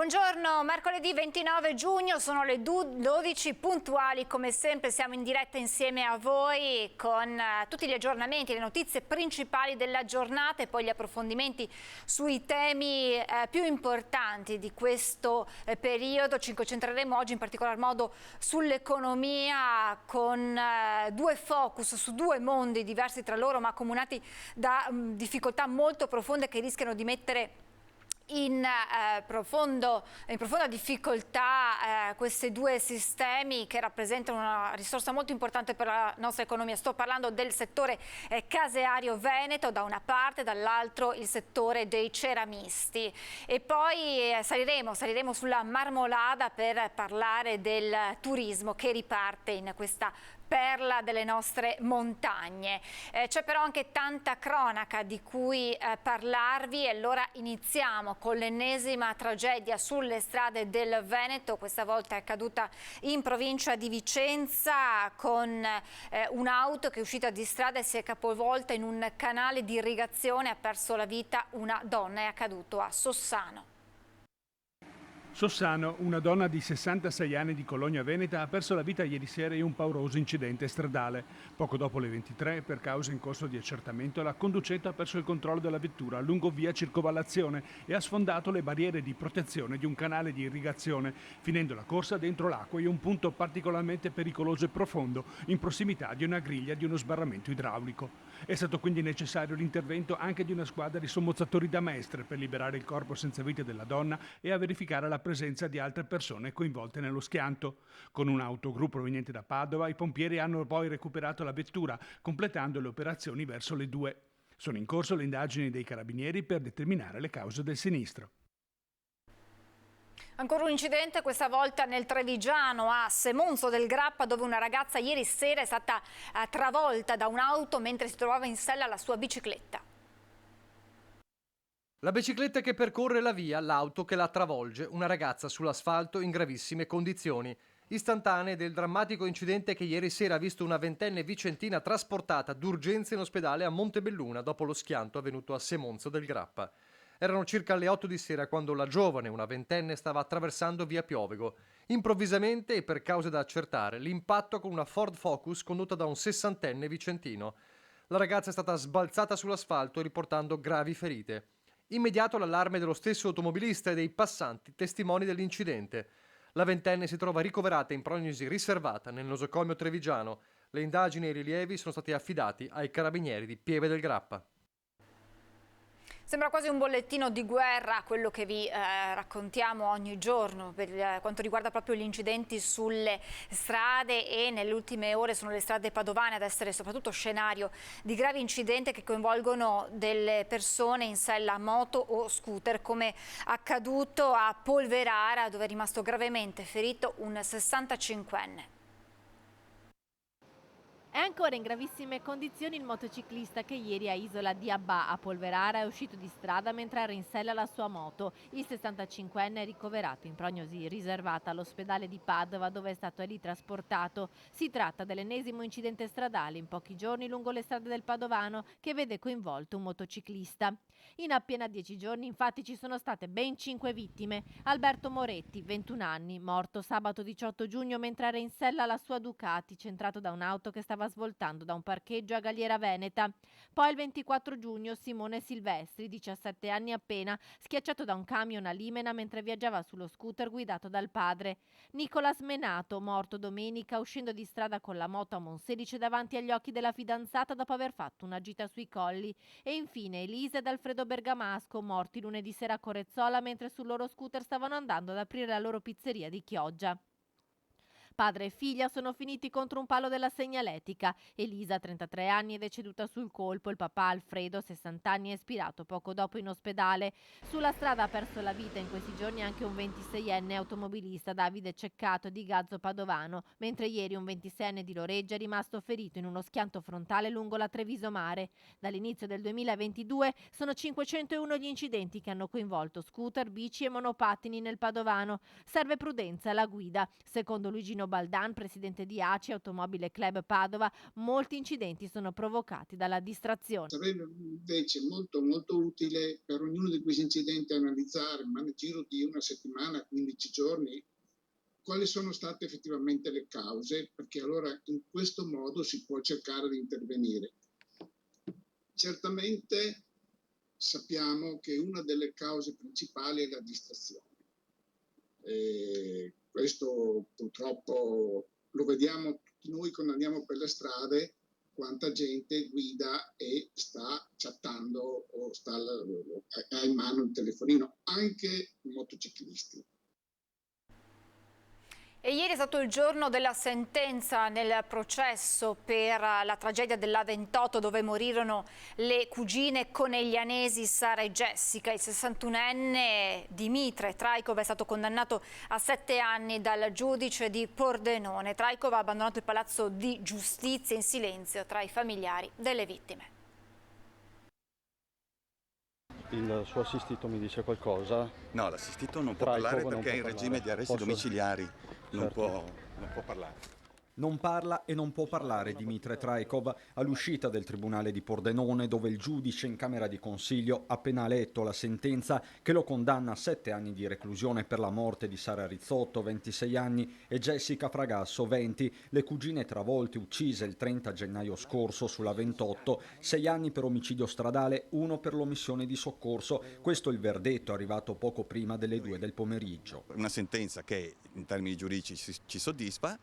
Buongiorno, mercoledì 29 giugno, sono le 12 puntuali, come sempre siamo in diretta insieme a voi con tutti gli aggiornamenti, le notizie principali della giornata e poi gli approfondimenti sui temi più importanti di questo periodo. Ci concentreremo oggi in particolar modo sull'economia con due focus su due mondi diversi tra loro ma accomunati da difficoltà molto profonde che rischiano di mettere in profonda difficoltà questi due sistemi che rappresentano una risorsa molto importante per la nostra economia. Sto parlando del settore caseario veneto da una parte, dall'altro il settore dei ceramisti. E poi saliremo sulla Marmolada per parlare del turismo che riparte in questa perla delle nostre montagne. C'è però anche tanta cronaca di cui parlarvi e allora iniziamo con l'ennesima tragedia sulle strade del Veneto. Questa volta è accaduta in provincia di Vicenza con un'auto che è uscita di strada e si è capovolta in un canale di irrigazione. Ha perso la vita una donna, è accaduto a Sossano. Sossano, una donna di 66 anni di Cologna Veneta, ha perso la vita ieri sera in un pauroso incidente stradale. Poco dopo le 23, per causa in corso di accertamento, la conducente ha perso il controllo della vettura lungo via Circovallazione e ha sfondato le barriere di protezione di un canale di irrigazione, finendo la corsa dentro l'acqua in un punto particolarmente pericoloso e profondo, in prossimità di una griglia di uno sbarramento idraulico. È stato quindi necessario l'intervento anche di una squadra di sommozzatori da Mestre per liberare il corpo senza vita della donna e a verificare la presenza di altre persone coinvolte nello schianto. Con un autogru proveniente da Padova, i pompieri hanno poi recuperato la vettura, completando le operazioni verso le 2. Sono in corso le indagini dei carabinieri per determinare le cause del sinistro. Ancora un incidente, questa volta nel Trevigiano a Semonzo del Grappa, dove una ragazza ieri sera è stata travolta da un'auto mentre si trovava in sella alla sua bicicletta. La bicicletta che percorre la via, l'auto che la travolge, una ragazza sull'asfalto in gravissime condizioni. Istantanee del drammatico incidente che ieri sera ha visto una ventenne vicentina trasportata d'urgenza in ospedale a Montebelluna dopo lo schianto avvenuto a Semonzo del Grappa. Erano circa le 8 di sera quando la giovane, una ventenne, stava attraversando via Piovego. Improvvisamente, e per cause da accertare, l'impatto con una Ford Focus condotta da un 60enne vicentino. La ragazza è stata sbalzata sull'asfalto riportando gravi ferite. Immediato l'allarme dello stesso automobilista e dei passanti testimoni dell'incidente. La ventenne si trova ricoverata in prognosi riservata nel nosocomio trevigiano. Le indagini e i rilievi sono stati affidati ai carabinieri di Pieve del Grappa. Sembra quasi un bollettino di guerra quello che vi raccontiamo ogni giorno per quanto riguarda proprio gli incidenti sulle strade, e nelle ultime ore sono le strade padovane ad essere soprattutto scenario di gravi incidenti che coinvolgono delle persone in sella a moto o scooter, come accaduto a Polverara, dove è rimasto gravemente ferito un 65enne. È ancora in gravissime condizioni il motociclista che ieri a Isola di Abbà a Polverara è uscito di strada mentre era in sella alla sua moto. Il 65enne è ricoverato in prognosi riservata all'ospedale di Padova, dove è stato lì trasportato. Si tratta dell'ennesimo incidente stradale in pochi giorni lungo le strade del Padovano che vede coinvolto un motociclista. In appena 10 giorni infatti ci sono state ben 5 vittime. Alberto Moretti, 21 anni, morto sabato 18 giugno mentre era in sella alla sua Ducati, centrato da un'auto che stava svoltando da un parcheggio a Galliera Veneta. Poi il 24 giugno Simone Silvestri, 17 anni appena, schiacciato da un camion a Limena mentre viaggiava sullo scooter guidato dal padre. Nicolas Menato, morto domenica uscendo di strada con la moto a Monselice davanti agli occhi della fidanzata dopo aver fatto una gita sui colli. E infine Elisa ed Alfredo Bergamasco, morti lunedì sera a Corezzola mentre sul loro scooter stavano andando ad aprire la loro pizzeria di Chioggia. Padre e figlia sono finiti contro un palo della segnaletica. Elisa, 33 anni, è deceduta sul colpo. Il papà Alfredo, 60 anni, è espirato poco dopo in ospedale. Sulla strada ha perso la vita in questi giorni anche un 26enne automobilista, Davide Ceccato, di Gazzo Padovano, mentre ieri un 26enne di Loreggia è rimasto ferito in uno schianto frontale lungo la Treviso Mare. Dall'inizio del 2022 sono 501 gli incidenti che hanno coinvolto scooter, bici e monopattini nel Padovano. Serve prudenza alla guida. Secondo Luigino Baldan, presidente di ACI Automobile Club Padova, molti incidenti sono provocati dalla distrazione. Sarebbe invece molto utile per ognuno di questi incidenti analizzare, ma nel giro di una settimana, 15 giorni, quali sono state effettivamente le cause, perché allora in questo modo si può cercare di intervenire. Certamente sappiamo che una delle cause principali è la distrazione. Questo purtroppo lo vediamo tutti noi quando andiamo per le strade, quanta gente guida e sta chattando o ha in mano il telefonino, anche i motociclisti. E ieri è stato il giorno della sentenza nel processo per la tragedia dell'A28 dove morirono le cugine coneglianesi Sara e Jessica. Il 61enne Dimitre Trajkov è stato condannato a 7 anni dal giudice di Pordenone. Trajkov ha abbandonato il palazzo di giustizia in silenzio tra i familiari delle vittime. Il suo assistito mi dice qualcosa? No, l'assistito non può parlare perché è in regime di arresti domiciliari, non può parlare. Non parla e non può parlare Dimitre Trajkov all'uscita del Tribunale di Pordenone, dove il giudice in Camera di Consiglio ha appena letto la sentenza che lo condanna a 7 anni di reclusione per la morte di Sara Rizzotto, 26 anni, e Jessica Fragasso, 20, le cugine travolte uccise il 30 gennaio scorso sulla 28, 6 anni per omicidio stradale, 1 per l'omissione di soccorso. Questo è il verdetto arrivato poco prima delle 2 del pomeriggio. Una sentenza che in termini giuridici ci soddisfa,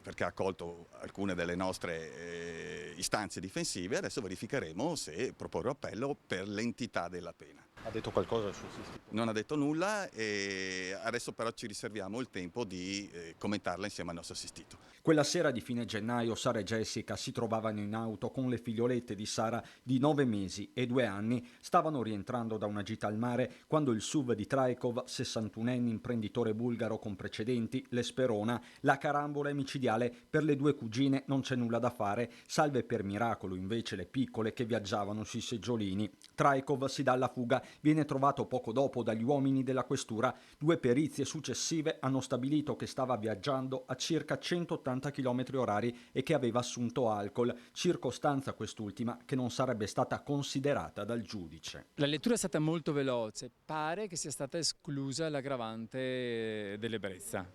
perché ha accolto alcune delle nostre istanze difensive. Adesso verificheremo se proporre appello per l'entità della pena. Ha detto qualcosa il suo assistito? Non ha detto nulla e adesso però ci riserviamo il tempo di commentarla insieme al nostro assistito. Quella sera di fine gennaio Sara e Jessica si trovavano in auto con le figliolette di Sara di 9 mesi e 2 anni. Stavano rientrando da una gita al mare quando il SUV di Trajkov, 61enne imprenditore bulgaro con precedenti, le sperona. La carambola è micidiale. Per le 2 cugine non c'è nulla da fare, salve per miracolo invece le piccole che viaggiavano sui seggiolini. Trajkov si dà alla fuga, viene trovato poco dopo dagli uomini della questura. 2 perizie successive hanno stabilito che stava viaggiando a circa 180 km/h e che aveva assunto alcol, circostanza quest'ultima che non sarebbe stata considerata dal giudice. La lettura è stata molto veloce, pare che sia stata esclusa l'aggravante dell'ebbrezza.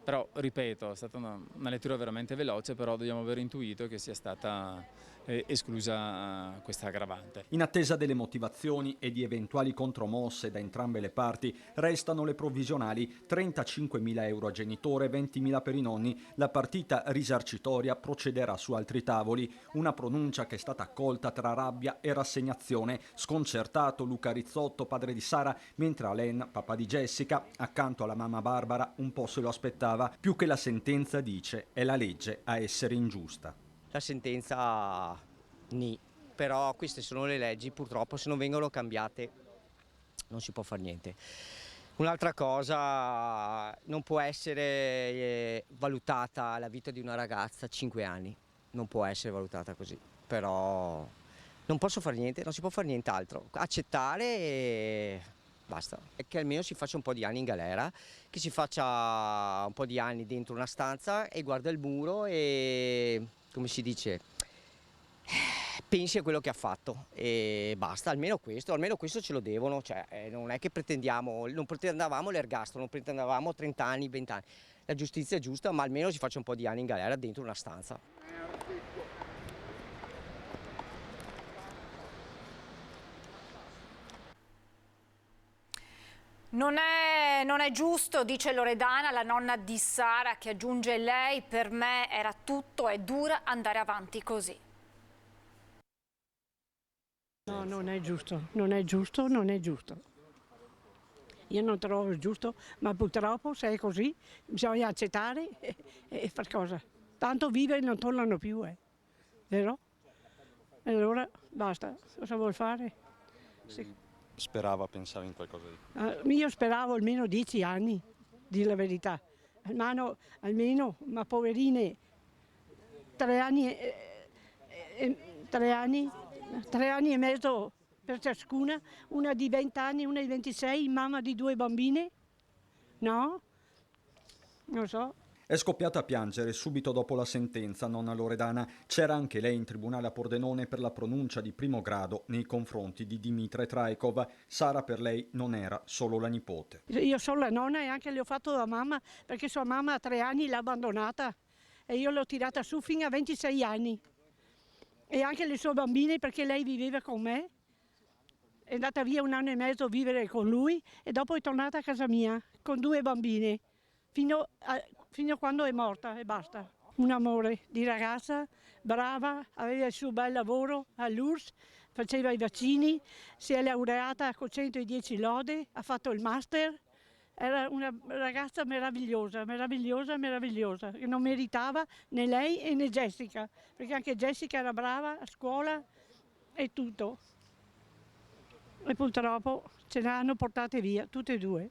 Però, ripeto, è stata una lettura veramente veloce, però dobbiamo aver intuito che sia stata esclusa questa aggravante. In attesa delle motivazioni e di eventuali contromosse da entrambe le parti, restano le provvisionali: 35.000 euro a genitore, 20.000 per i nonni. La partita risarcitoria procederà su altri tavoli. Una pronuncia che è stata accolta tra rabbia e rassegnazione. Sconcertato Luca Rizzotto, padre di Sara, mentre Alain, papà di Jessica, accanto alla mamma Barbara, un po' se lo aspettava. Più che la sentenza, dice, è la legge a essere ingiusta. La sentenza ni, però queste sono le leggi, purtroppo se non vengono cambiate non si può fare niente. Un'altra cosa, non può essere valutata la vita di una ragazza 5 anni, non può essere valutata così, però non posso fare niente, non si può fare nient'altro, accettare e basta. E che almeno si faccia un po' di anni in galera, che si faccia un po' di anni dentro una stanza e guarda il muro e, come si dice, pensi a quello che ha fatto e basta, almeno questo ce lo devono, cioè non è che non pretendavamo l'ergastolo, non pretendavamo 30 anni, 20 anni. La giustizia è giusta, ma almeno si faccia un po' di anni in galera dentro una stanza. Non è giusto, dice Loredana, la nonna di Sara, che aggiunge lei: per me era tutto, è dura andare avanti così. No, non è giusto, non è giusto, non è giusto. Io non trovo giusto, ma purtroppo se è così bisogna accettare e far cosa. Tanto vive e non tornano più, vero? E allora basta, cosa vuol fare? Sì. Sperava, pensava in qualcosa di... Io speravo almeno 10 anni, di la verità. Almeno, ma poverine, 3 anni e mezzo per ciascuna, una di 20 anni, una di 26, mamma di 2 bambine, no? Non so. È scoppiata a piangere subito dopo la sentenza, nonna Loredana. C'era anche lei in tribunale a Pordenone per la pronuncia di primo grado nei confronti di Dimitre Trajkov. Sara per lei non era solo la nipote. Io sono la nonna e anche le ho fatto da mamma, perché sua mamma a 3 anni l'ha abbandonata e io l'ho tirata su fino a 26 anni. E anche le sue bambine, perché lei viveva con me. È andata via 1 anno e mezzo a vivere con lui e dopo è tornata a casa mia con 2 bambine. Fino a quando è morta e basta. Un amore di ragazza, brava, aveva il suo bel lavoro all'URSS, faceva i vaccini, si è laureata con 110 lode, ha fatto il master. Era una ragazza meravigliosa, meravigliosa, meravigliosa, che non meritava né lei né Jessica, perché anche Jessica era brava a scuola e tutto. E purtroppo ce le hanno portate via, tutte e 2.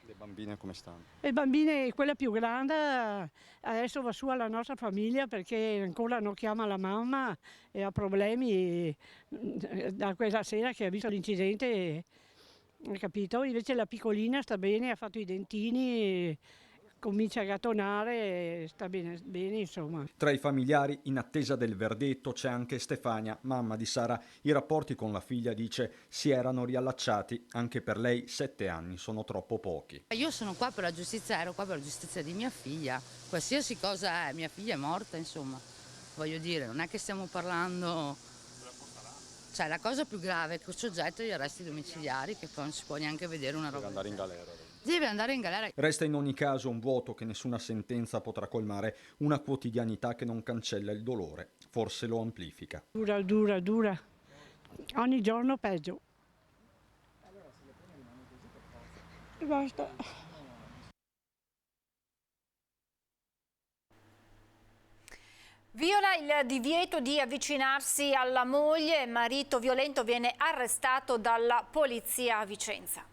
Le bambine come stanno? Le bambine, quella più grande, adesso va su alla nostra famiglia perché ancora non chiama la mamma e ha problemi da quella sera che ha visto l'incidente, hai capito? Invece la piccolina sta bene, ha fatto i dentini, comincia a gattonare, sta bene, bene insomma. Tra i familiari in attesa del verdetto c'è anche Stefania, mamma di Sara. I rapporti con la figlia, dice, si erano riallacciati. Anche per lei 7 anni sono troppo pochi. Io sono qua per la giustizia, ero qua per la giustizia di mia figlia. Qualsiasi cosa è, mia figlia è morta, insomma. Voglio dire, non è che stiamo parlando... Cioè, la cosa più grave è che soggetto agli arresti domiciliari, che poi non si può neanche vedere una roba. Deve andare in galera. Deve andare in galera. Resta in ogni caso un vuoto che nessuna sentenza potrà colmare, una quotidianità che non cancella il dolore, forse lo amplifica. Dura, dura, dura. Ogni giorno peggio. E basta. Viola il divieto di avvicinarsi alla moglie, marito violento viene arrestato dalla polizia a Vicenza.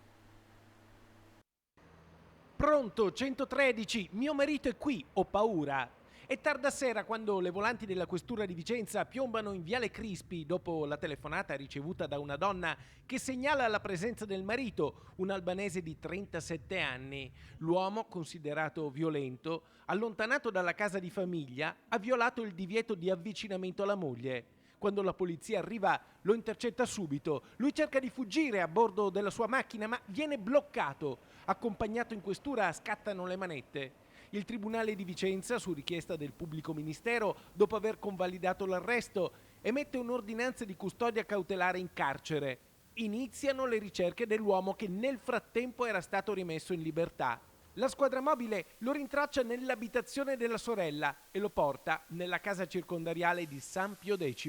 Pronto, 113, mio marito è qui, ho paura. È tarda sera quando le volanti della questura di Vicenza piombano in Viale Crispi dopo la telefonata ricevuta da una donna che segnala la presenza del marito, un albanese di 37 anni. L'uomo, considerato violento, allontanato dalla casa di famiglia, ha violato il divieto di avvicinamento alla moglie. Quando la polizia arriva lo intercetta subito. Lui cerca di fuggire a bordo della sua macchina ma viene bloccato. Accompagnato in questura scattano le manette. Il Tribunale di Vicenza, su richiesta del pubblico ministero, dopo aver convalidato l'arresto, emette un'ordinanza di custodia cautelare in carcere. Iniziano le ricerche dell'uomo che nel frattempo era stato rimesso in libertà. La squadra mobile lo rintraccia nell'abitazione della sorella e lo porta nella casa circondariale di San Pio X.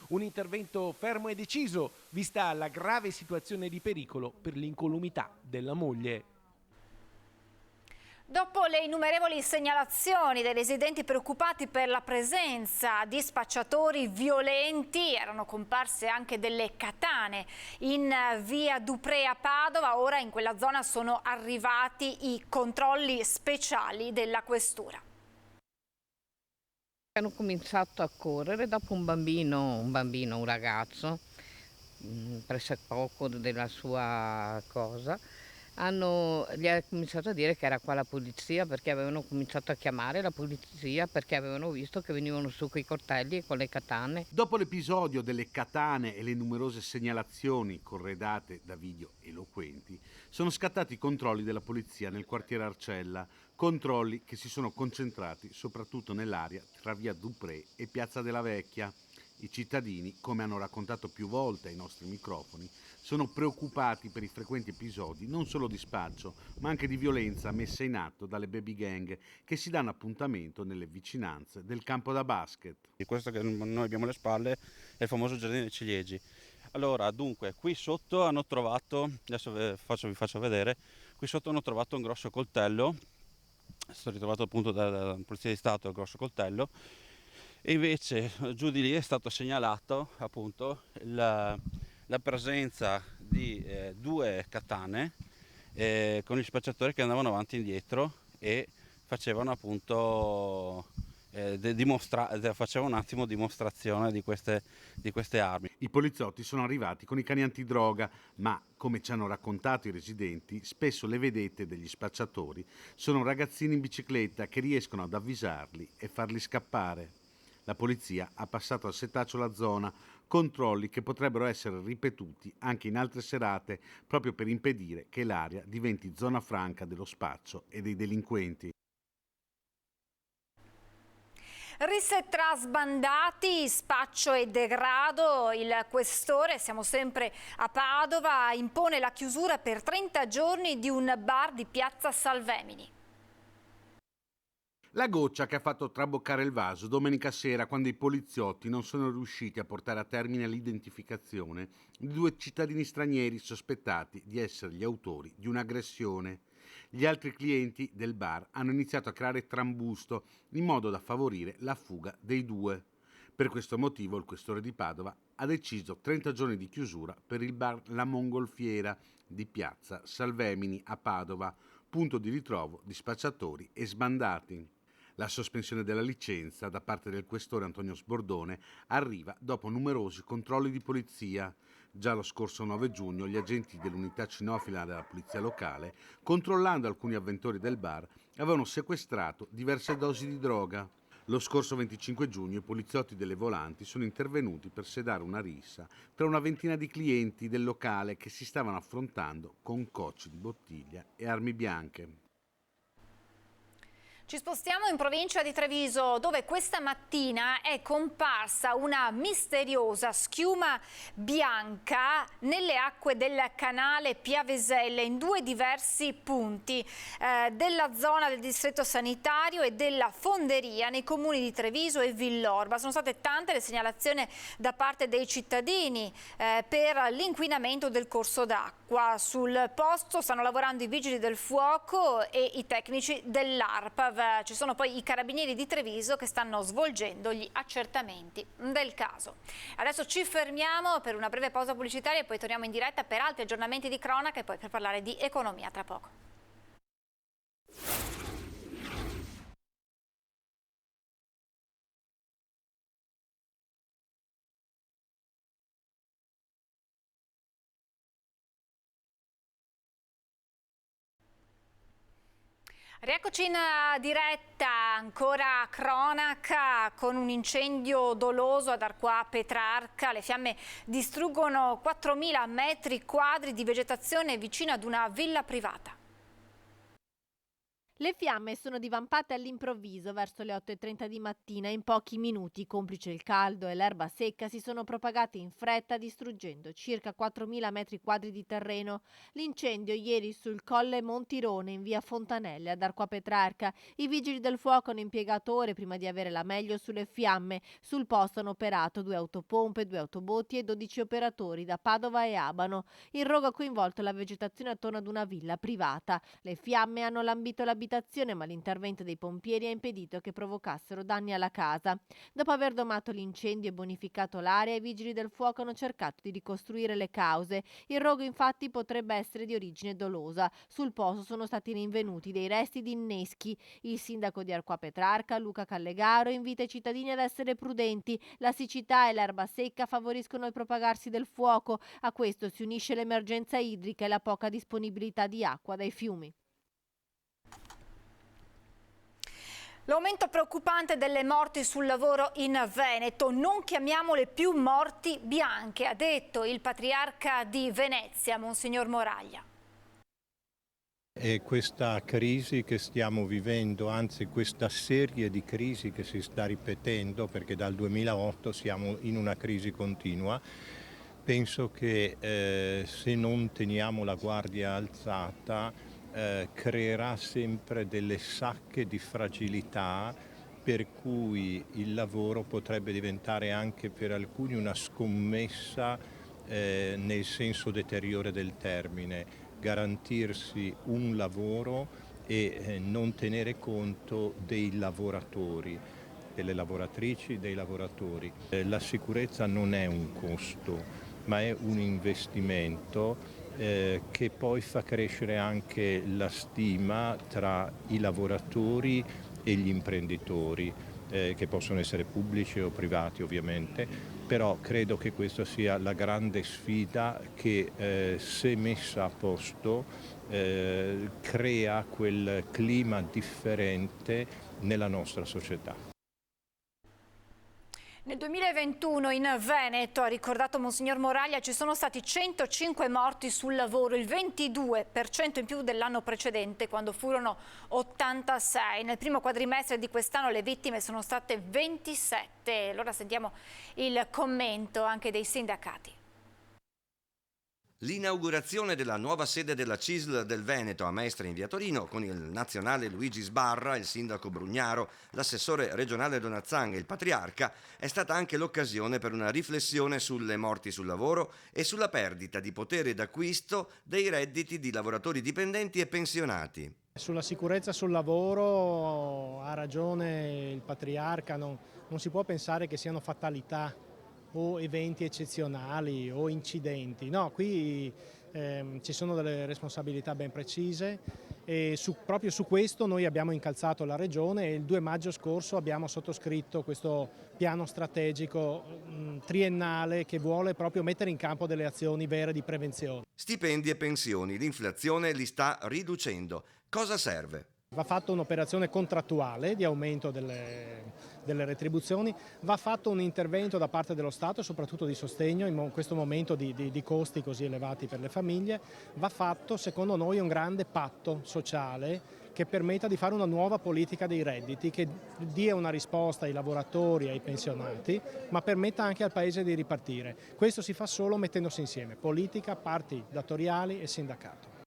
Un intervento fermo e deciso, vista la grave situazione di pericolo per l'incolumità della moglie. Dopo le innumerevoli segnalazioni dei residenti preoccupati per la presenza di spacciatori violenti, erano comparse anche delle katane in via Dupré a Padova. Ora in quella zona sono arrivati i controlli speciali della questura. Hanno cominciato a correre dopo un ragazzo, pressappoco della sua cosa. Gli ha cominciato a dire che era qua la polizia, perché avevano cominciato a chiamare la polizia perché avevano visto che venivano su coi coltelli e con le katane. Dopo l'episodio delle katane e le numerose segnalazioni corredate da video eloquenti, sono scattati i controlli della polizia nel quartiere Arcella, controlli che si sono concentrati soprattutto nell'area tra via Dupré e Piazza della Vecchia. I cittadini, come hanno raccontato più volte ai nostri microfoni, sono preoccupati per i frequenti episodi non solo di spaccio, ma anche di violenza messa in atto dalle baby gang che si danno appuntamento nelle vicinanze del campo da basket. Questo che noi abbiamo alle spalle è il famoso giardino dei ciliegi. Allora, dunque, qui sotto hanno trovato, adesso vi faccio vedere, qui sotto hanno trovato un grosso coltello, è stato ritrovato appunto dalla Polizia di Stato il grosso coltello, e invece giù di lì è stato segnalato appunto la presenza di 2 katane con gli spacciatori che andavano avanti e indietro e facevano appunto faceva un attimo dimostrazione di queste armi. I poliziotti sono arrivati con i cani antidroga, ma come ci hanno raccontato i residenti, spesso le vedette degli spacciatori sono ragazzini in bicicletta che riescono ad avvisarli e farli scappare. La polizia ha passato al setaccio la zona, controlli che potrebbero essere ripetuti anche in altre serate proprio per impedire che l'area diventi zona franca dello spaccio e dei delinquenti. Risse tra sbandati, spaccio e degrado, il questore, siamo sempre a Padova, impone la chiusura per 30 giorni di un bar di piazza Salvemini. La goccia che ha fatto traboccare il vaso domenica sera quando i poliziotti non sono riusciti a portare a termine l'identificazione di 2 cittadini stranieri sospettati di essere gli autori di un'aggressione. Gli altri clienti del bar hanno iniziato a creare trambusto in modo da favorire la fuga dei 2. Per questo motivo il questore di Padova ha deciso 30 giorni di chiusura per il bar La Mongolfiera di piazza Salvemini a Padova, punto di ritrovo di spacciatori e sbandati. La sospensione della licenza da parte del questore Antonio Sbordone arriva dopo numerosi controlli di polizia. Già lo scorso 9 giugno gli agenti dell'unità cinofila della polizia locale, controllando alcuni avventori del bar, avevano sequestrato diverse dosi di droga. Lo scorso 25 giugno i poliziotti delle Volanti sono intervenuti per sedare una rissa tra una ventina di clienti del locale che si stavano affrontando con cocci di bottiglia e armi bianche. Ci spostiamo in provincia di Treviso, dove questa mattina è comparsa una misteriosa schiuma bianca nelle acque del canale Piaveselle in 2 diversi punti della zona del distretto sanitario e della fonderia nei comuni di Treviso e Villorba. Sono state tante le segnalazioni da parte dei cittadini per l'inquinamento del corso d'acqua. Sul posto stanno lavorando i vigili del fuoco e i tecnici dell'ARPAV. Ci sono poi i carabinieri di Treviso che stanno svolgendo gli accertamenti del caso. Adesso ci fermiamo per una breve pausa pubblicitaria e poi torniamo in diretta per altri aggiornamenti di cronaca e poi per parlare di economia tra poco. Rieccoci in diretta, ancora cronaca, con un incendio doloso ad Arquà Petrarca. Le fiamme distruggono 4.000 metri quadri di vegetazione vicino ad una villa privata. Le fiamme sono divampate all'improvviso verso le 8:30 di mattina. In pochi minuti, complice il caldo e l'erba secca, si sono propagate in fretta distruggendo circa 4.000 metri quadri di terreno. L'incendio ieri sul colle Montirone in via Fontanelle ad Arquà Petrarca. I vigili del fuoco hanno impiegato ore prima di avere la meglio sulle fiamme. Sul posto hanno operato 2 autopompe, 2 autobotti e 12 operatori da Padova e Abano. Il rogo ha coinvolto la vegetazione attorno ad una villa privata. Le fiamme hanno lambito l'abitazione, ma l'intervento dei pompieri ha impedito che provocassero danni alla casa. Dopo aver domato l'incendio e bonificato l'area, i vigili del fuoco hanno cercato di ricostruire le cause. Il rogo infatti potrebbe essere di origine dolosa. Sul posto sono stati rinvenuti dei resti di inneschi. Il sindaco di Arquà Petrarca, Luca Callegaro, invita i cittadini ad essere prudenti. La siccità e l'erba secca favoriscono il propagarsi del fuoco. A questo si unisce l'emergenza idrica e la poca disponibilità di acqua dai fiumi. L'aumento preoccupante delle morti sul lavoro in Veneto. Non chiamiamole più morti bianche, ha detto il patriarca di Venezia, Monsignor Moraglia. E questa crisi che stiamo vivendo, anzi questa serie di crisi che si sta ripetendo, perché dal 2008 siamo in una crisi continua, penso che se non teniamo la guardia alzata creerà sempre delle sacche di fragilità per cui il lavoro potrebbe diventare anche per alcuni una scommessa nel senso deteriore del termine, garantirsi un lavoro e non tenere conto dei lavoratori, delle lavoratrici, dei lavoratori. La sicurezza non è un costo, ma è un investimento che poi fa crescere anche la stima tra i lavoratori e gli imprenditori. che possono essere pubblici o privati ovviamente, però credo che questa sia la grande sfida che se messa a posto crea quel clima differente nella nostra società. Nel 2021 in Veneto, ha ricordato Monsignor Moraglia, ci sono stati 105 morti sul lavoro, il 22% in più dell'anno precedente, quando furono 86. Nel primo quadrimestre di quest'anno le vittime sono state 27. Allora sentiamo il commento anche dei sindacati. L'inaugurazione della nuova sede della CISL del Veneto a Mestre in via Torino, con il nazionale Luigi Sbarra, il sindaco Brugnaro, l'assessore regionale Donazzang e il patriarca, è stata anche l'occasione per una riflessione sulle morti sul lavoro e sulla perdita di potere d'acquisto dei redditi di lavoratori dipendenti e pensionati. Sulla sicurezza sul lavoro ha ragione il patriarca, non si può pensare che siano fatalità o eventi eccezionali o incidenti. No, qui ci sono delle responsabilità ben precise e proprio su questo noi abbiamo incalzato la Regione e il 2 maggio scorso abbiamo sottoscritto questo piano strategico triennale che vuole proprio mettere in campo delle azioni vere di prevenzione. Stipendi e pensioni, l'inflazione li sta riducendo. Cosa serve? Va fatta un'operazione contrattuale di aumento delle retribuzioni, va fatto un intervento da parte dello Stato, soprattutto di sostegno in questo momento di costi così elevati per le famiglie, va fatto secondo noi un grande patto sociale che permetta di fare una nuova politica dei redditi, che dia una risposta ai lavoratori e ai pensionati, ma permetta anche al Paese di ripartire. Questo si fa solo mettendosi insieme politica, parti datoriali e sindacato.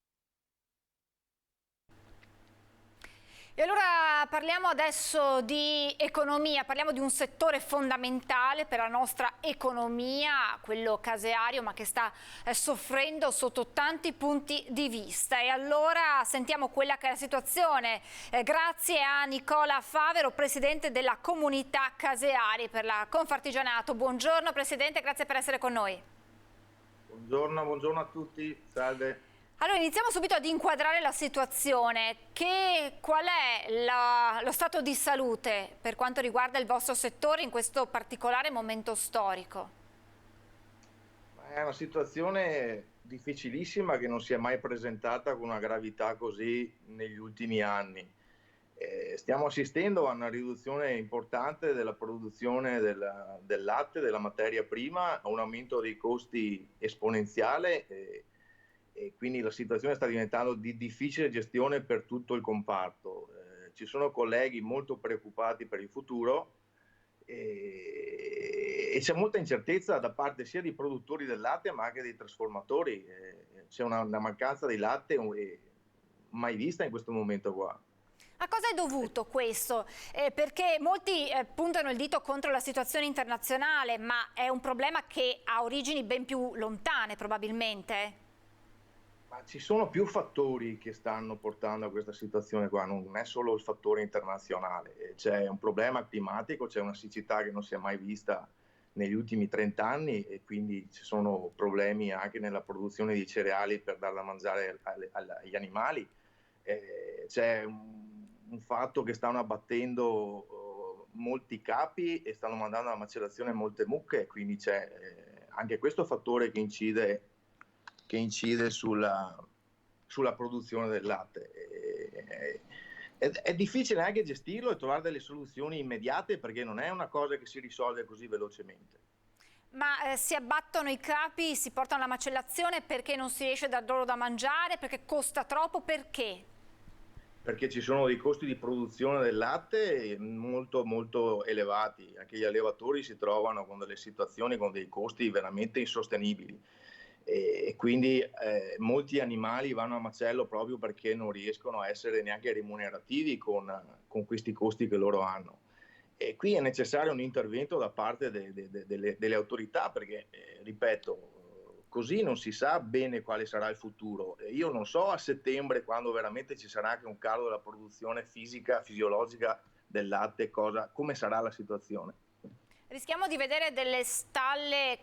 E allora parliamo adesso di economia, parliamo di un settore fondamentale per la nostra economia, quello caseario, ma che sta soffrendo sotto tanti punti di vista. E allora sentiamo quella che è la situazione grazie a Nicola Favero, presidente della comunità caseari per la Confartigianato. Buongiorno Presidente, grazie per essere con noi. Buongiorno a tutti, salve. Allora iniziamo subito ad inquadrare la situazione. Qual è lo stato di salute per quanto riguarda il vostro settore in questo particolare momento storico? È una situazione difficilissima che non si è mai presentata con una gravità così negli ultimi anni. Stiamo assistendo a una riduzione importante della produzione del latte, della materia prima, a un aumento dei costi esponenziale e quindi la situazione sta diventando di difficile gestione per tutto il comparto. Ci sono colleghi molto preoccupati per il futuro e c'è molta incertezza da parte sia dei produttori del latte ma anche dei trasformatori. C'è una mancanza di latte mai vista in questo momento qua. A cosa è dovuto questo? Perché molti puntano il dito contro la situazione internazionale, ma è un problema che ha origini ben più lontane probabilmente? Ma ci sono più fattori che stanno portando a questa situazione qua, non è solo il fattore internazionale, c'è un problema climatico, c'è una siccità che non si è mai vista negli ultimi 30 anni e quindi ci sono problemi anche nella produzione di cereali per darla a mangiare agli animali, c'è un fatto che stanno abbattendo molti capi e stanno mandando alla macellazione molte mucche, quindi c'è anche questo fattore che incide sulla produzione del latte. È difficile anche gestirlo e trovare delle soluzioni immediate perché non è una cosa che si risolve così velocemente. Ma si abbattono i capi, si portano alla macellazione perché non si riesce a dar loro da mangiare, perché costa troppo, perché? Perché ci sono dei costi di produzione del latte molto molto elevati, anche gli allevatori si trovano con delle situazioni con dei costi veramente insostenibili. E quindi molti animali vanno a macello proprio perché non riescono a essere neanche remunerativi con questi costi che loro hanno. E qui è necessario un intervento da parte delle autorità perché, ripeto, così non si sa bene quale sarà il futuro. Io non so a settembre, quando veramente ci sarà anche un calo della produzione fisiologica del latte, come sarà la situazione. Rischiamo di vedere delle stalle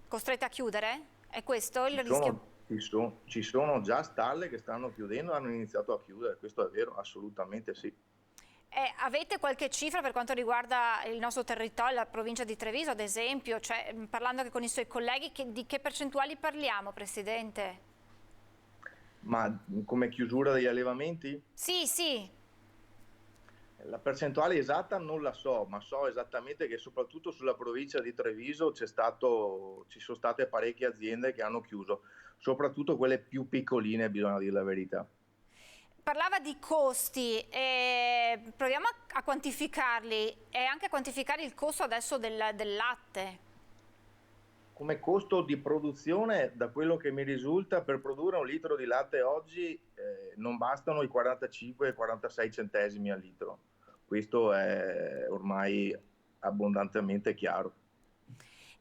costrette a chiudere? È questo il rischio? Ci sono già stalle che stanno chiudendo, hanno iniziato a chiudere, questo è vero, assolutamente sì. Avete qualche cifra per quanto riguarda il nostro territorio, la provincia di Treviso ad esempio, cioè, parlando anche con i suoi colleghi, di che percentuali parliamo, Presidente? Ma come chiusura degli allevamenti? Sì, sì. La percentuale esatta non la so, ma so esattamente che soprattutto sulla provincia di Treviso ci sono state parecchie aziende che hanno chiuso, soprattutto quelle più piccoline, bisogna dire la verità. Parlava di costi, proviamo a quantificarli e anche a quantificare il costo adesso del latte. Come costo di produzione, da quello che mi risulta, per produrre un litro di latte oggi non bastano i 45-46 centesimi al litro. Questo è ormai abbondantemente chiaro.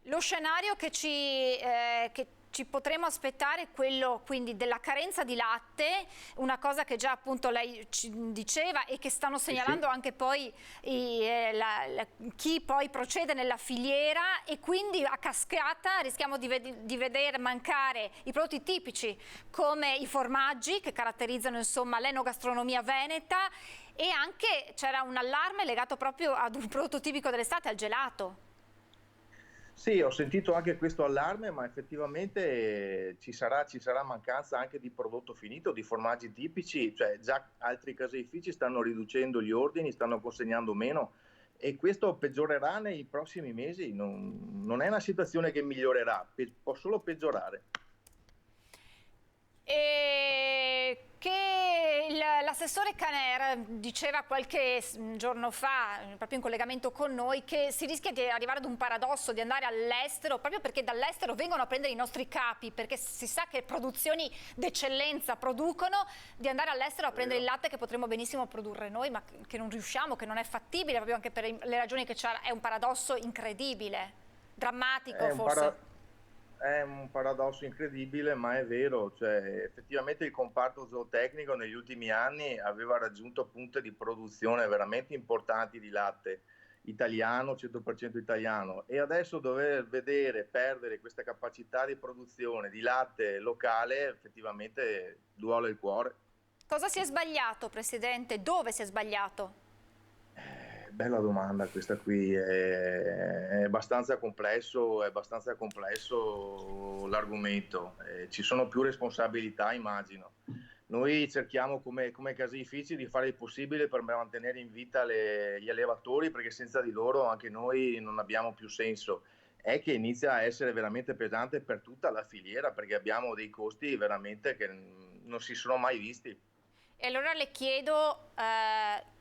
Lo scenario che ci potremo aspettare è quello quindi della carenza di latte, una cosa che già appunto lei ci diceva e che stanno segnalando anche poi chi poi procede nella filiera, e quindi a cascata rischiamo di vedere mancare i prodotti tipici come i formaggi che caratterizzano insomma l'enogastronomia veneta, e anche c'era un allarme legato proprio ad un prodotto tipico dell'estate, al gelato. Sì, ho sentito anche questo allarme, ma effettivamente ci sarà mancanza anche di prodotto finito, di formaggi tipici, cioè già altri caseifici stanno riducendo gli ordini, stanno consegnando meno, e questo peggiorerà nei prossimi mesi, non è una situazione che migliorerà, può solo peggiorare. Che l'assessore Caner diceva qualche giorno fa, proprio in collegamento con noi, che si rischia di arrivare ad un paradosso, di andare all'estero, proprio perché dall'estero vengono a prendere i nostri capi, perché si sa che produzioni d'eccellenza producono, di andare all'estero a prendere il latte che potremmo benissimo produrre noi, ma che non riusciamo, che non è fattibile, proprio anche per le ragioni che c'è. È un paradosso incredibile, drammatico forse. È un paradosso incredibile, ma è vero, cioè, effettivamente il comparto zootecnico negli ultimi anni aveva raggiunto punte di produzione veramente importanti di latte italiano, 100% italiano, e adesso dover vedere perdere questa capacità di produzione di latte locale effettivamente duole il cuore. Cosa si è sbagliato, Presidente? Dove si è sbagliato? Bella domanda questa qui, è abbastanza complesso l'argomento, ci sono più responsabilità, immagino. Noi cerchiamo come caseifici di fare il possibile per mantenere in vita gli allevatori, perché senza di loro anche noi non abbiamo più senso. È che inizia a essere veramente pesante per tutta la filiera, perché abbiamo dei costi veramente che non si sono mai visti. E allora le chiedo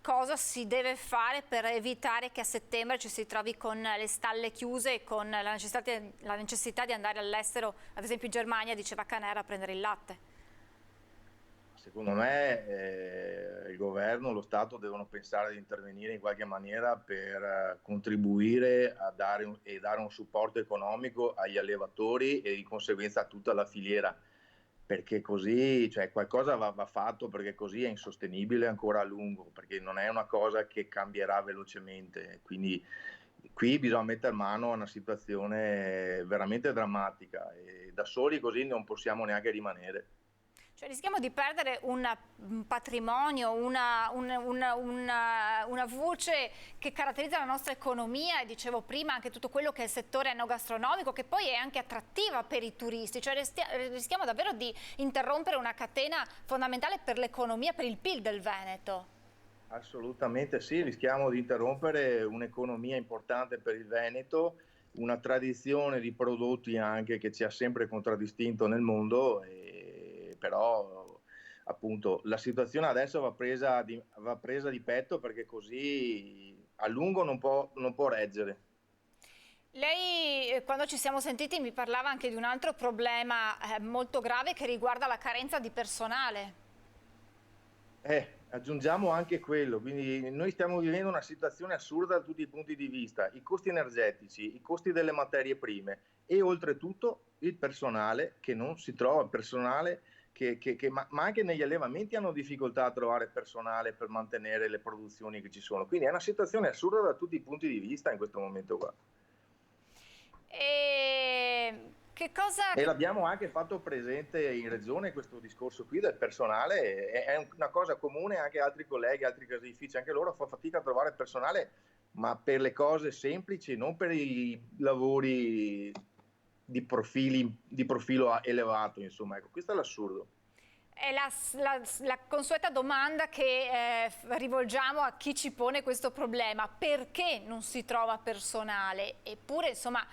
cosa si deve fare per evitare che a settembre ci si trovi con le stalle chiuse e con la necessità di andare all'estero, ad esempio in Germania, diceva Caner, a prendere il latte. Secondo me il governo, lo Stato devono pensare di intervenire in qualche maniera per contribuire a dare un supporto economico agli allevatori e di conseguenza a tutta la filiera. Perché così, cioè, qualcosa va fatto, perché così è insostenibile ancora a lungo, perché non è una cosa che cambierà velocemente. Quindi qui bisogna mettere mano a una situazione veramente drammatica, e da soli così non possiamo neanche rimanere. Cioè rischiamo di perdere un patrimonio, una voce che caratterizza la nostra economia, e dicevo prima anche tutto quello che è il settore enogastronomico, che poi è anche attrattiva per i turisti, cioè rischiamo davvero di interrompere una catena fondamentale per l'economia, per il PIL del Veneto. Assolutamente sì, rischiamo di interrompere un'economia importante per il Veneto, una tradizione di prodotti anche che ci ha sempre contraddistinto nel mondo, però appunto la situazione adesso va presa di petto, perché così a lungo non può reggere. Lei, quando ci siamo sentiti, mi parlava anche di un altro problema molto grave che riguarda la carenza di personale. Aggiungiamo anche quello, quindi noi stiamo vivendo una situazione assurda da tutti i punti di vista: i costi energetici, i costi delle materie prime e oltretutto il personale che non si trova, personale ma anche negli allevamenti hanno difficoltà a trovare personale per mantenere le produzioni che ci sono. Quindi è una situazione assurda da tutti i punti di vista in questo momento qua. Che cosa... E l'abbiamo anche fatto presente in regione questo discorso qui del personale, è una cosa comune anche altri colleghi, altri caseifici, anche loro fanno fatica a trovare personale, ma per le cose semplici, non per i lavori di profilo elevato, insomma, ecco, questo è l'assurdo. È la consueta domanda che rivolgiamo a chi ci pone questo problema: perché non si trova personale? Eppure, insomma,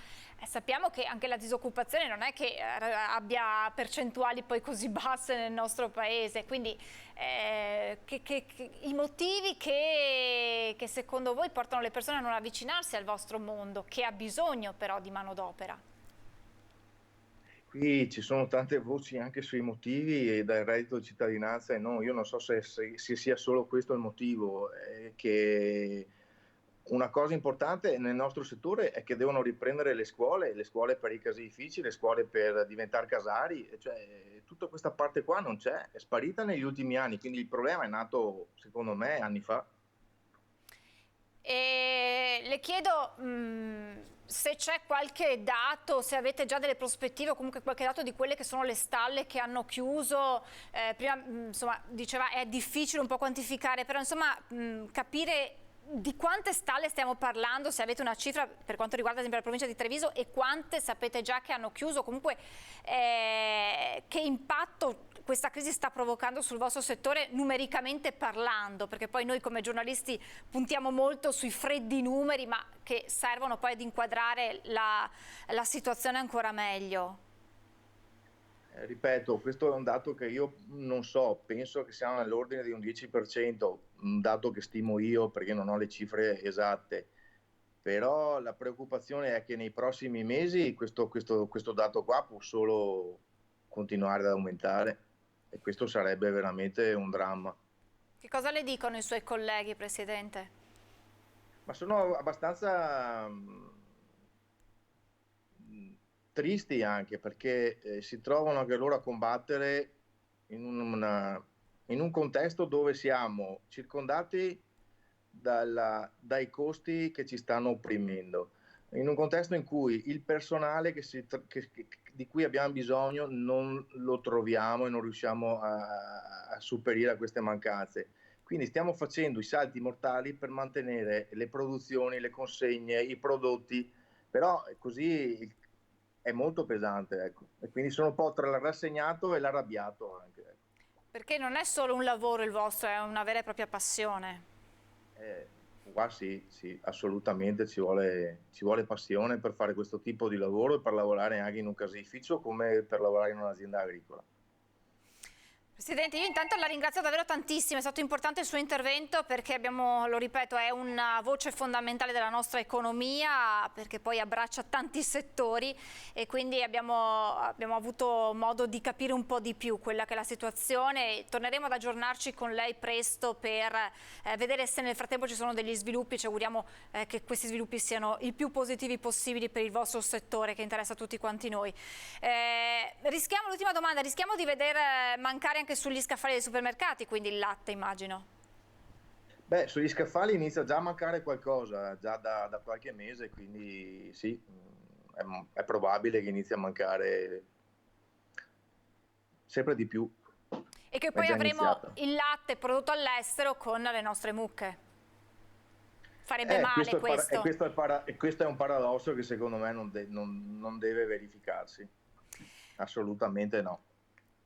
sappiamo che anche la disoccupazione non è che abbia percentuali poi così basse nel nostro paese, quindi i motivi che secondo voi portano le persone a non avvicinarsi al vostro mondo, che ha bisogno però di manodopera? Qui ci sono tante voci anche sui motivi e dal reddito di cittadinanza, e no, io non so se sia solo questo il motivo, che una cosa importante nel nostro settore è che devono riprendere le scuole per i caseifici, le scuole per diventare casari, cioè tutta questa parte qua non c'è, è sparita negli ultimi anni, quindi il problema è nato secondo me anni fa. E le chiedo se c'è qualche dato, se avete già delle prospettive o comunque qualche dato di quelle che sono le stalle che hanno chiuso. Prima insomma diceva è difficile un po' quantificare, però insomma capire di quante stalle stiamo parlando, se avete una cifra per quanto riguarda ad esempio la provincia di Treviso, e quante sapete già che hanno chiuso, comunque che impatto questa crisi sta provocando sul vostro settore numericamente parlando, perché poi noi come giornalisti puntiamo molto sui freddi numeri, ma che servono poi ad inquadrare la situazione ancora meglio. Ripeto, questo è un dato che io non so, penso che sia nell'ordine di un 10%, un dato che stimo io perché non ho le cifre esatte, però la preoccupazione è che nei prossimi mesi questo dato qua può solo continuare ad aumentare, e questo sarebbe veramente un dramma. Che cosa le dicono i suoi colleghi, Presidente? Ma sono abbastanza tristi anche perché si trovano anche loro a combattere in un contesto dove siamo circondati dai costi che ci stanno opprimendo, in un contesto in cui il personale di cui abbiamo bisogno non lo troviamo e non riusciamo a superare queste mancanze. Quindi stiamo facendo i salti mortali per mantenere le produzioni, le consegne, i prodotti, però così è molto pesante, ecco. E quindi sono un po' tra il rassegnato e l'arrabbiato anche. Ecco. Perché non è solo un lavoro il vostro, è una vera e propria passione. Qua sì, assolutamente ci vuole passione per fare questo tipo di lavoro e per lavorare anche in un caseificio come per lavorare in un'azienda agricola. Presidente, io intanto la ringrazio davvero tantissimo, è stato importante il suo intervento perché abbiamo, lo ripeto, è una voce fondamentale della nostra economia, perché poi abbraccia tanti settori e quindi abbiamo avuto modo di capire un po' di più quella che è la situazione. Torneremo ad aggiornarci con lei presto per vedere se nel frattempo ci sono degli sviluppi. Ci auguriamo che questi sviluppi siano il più positivi possibili per il vostro settore che interessa a tutti quanti noi. Rischiamo, l'ultima domanda, rischiamo di vedere mancare anche sugli scaffali dei supermercati, quindi il latte, immagino. Beh, sugli scaffali inizia già a mancare qualcosa, già da qualche mese, quindi sì, è probabile che inizi a mancare sempre di più. E che poi avremo il latte prodotto all'estero con le nostre mucche. Farebbe male questo. Questo è un paradosso che secondo me non deve verificarsi. Assolutamente no.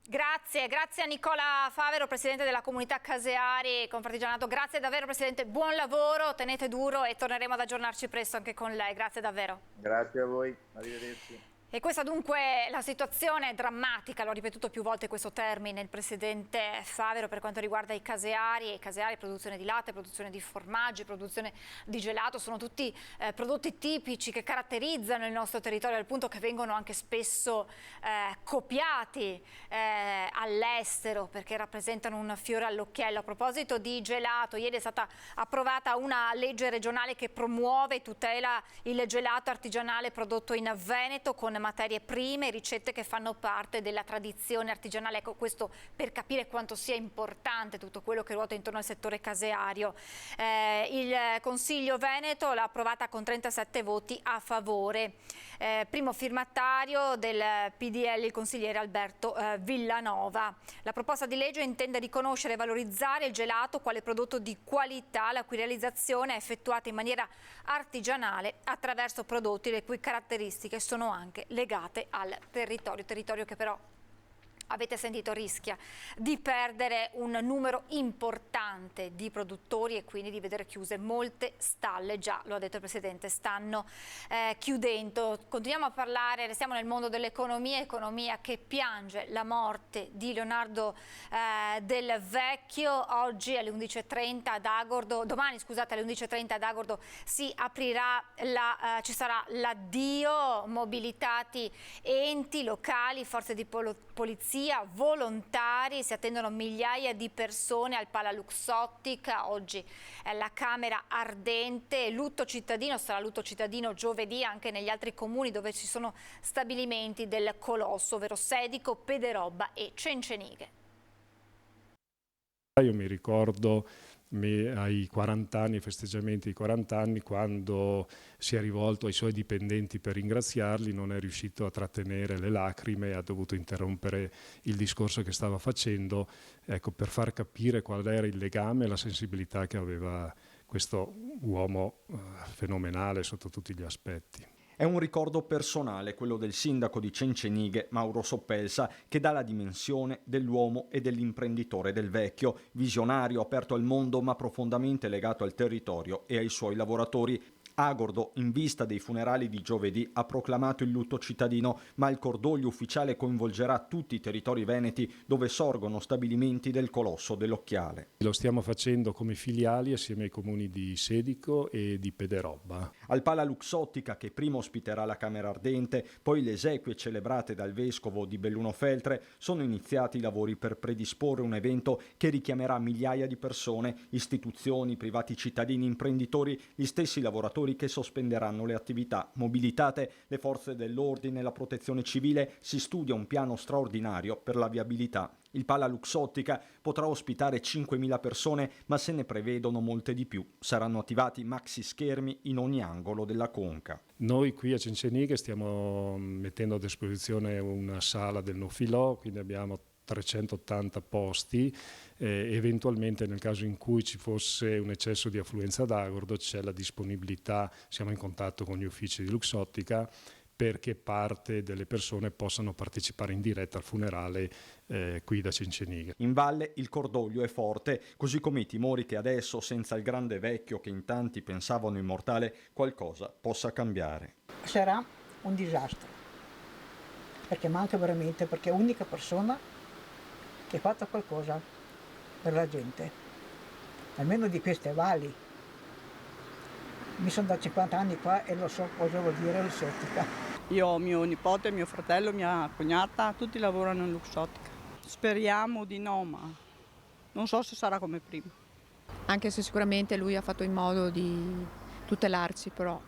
Grazie a Nicola Favero, Presidente della Comunità Caseari Confartigianato. Grazie davvero Presidente, buon lavoro, tenete duro e torneremo ad aggiornarci presto anche con lei. Grazie davvero. Grazie a voi, arrivederci. E questa dunque la situazione è drammatica, l'ho ripetuto più volte questo termine il Presidente Favero per quanto riguarda i caseari, produzione di latte, produzione di formaggi, produzione di gelato, sono tutti prodotti tipici che caratterizzano il nostro territorio al punto che vengono anche spesso copiati all'estero perché rappresentano un fiore all'occhiello. A proposito di gelato, ieri è stata approvata una legge regionale che promuove e tutela il gelato artigianale prodotto in Veneto con materie prime e ricette che fanno parte della tradizione artigianale. Ecco, questo per capire quanto sia importante tutto quello che ruota intorno al settore caseario. Il Consiglio Veneto l'ha approvata con 37 voti a favore. primo firmatario del PDL il consigliere Alberto Villanova. La proposta di legge intende riconoscere e valorizzare il gelato quale prodotto di qualità, la cui realizzazione è effettuata in maniera artigianale attraverso prodotti le cui caratteristiche sono anche legate al territorio che però, avete sentito, rischia di perdere un numero importante di produttori e quindi di vedere chiuse molte stalle. Già, lo ha detto il Presidente, stanno chiudendo. Continuiamo a parlare, restiamo nel mondo dell'economia, economia che piange la morte di Leonardo Del Vecchio. Oggi alle 11:30 ad Agordo, domani scusate alle 11:30 ad Agordo ci sarà l'addio, mobilitati enti locali, forze di polizia, volontari, si attendono migliaia di persone al Pala Luxottica. Oggi è la Camera ardente, lutto cittadino, sarà lutto cittadino giovedì anche negli altri comuni dove ci sono stabilimenti del colosso, ovvero Sedico, Pederobba e Cencenighe. Io mi ricordo ai 40 anni, ai festeggiamenti di 40 anni, quando si è rivolto ai suoi dipendenti per ringraziarli, non è riuscito a trattenere le lacrime e ha dovuto interrompere il discorso che stava facendo, ecco, per far capire qual era il legame e la sensibilità che aveva questo uomo fenomenale sotto tutti gli aspetti. È un ricordo personale, quello del sindaco di Cencenighe, Mauro Soppelsa, che dà la dimensione dell'uomo e dell'imprenditore Del Vecchio, visionario, aperto al mondo ma profondamente legato al territorio e ai suoi lavoratori. Agordo, in vista dei funerali di giovedì, ha proclamato il lutto cittadino, ma il cordoglio ufficiale coinvolgerà tutti i territori veneti dove sorgono stabilimenti del colosso dell'Occhiale. Lo stiamo facendo come filiali assieme ai comuni di Sedico e di Pederobba. Al Pala Luxottica, che prima ospiterà la Camera Ardente, poi le esequie celebrate dal vescovo di Belluno Feltre, sono iniziati i lavori per predisporre un evento che richiamerà migliaia di persone, istituzioni, privati cittadini, imprenditori, gli stessi lavoratori che sospenderanno le attività. Mobilitate le forze dell'ordine e la protezione civile, si studia un piano straordinario per la viabilità. Il Pala Luxottica potrà ospitare 5.000 persone, ma se ne prevedono molte di più. Saranno attivati maxi schermi in ogni angolo della conca. Noi qui a Cencenighe stiamo mettendo a disposizione una sala del No Filò, quindi abbiamo 380 posti, eventualmente nel caso in cui ci fosse un eccesso di affluenza ad Agordo c'è la disponibilità, siamo in contatto con gli uffici di Luxottica perché parte delle persone possano partecipare in diretta al funerale qui da Cencenighe. In valle il cordoglio è forte, così come i timori che adesso, senza il grande vecchio che in tanti pensavano immortale, qualcosa possa cambiare. Sarà un disastro, perché manca veramente, perché è l'unica persona che ha fatto qualcosa per la gente, almeno di queste valli. Mi sono da 50 anni qua e lo so cosa vuol dire Luxottica. Io ho mio nipote, mio fratello, mia cognata, tutti lavorano in Luxottica. Speriamo di no, ma non so se sarà come prima. Anche se sicuramente lui ha fatto in modo di tutelarci, però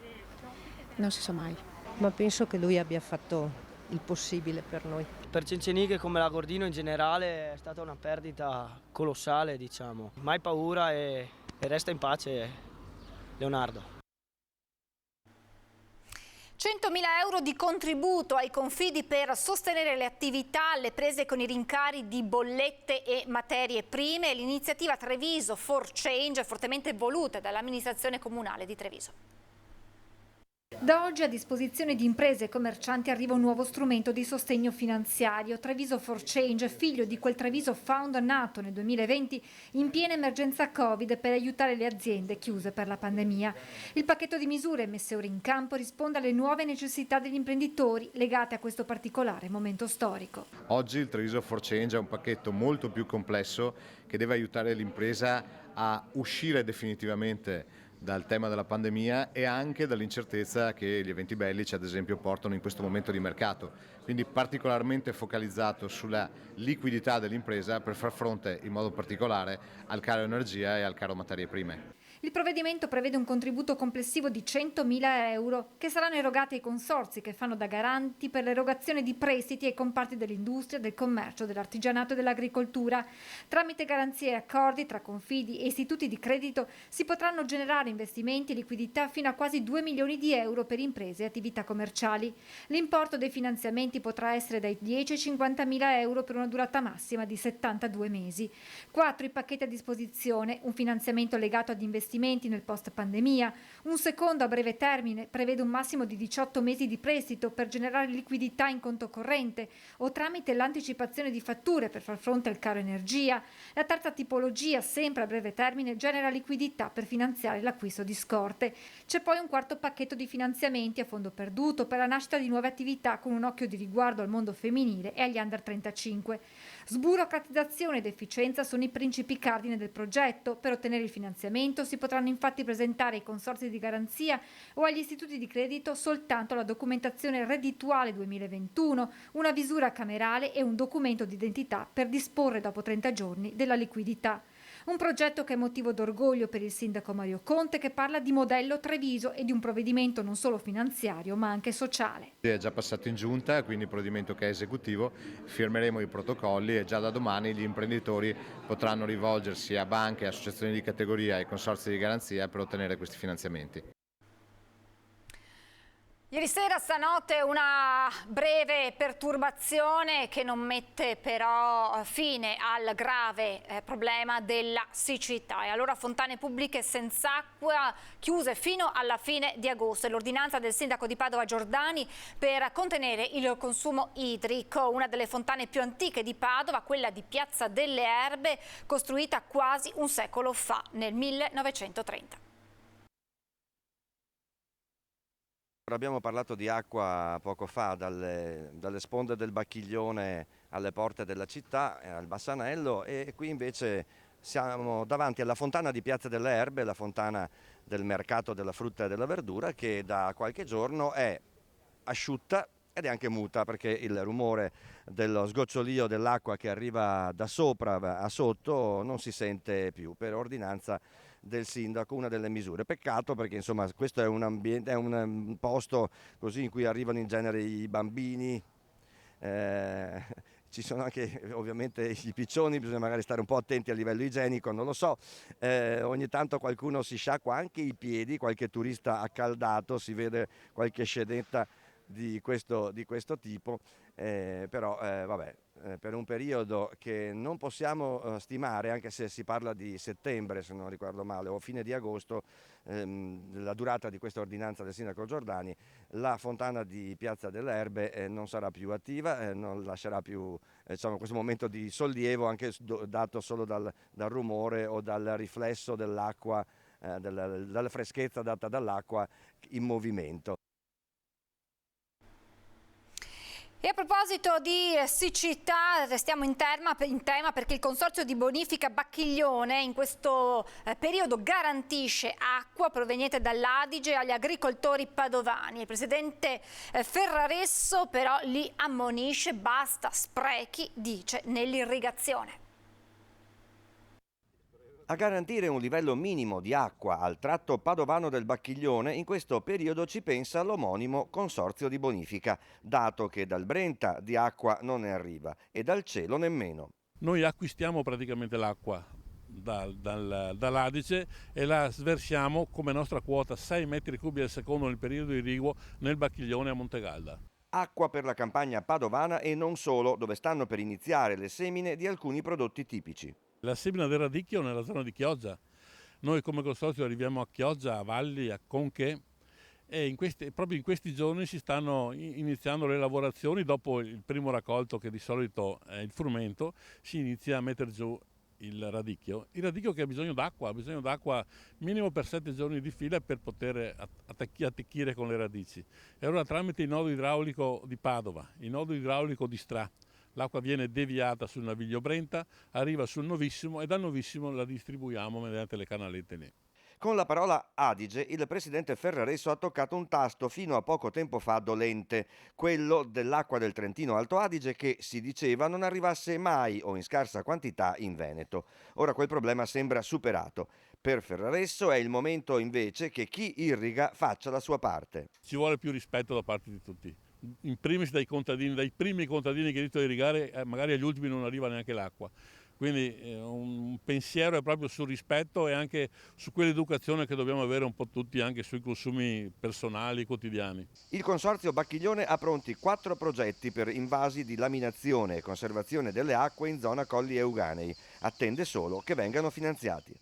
non si sa mai. Ma penso che lui abbia fatto il possibile per noi. Per Cencenighe come l'Agordino in generale è stata una perdita colossale, diciamo. Mai paura e resta in pace Leonardo. 100.000 euro di contributo ai confidi per sostenere le attività alle prese con i rincari di bollette e materie prime. L'iniziativa Treviso for Change è fortemente voluta dall'amministrazione comunale di Treviso. Da oggi a disposizione di imprese e commercianti arriva un nuovo strumento di sostegno finanziario. Treviso for Change, figlio di quel Treviso Found nato nel 2020 in piena emergenza Covid per aiutare le aziende chiuse per la pandemia. Il pacchetto di misure messe ora in campo risponde alle nuove necessità degli imprenditori legate a questo particolare momento storico. Oggi il Treviso for Change è un pacchetto molto più complesso che deve aiutare l'impresa a uscire definitivamente dal tema della pandemia e anche dall'incertezza che gli eventi bellici ad esempio portano in questo momento di mercato, quindi particolarmente focalizzato sulla liquidità dell'impresa per far fronte in modo particolare al caro energia e al caro materie prime. Il provvedimento prevede un contributo complessivo di 100.000 euro che saranno erogati ai consorzi che fanno da garanti per l'erogazione di prestiti ai comparti dell'industria, del commercio, dell'artigianato e dell'agricoltura. Tramite garanzie e accordi tra confidi e istituti di credito si potranno generare investimenti e liquidità fino a quasi 2 milioni di euro per imprese e attività commerciali. L'importo dei finanziamenti potrà essere dai 10 ai 50 mila euro per una durata massima di 72 mesi. 4 i pacchetti a disposizione, un finanziamento legato ad investimenti nel post pandemia, un secondo a breve termine, prevede un massimo di 18 mesi di prestito per generare liquidità in conto corrente o tramite l'anticipazione di fatture per far fronte al caro energia. La terza tipologia, sempre a breve termine, genera liquidità per finanziare l'acquisto di scorte. C'è poi un quarto pacchetto di finanziamenti a fondo perduto per la nascita di nuove attività con un occhio di riguardo al mondo femminile e agli under 35. Sburocratizzazione ed efficienza sono i principi cardine del progetto. Per ottenere il finanziamento si potranno infatti presentare ai consorzi di garanzia o agli istituti di credito soltanto la documentazione reddituale 2021, una visura camerale e un documento d'identità per disporre dopo 30 giorni della liquidità. Un progetto che è motivo d'orgoglio per il sindaco Mario Conte, che parla di modello Treviso e di un provvedimento non solo finanziario ma anche sociale. È già passato in giunta, quindi il provvedimento che è esecutivo, firmeremo i protocolli e già da domani gli imprenditori potranno rivolgersi a banche, associazioni di categoria e consorzi di garanzia per ottenere questi finanziamenti. Ieri sera, stanotte, una breve perturbazione che non mette però fine al grave problema della siccità. E allora fontane pubbliche senza acqua chiuse fino alla fine di agosto. L'ordinanza del sindaco di Padova Giordani per contenere il consumo idrico. Una delle fontane più antiche di Padova, quella di Piazza delle Erbe, costruita quasi un secolo fa, nel 1930. Abbiamo parlato di acqua poco fa, dalle sponde del Bacchiglione alle porte della città, al Bassanello, e qui invece siamo davanti alla fontana di Piazza delle Erbe, la fontana del mercato della frutta e della verdura, che da qualche giorno è asciutta ed è anche muta, perché il rumore dello sgocciolio dell'acqua che arriva da sopra a sotto non si sente più per ordinanza del sindaco, una delle misure. Peccato, perché insomma questo è un ambiente, è un posto così in cui arrivano in genere i bambini, ci sono anche ovviamente i piccioni, bisogna magari stare un po' attenti a livello igienico, non lo so, ogni tanto qualcuno si sciacqua anche i piedi, qualche turista accaldato, si vede qualche scenetta di questo tipo, però vabbè, per un periodo che non possiamo stimare, anche se si parla di settembre se non ricordo male, o fine di agosto, la durata di questa ordinanza del sindaco Giordani, la fontana di Piazza delle Erbe non sarà più attiva, non lascerà più diciamo, questo momento di sollievo anche dato solo dal rumore o dal riflesso dell'acqua, dalla freschezza data dall'acqua in movimento. E a proposito di siccità, restiamo in tema perché il Consorzio di Bonifica Bacchiglione in questo periodo garantisce acqua proveniente dall'Adige agli agricoltori padovani. Il presidente Ferraresso però li ammonisce: basta sprechi, dice, nell'irrigazione. A garantire un livello minimo di acqua al tratto padovano del Bacchiglione in questo periodo ci pensa l'omonimo Consorzio di Bonifica, dato che dal Brenta di acqua non ne arriva e dal cielo nemmeno. Noi acquistiamo praticamente l'acqua dall'Adige e la sversiamo come nostra quota 6 metri cubi al secondo nel periodo irriguo nel Bacchiglione a Montegalda. Acqua per la campagna padovana e non solo, dove stanno per iniziare le semine di alcuni prodotti tipici. La semina del radicchio nella zona di Chioggia. Noi come consorzio arriviamo a Chioggia, a Valli, a Conche e proprio in questi giorni si stanno iniziando le lavorazioni. Dopo il primo raccolto, che di solito è il frumento, si inizia a mettere giù il radicchio. Il radicchio che ha bisogno d'acqua minimo per 7 giorni di fila per poter attecchire con le radici. E allora tramite il nodo idraulico di Padova, il nodo idraulico di Stra, l'acqua viene deviata sul naviglio Brenta, arriva sul Novissimo e dal Novissimo la distribuiamo mediante le canalette lì. Con la parola Adige il presidente Ferraresso ha toccato un tasto fino a poco tempo fa dolente, quello dell'acqua del Trentino Alto Adige che, si diceva, non arrivasse mai o in scarsa quantità in Veneto. Ora quel problema sembra superato. Per Ferraresso è il momento invece che chi irriga faccia la sua parte. Ci vuole più rispetto da parte di tutti. In primis dai contadini, dai primi contadini che iniziano a irrigare, magari agli ultimi non arriva neanche l'acqua. Quindi un pensiero è proprio sul rispetto e anche su quell'educazione che dobbiamo avere un po' tutti anche sui consumi personali, quotidiani. Il Consorzio Bacchiglione ha pronti 4 progetti per invasi di laminazione e conservazione delle acque in zona Colli Euganei. Attende solo che vengano finanziati.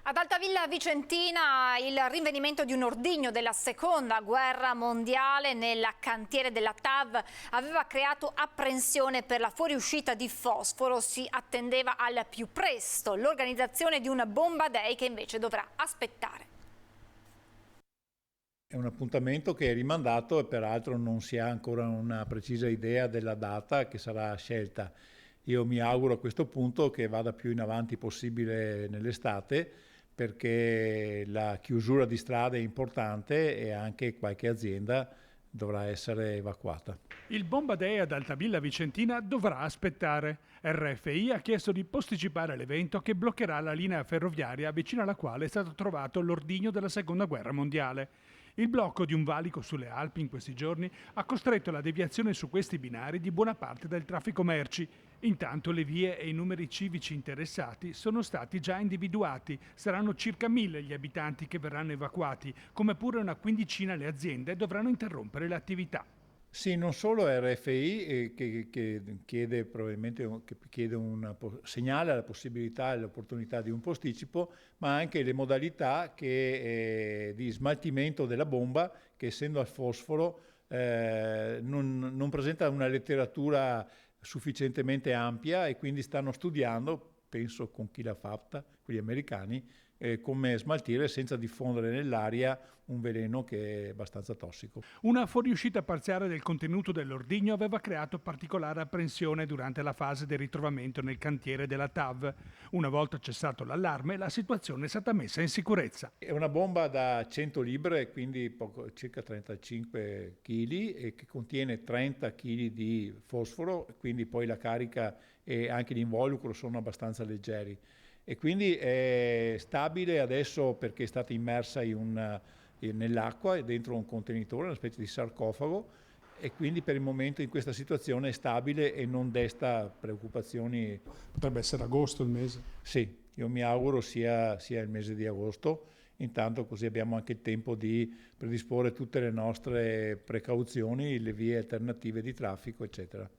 Ad Altavilla Vicentina il rinvenimento di un ordigno della seconda guerra mondiale nel cantiere della TAV aveva creato apprensione per la fuoriuscita di fosforo. Si attendeva al più presto l'organizzazione di un Bomba Day che invece dovrà aspettare. È un appuntamento che è rimandato e peraltro non si ha ancora una precisa idea della data che sarà scelta. Io mi auguro a questo punto che vada più in avanti possibile nell'estate, perché la chiusura di strade è importante e anche qualche azienda dovrà essere evacuata. Il Bomba Day ad Altavilla Vicentina dovrà aspettare. RFI ha chiesto di posticipare l'evento che bloccherà la linea ferroviaria vicino alla quale è stato trovato l'ordigno della Seconda Guerra Mondiale. Il blocco di un valico sulle Alpi in questi giorni ha costretto la deviazione su questi binari di buona parte del traffico merci. Intanto le vie e i numeri civici interessati sono stati già individuati. Saranno circa 1000 gli abitanti che verranno evacuati, come pure una quindicina le aziende dovranno interrompere l'attività. Sì, non solo RFI che chiede probabilmente segnala la possibilità e l'opportunità di un posticipo, ma anche le modalità di smaltimento della bomba che, essendo al fosforo, non presenta una letteratura sufficientemente ampia e quindi stanno studiando, penso con chi l'ha fatta, con gli americani, come smaltire senza diffondere nell'aria un veleno che è abbastanza tossico. Una fuoriuscita parziale del contenuto dell'ordigno aveva creato particolare apprensione durante la fase del ritrovamento nel cantiere della TAV. Una volta cessato l'allarme, la situazione è stata messa in sicurezza. È una bomba da 100 libre, quindi circa 35 kg, e che contiene 30 kg di fosforo, quindi poi la carica e anche l'involucro sono abbastanza leggeri. E quindi è stabile adesso perché è stata immersa nell'acqua e dentro un contenitore, una specie di sarcofago, e quindi per il momento in questa situazione è stabile e non desta preoccupazioni. Potrebbe essere agosto il mese? Sì, io mi auguro sia il mese di agosto, intanto così abbiamo anche il tempo di predisporre tutte le nostre precauzioni, le vie alternative di traffico, eccetera.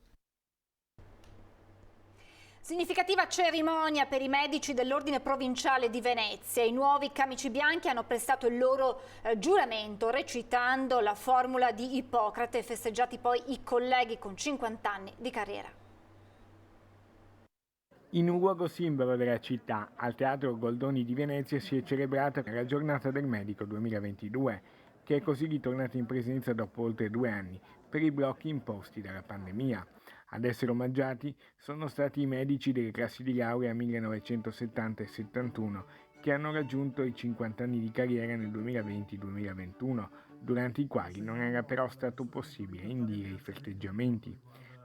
Significativa cerimonia per i medici dell'Ordine Provinciale di Venezia. I nuovi camici bianchi hanno prestato il loro giuramento recitando la formula di Ippocrate, festeggiati poi i colleghi con 50 anni di carriera. In un luogo simbolo della città, al Teatro Goldoni di Venezia, si è celebrata la Giornata del Medico 2022, che è così ritornata in presenza dopo oltre 2 anni per i blocchi imposti dalla pandemia. Ad essere omaggiati sono stati i medici delle classi di laurea 1970 e 71 che hanno raggiunto i 50 anni di carriera nel 2020-2021, durante i quali non era però stato possibile indire i festeggiamenti.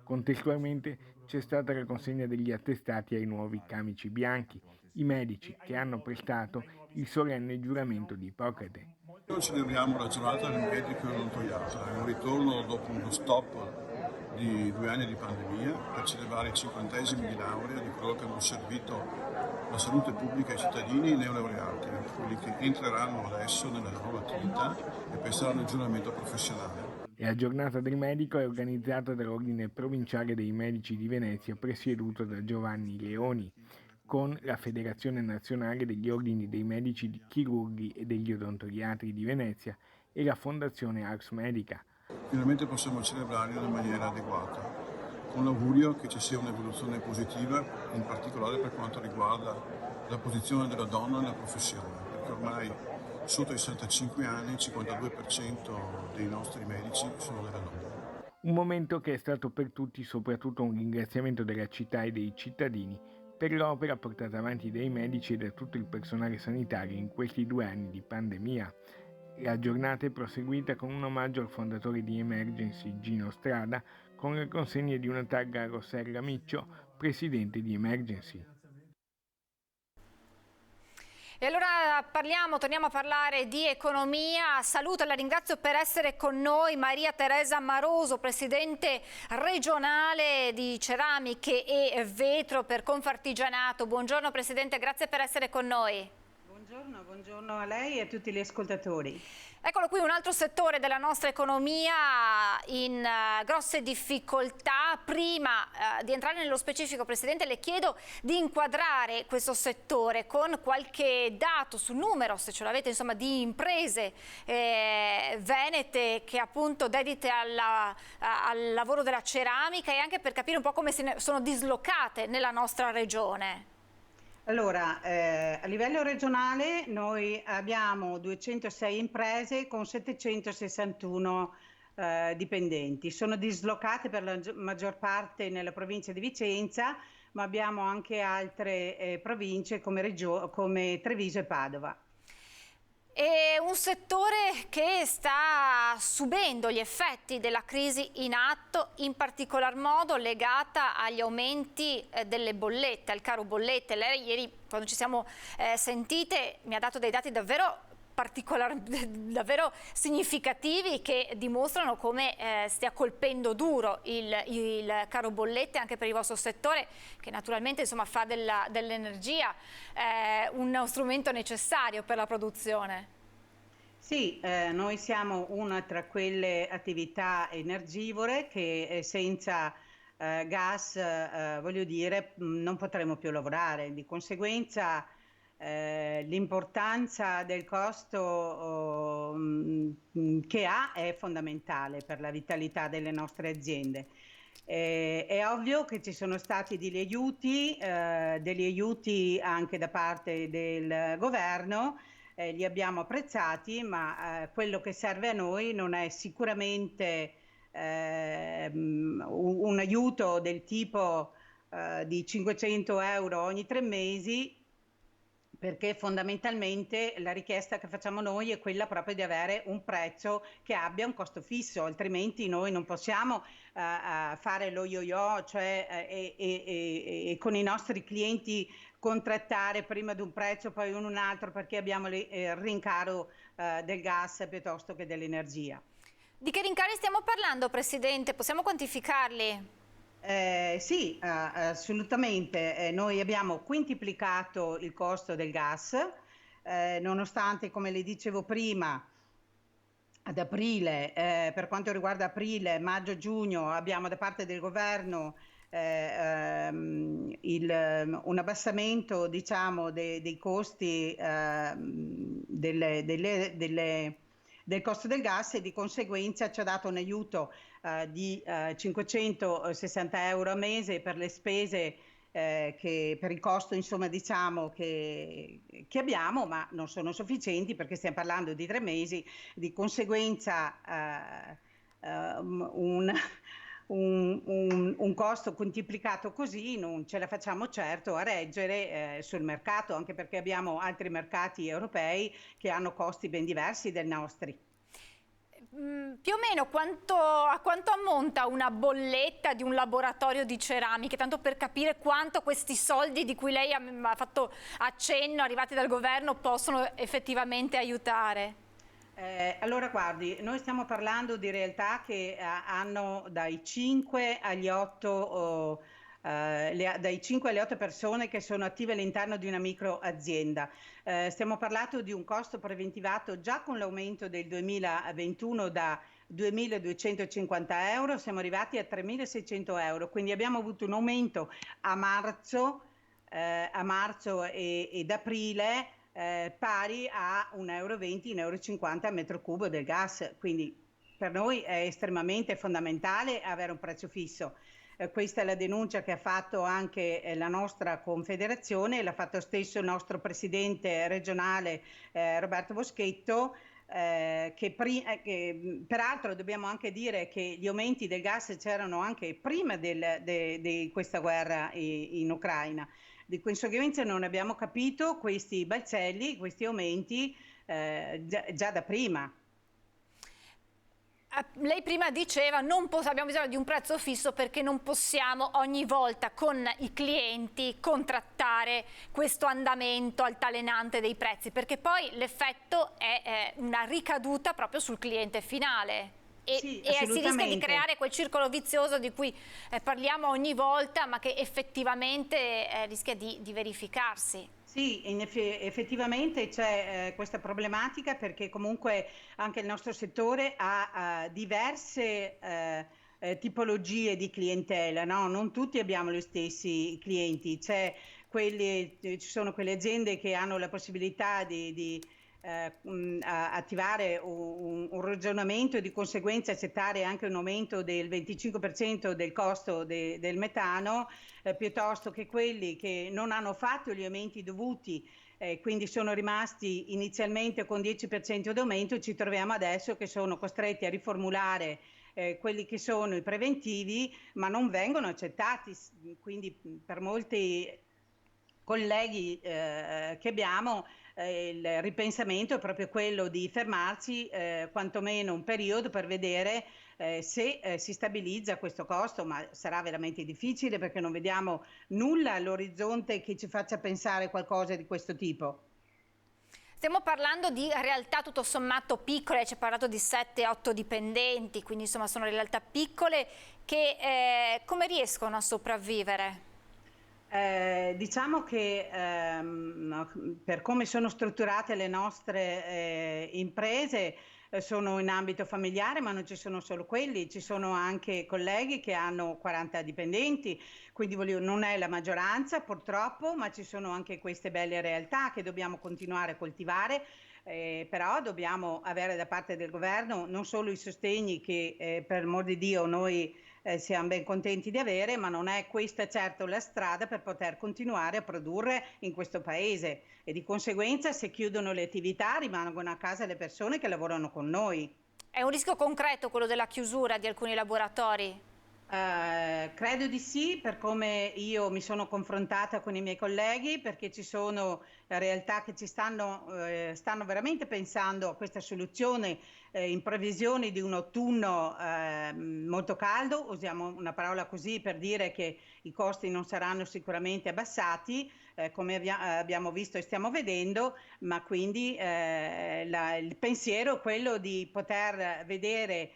Contestualmente c'è stata la consegna degli attestati ai nuovi camici bianchi, i medici che hanno prestato il solenne giuramento di Ippocrate. Noi celebriamo la giornata del medico odontoiatra, è un ritorno dopo uno stop di 2 anni di pandemia per celebrare i 50esimi di laurea di coloro che hanno servito la salute pubblica ai cittadini neolaureati, quelli che entreranno adesso nella loro attività e penseranno al giuramento professionale. La giornata del medico è organizzata dall'Ordine Provinciale dei Medici di Venezia, presieduto da Giovanni Leoni, con la Federazione Nazionale degli Ordini dei Medici di Chirurghi e degli Odontoiatri di Venezia e la Fondazione Ars Medica. Finalmente possiamo celebrarli in una maniera adeguata, con l'augurio che ci sia un'evoluzione positiva, in particolare per quanto riguarda la posizione della donna nella professione, perché ormai sotto i 65 anni il 52% dei nostri medici sono delle donne. Un momento che è stato per tutti soprattutto un ringraziamento della città e dei cittadini per l'opera portata avanti dai medici e da tutto il personale sanitario in questi 2 anni di pandemia. La giornata è proseguita con un omaggio al fondatore di Emergency, Gino Strada, con la consegna di una taglia a Rossella Miccio, presidente di Emergency. E allora torniamo a parlare di economia. Saluto e la ringrazio per essere con noi Maria Teresa Maroso, presidente regionale di Ceramiche e Vetro per Confartigianato. Buongiorno Presidente, grazie per essere con noi. Buongiorno a lei e a tutti gli ascoltatori. Eccolo qui un altro settore della nostra economia in grosse difficoltà. Prima di entrare nello specifico, Presidente, le chiedo di inquadrare questo settore con qualche dato sul numero, se ce l'avete, insomma, di imprese venete che appunto dedite al lavoro della ceramica, e anche per capire un po' come sono dislocate nella nostra regione. Allora, a livello regionale noi abbiamo 206 imprese con 761 dipendenti. Sono dislocate per la maggior parte nella provincia di Vicenza, ma abbiamo anche altre province come Treviso e Padova. È un settore che sta subendo gli effetti della crisi in atto, in particolar modo legata agli aumenti delle bollette, al caro bollette. Lei ieri, quando ci siamo sentite, mi ha dato dei dati davvero significativi che dimostrano come stia colpendo duro il caro bollette anche per il vostro settore, che naturalmente, insomma, fa dell'energia uno strumento necessario per la produzione. Sì, noi siamo una tra quelle attività energivore che senza gas, voglio dire, non potremo più lavorare. Di conseguenza l'importanza del costo che ha è fondamentale per la vitalità delle nostre aziende. È ovvio che ci sono stati degli aiuti anche da parte del governo, li abbiamo apprezzati, ma quello che serve a noi non è sicuramente un aiuto del tipo di 500 euro ogni 3 mesi, perché fondamentalmente la richiesta che facciamo noi è quella proprio di avere un prezzo che abbia un costo fisso, altrimenti noi non possiamo fare lo yo-yo, cioè e con i nostri clienti contrattare prima di un prezzo poi un altro, perché abbiamo il rincaro del gas piuttosto che dell'energia. Di che rincari stiamo parlando, Presidente? Possiamo quantificarli? Sì, assolutamente. Noi abbiamo quintuplicato il costo del gas, nonostante, come le dicevo prima, ad aprile, per quanto riguarda aprile, maggio, giugno, abbiamo da parte del governo un abbassamento, diciamo, dei costi del costo del gas, e di conseguenza ci ha dato un aiuto di 560 euro a mese per le spese per il costo, insomma, diciamo che abbiamo, ma non sono sufficienti perché stiamo parlando di 3 mesi. Di conseguenza un costo quintuplicato così non ce la facciamo certo a reggere sul mercato, anche perché abbiamo altri mercati europei che hanno costi ben diversi dai nostri. Più o meno a quanto ammonta una bolletta di un laboratorio di ceramiche, tanto per capire quanto questi soldi di cui lei ha fatto accenno, arrivati dal governo, possono effettivamente aiutare? Allora guardi, noi stiamo parlando di realtà che hanno dai 5 agli 8 persone che sono attive all'interno di una microazienda. Stiamo parlando di un costo preventivato già con l'aumento del 2021 da 2.250 euro, siamo arrivati a 3.600 euro, quindi abbiamo avuto un aumento a marzo ed aprile pari a 1,20 euro, 1,50 euro a metro cubo del gas, quindi per noi è estremamente fondamentale avere un prezzo fisso. Questa è la denuncia che ha fatto anche la nostra confederazione, l'ha fatto stesso il nostro presidente regionale Roberto Boschetto, che peraltro dobbiamo anche dire che gli aumenti del gas c'erano anche prima di questa guerra in Ucraina. Di conseguenza non abbiamo capito questi balzelli, questi aumenti già da prima. Lei prima diceva abbiamo bisogno di un prezzo fisso perché non possiamo ogni volta con i clienti contrattare questo andamento altalenante dei prezzi, perché poi l'effetto è una ricaduta proprio sul cliente finale. E si rischia di creare quel circolo vizioso di cui parliamo ogni volta, ma che effettivamente rischia di verificarsi. Sì, effettivamente c'è questa problematica, perché comunque anche il nostro settore ha diverse tipologie di clientela, no? Non tutti abbiamo gli stessi clienti, ci sono quelle aziende che hanno la possibilità di attivare un ragionamento e di conseguenza accettare anche un aumento del 25% del costo del metano, piuttosto che quelli che non hanno fatto gli aumenti dovuti, quindi sono rimasti inizialmente con 10% di aumento. Ci troviamo adesso che sono costretti a riformulare quelli che sono i preventivi, ma non vengono accettati. Quindi per molti colleghi che abbiamo, il ripensamento è proprio quello di fermarsi quantomeno un periodo per vedere se si stabilizza questo costo, ma sarà veramente difficile perché non vediamo nulla all'orizzonte che ci faccia pensare qualcosa di questo tipo. Stiamo parlando di realtà tutto sommato piccole, ci ha parlato di 7-8 dipendenti, quindi insomma sono realtà piccole che come riescono a sopravvivere? Diciamo che per come sono strutturate le nostre imprese, sono in ambito familiare, ma non ci sono solo quelli, ci sono anche colleghi che hanno 40 dipendenti, quindi non è la maggioranza purtroppo, ma ci sono anche queste belle realtà che dobbiamo continuare a coltivare. Però dobbiamo avere da parte del governo non solo i sostegni che per amor di Dio noi siamo ben contenti di avere, ma non è questa certo la strada per poter continuare a produrre in questo paese, e di conseguenza se chiudono le attività rimangono a casa le persone che lavorano con noi. È un rischio concreto quello della chiusura di alcuni laboratori? Credo di sì, per come io mi sono confrontata con i miei colleghi, perché ci sono realtà che ci stanno veramente pensando a questa soluzione in previsione di un autunno molto caldo. Usiamo una parola così per dire che i costi non saranno sicuramente abbassati, come abbiamo visto e stiamo vedendo, ma quindi il pensiero è quello di poter vedere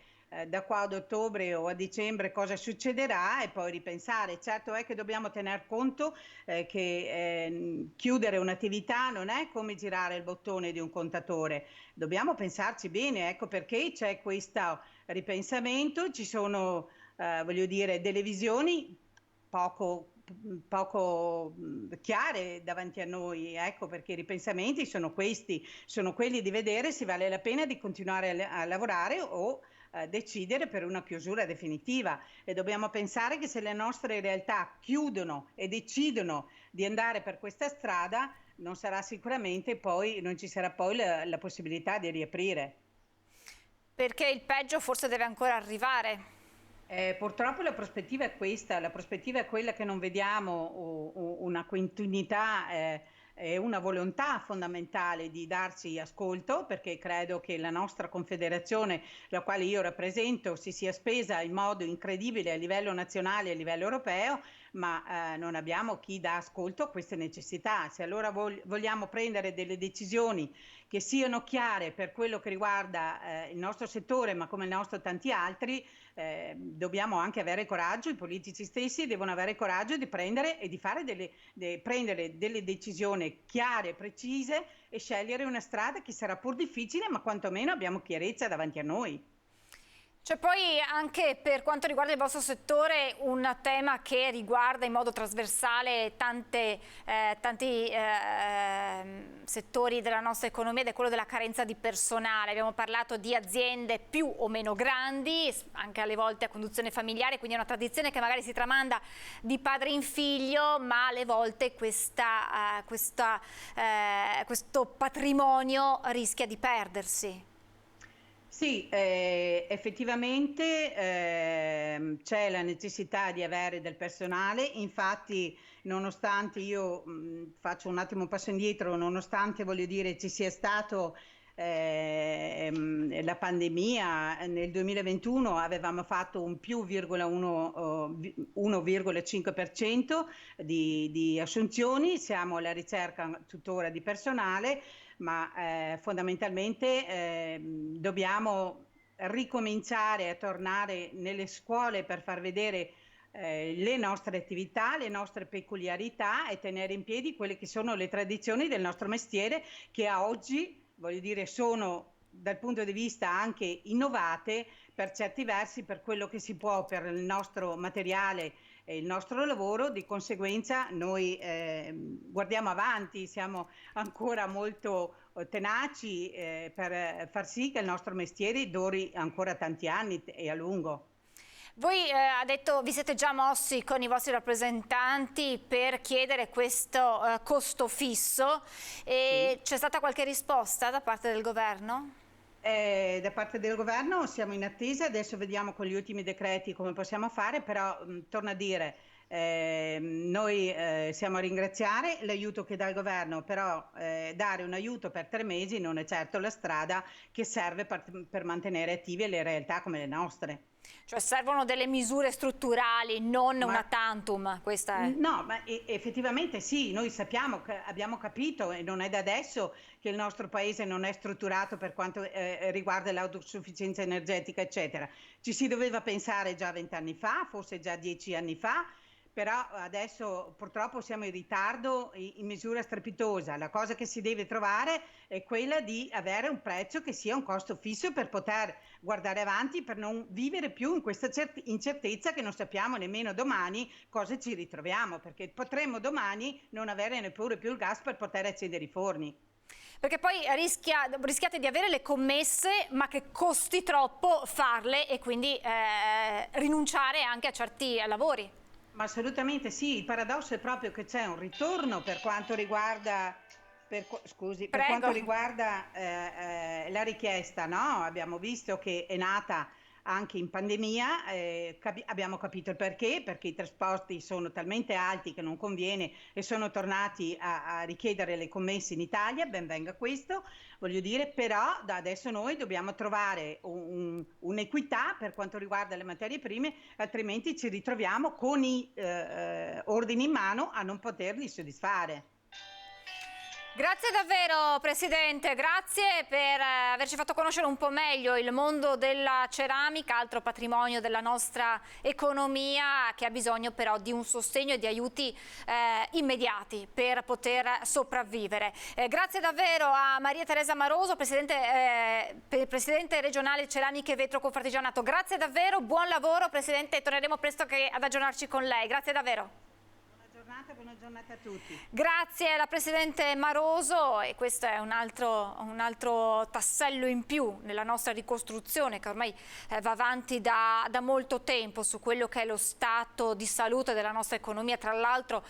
da qua ad ottobre o a dicembre cosa succederà e poi ripensare. Certo è che dobbiamo tener conto che chiudere un'attività non è come girare il bottone di un contatore, dobbiamo pensarci bene, ecco perché c'è questo ripensamento. Ci sono voglio dire delle visioni poco chiare davanti a noi, ecco perché i ripensamenti sono questi, sono quelli di vedere se vale la pena di continuare a lavorare o decidere per una chiusura definitiva. E dobbiamo pensare che se le nostre realtà chiudono e decidono di andare per questa strada, non sarà sicuramente poi, non ci sarà poi la possibilità di riaprire. Perché il peggio forse deve ancora arrivare. Purtroppo la prospettiva è questa, la prospettiva è quella che non vediamo una continuità e una volontà fondamentale di darci ascolto, perché credo che la nostra confederazione, la quale io rappresento, si sia spesa in modo incredibile a livello nazionale e a livello europeo, ma non abbiamo chi dà ascolto a queste necessità. Se allora vogliamo prendere delle decisioni che siano chiare per quello che riguarda il nostro settore, ma come il nostro tanti altri, dobbiamo anche avere coraggio, i politici stessi devono avere coraggio di prendere e di fare prendere delle decisioni chiare, precise e scegliere una strada che sarà pur difficile, ma quantomeno abbiamo chiarezza davanti a noi. C'è poi anche per quanto riguarda il vostro settore un tema che riguarda in modo trasversale tanti settori della nostra economia, ed è quello della carenza di personale. Abbiamo parlato di aziende più o meno grandi, anche alle volte a conduzione familiare, quindi è una tradizione che magari si tramanda di padre in figlio, ma alle volte questo patrimonio rischia di perdersi. Sì, effettivamente c'è la necessità di avere del personale, infatti nonostante io faccio un attimo un passo indietro, nonostante voglio dire ci sia stato la pandemia, nel 2021 avevamo fatto un più 1,5% di assunzioni, siamo alla ricerca tuttora di personale, ma fondamentalmente dobbiamo ricominciare a tornare nelle scuole per far vedere le nostre attività, le nostre peculiarità e tenere in piedi quelle che sono le tradizioni del nostro mestiere, che a oggi, voglio dire, sono dal punto di vista anche innovate per certi versi, per quello che si può, per il nostro materiale e il nostro lavoro. Di conseguenza noi guardiamo avanti, siamo ancora molto tenaci per far sì che il nostro mestiere duri ancora tanti anni e a lungo. Voi ha detto vi siete già mossi con i vostri rappresentanti per chiedere questo costo fisso e c'è stata qualche risposta da parte del governo? Da parte del governo siamo in attesa, adesso vediamo con gli ultimi decreti come possiamo fare, però torno a dire, noi siamo a ringraziare l'aiuto che dà il governo, però dare un aiuto per 3 mesi non è certo la strada che serve per mantenere attive le realtà come le nostre. Cioè servono delle misure strutturali, non una tantum, questa è. No, ma effettivamente sì, noi sappiamo, abbiamo capito e non è da adesso che il nostro paese non è strutturato per quanto riguarda l'autosufficienza energetica, eccetera. Ci si doveva pensare già 20 anni fa, forse già 10 anni fa, però adesso purtroppo siamo in ritardo in misura strepitosa. La cosa che si deve trovare è quella di avere un prezzo che sia un costo fisso per poter guardare avanti, per non vivere più in questa incertezza che non sappiamo nemmeno domani cosa ci ritroviamo, perché potremmo domani non avere neppure più il gas per poter accendere i forni. Perché poi rischiate di avere le commesse ma che costi troppo farle e quindi rinunciare anche a certi lavori. Ma assolutamente sì, il paradosso è proprio che c'è un ritorno per quanto riguarda, la richiesta, no? Abbiamo visto che è nata anche in pandemia, abbiamo capito il perché i trasporti sono talmente alti che non conviene e sono tornati a richiedere le commesse in Italia, ben venga questo, voglio dire, però da adesso noi dobbiamo trovare un'equità per quanto riguarda le materie prime, altrimenti ci ritroviamo con i ordini in mano a non poterli soddisfare. Grazie davvero Presidente, grazie per averci fatto conoscere un po' meglio il mondo della ceramica, altro patrimonio della nostra economia che ha bisogno però di un sostegno e di aiuti immediati per poter sopravvivere. Grazie davvero a Maria Teresa Maroso, Presidente regionale Ceramiche e Vetro Confartigianato. Grazie davvero, buon lavoro Presidente, torneremo presto ad aggiornarci con lei. Grazie davvero. Buona giornata a tutti. Grazie alla Presidente Maroso e questo è un altro tassello in più nella nostra ricostruzione che ormai va avanti da molto tempo su quello che è lo stato di salute della nostra economia. Tra l'altro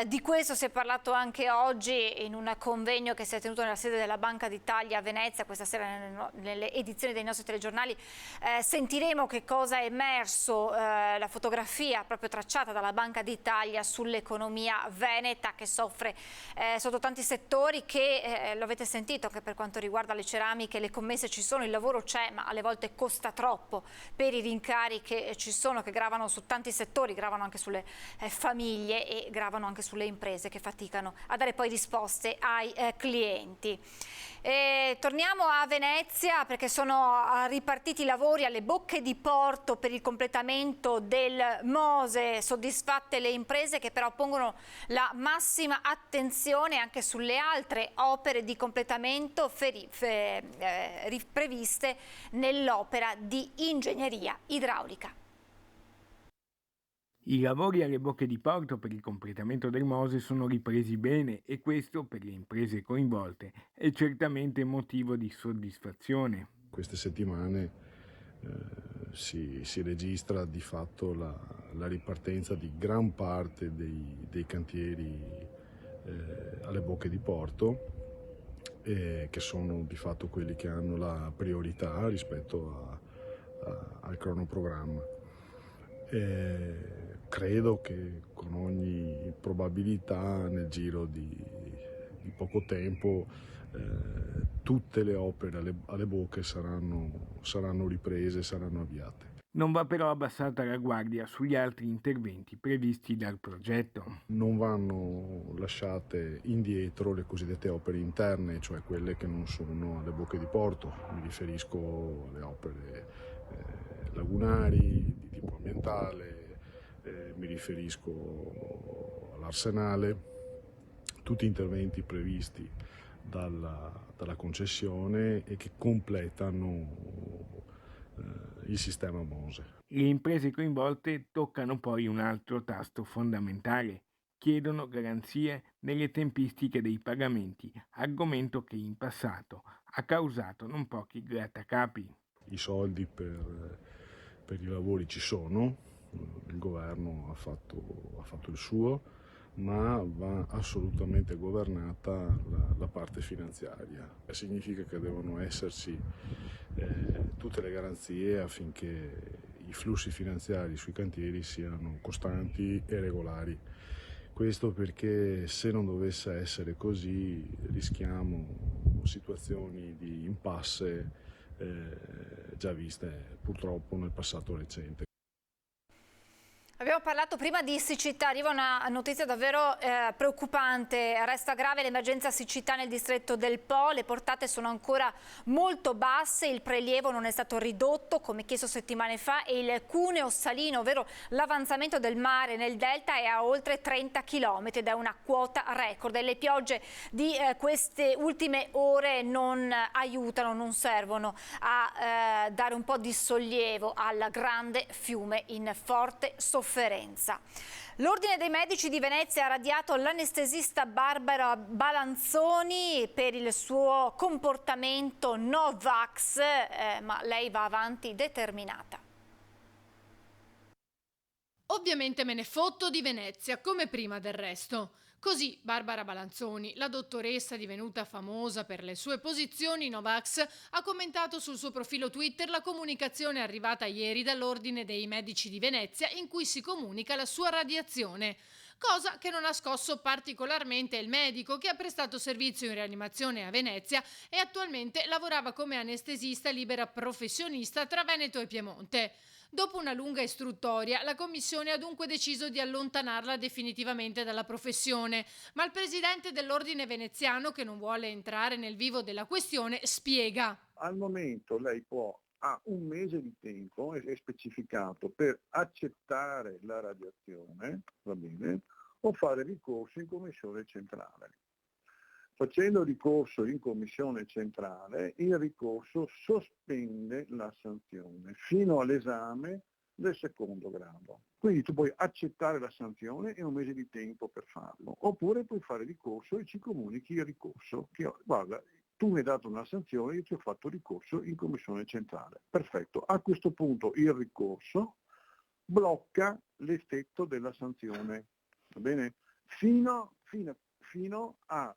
di questo si è parlato anche oggi in un convegno che si è tenuto nella sede della Banca d'Italia a Venezia, questa sera nelle edizioni dei nostri telegiornali. Sentiremo che cosa è emerso, la fotografia proprio tracciata dalla Banca d'Italia sull'economia veneta che soffre sotto tanti settori che lo avete sentito che per quanto riguarda le ceramiche le commesse ci sono, il lavoro c'è ma alle volte costa troppo per i rincari che ci sono, che gravano su tanti settori, gravano anche sulle famiglie e gravano anche sulle imprese che faticano a dare poi risposte ai clienti. Torniamo a Venezia perché sono ripartiti i lavori alle bocche di porto per il completamento del Mose, soddisfatte le imprese che però pongono la massima attenzione anche sulle altre opere di completamento previste nell'opera di ingegneria idraulica. I lavori alle bocche di porto per il completamento del Mose sono ripresi bene e questo per le imprese coinvolte è certamente motivo di soddisfazione. Queste settimane si registra di fatto la ripartenza di gran parte dei cantieri alle bocche di porto, che sono di fatto quelli che hanno la priorità rispetto al cronoprogramma. Credo che con ogni probabilità nel giro di poco tempo tutte le opere alle bocche saranno riprese, saranno avviate. Non va però abbassata la guardia sugli altri interventi previsti dal progetto. Non vanno lasciate indietro le cosiddette opere interne, cioè quelle che non sono alle bocche di porto. Mi riferisco alle opere lagunari di tipo ambientale, mi riferisco all'arsenale, tutti interventi previsti dalla concessione e che completano il sistema MOSE. Le imprese coinvolte toccano poi un altro tasto fondamentale. Chiedono garanzie nelle tempistiche dei pagamenti, argomento che in passato ha causato non pochi grattacapi. I soldi per i lavori ci sono, il governo ha fatto il suo, ma va assolutamente governata la parte finanziaria. Significa che devono esserci tutte le garanzie affinché i flussi finanziari sui cantieri siano costanti e regolari. Questo perché se non dovesse essere così rischiamo situazioni di impasse già viste purtroppo nel passato recente. Abbiamo parlato prima di siccità, arriva una notizia davvero preoccupante, resta grave l'emergenza siccità nel distretto del Po, le portate sono ancora molto basse, il prelievo non è stato ridotto come chiesto settimane fa e il cuneo salino, ovvero l'avanzamento del mare nel delta è a oltre 30 km ed è una quota record e le piogge di queste ultime ore non aiutano, non servono a dare un po' di sollievo al grande fiume in forte sofferenza. L'Ordine dei Medici di Venezia ha radiato l'anestesista Barbara Balanzoni per il suo comportamento no vax, ma lei va avanti determinata. Ovviamente me ne fotto di Venezia, come prima del resto. Così Barbara Balanzoni, la dottoressa divenuta famosa per le sue posizioni Novax, ha commentato sul suo profilo Twitter la comunicazione arrivata ieri dall'Ordine dei Medici di Venezia in cui si comunica la sua radiazione. Cosa che non ha scosso particolarmente il medico che ha prestato servizio in rianimazione a Venezia e attualmente lavorava come anestesista libera professionista tra Veneto e Piemonte. Dopo una lunga istruttoria, la Commissione ha dunque deciso di allontanarla definitivamente dalla professione, ma il presidente dell'Ordine veneziano, che non vuole entrare nel vivo della questione, spiega. Al momento lei ha un mese di tempo, è specificato, per accettare la radiazione, va bene, o fare ricorso in commissione centrale. Facendo ricorso in commissione centrale, il ricorso sospende la sanzione fino all'esame del secondo grado. Quindi tu puoi accettare la sanzione e un mese di tempo per farlo, oppure puoi fare ricorso e ci comunichi il ricorso. Guarda, tu mi hai dato una sanzione, io ti ho fatto ricorso in commissione centrale. Perfetto, a questo punto il ricorso blocca l'effetto della sanzione, va bene? Fino a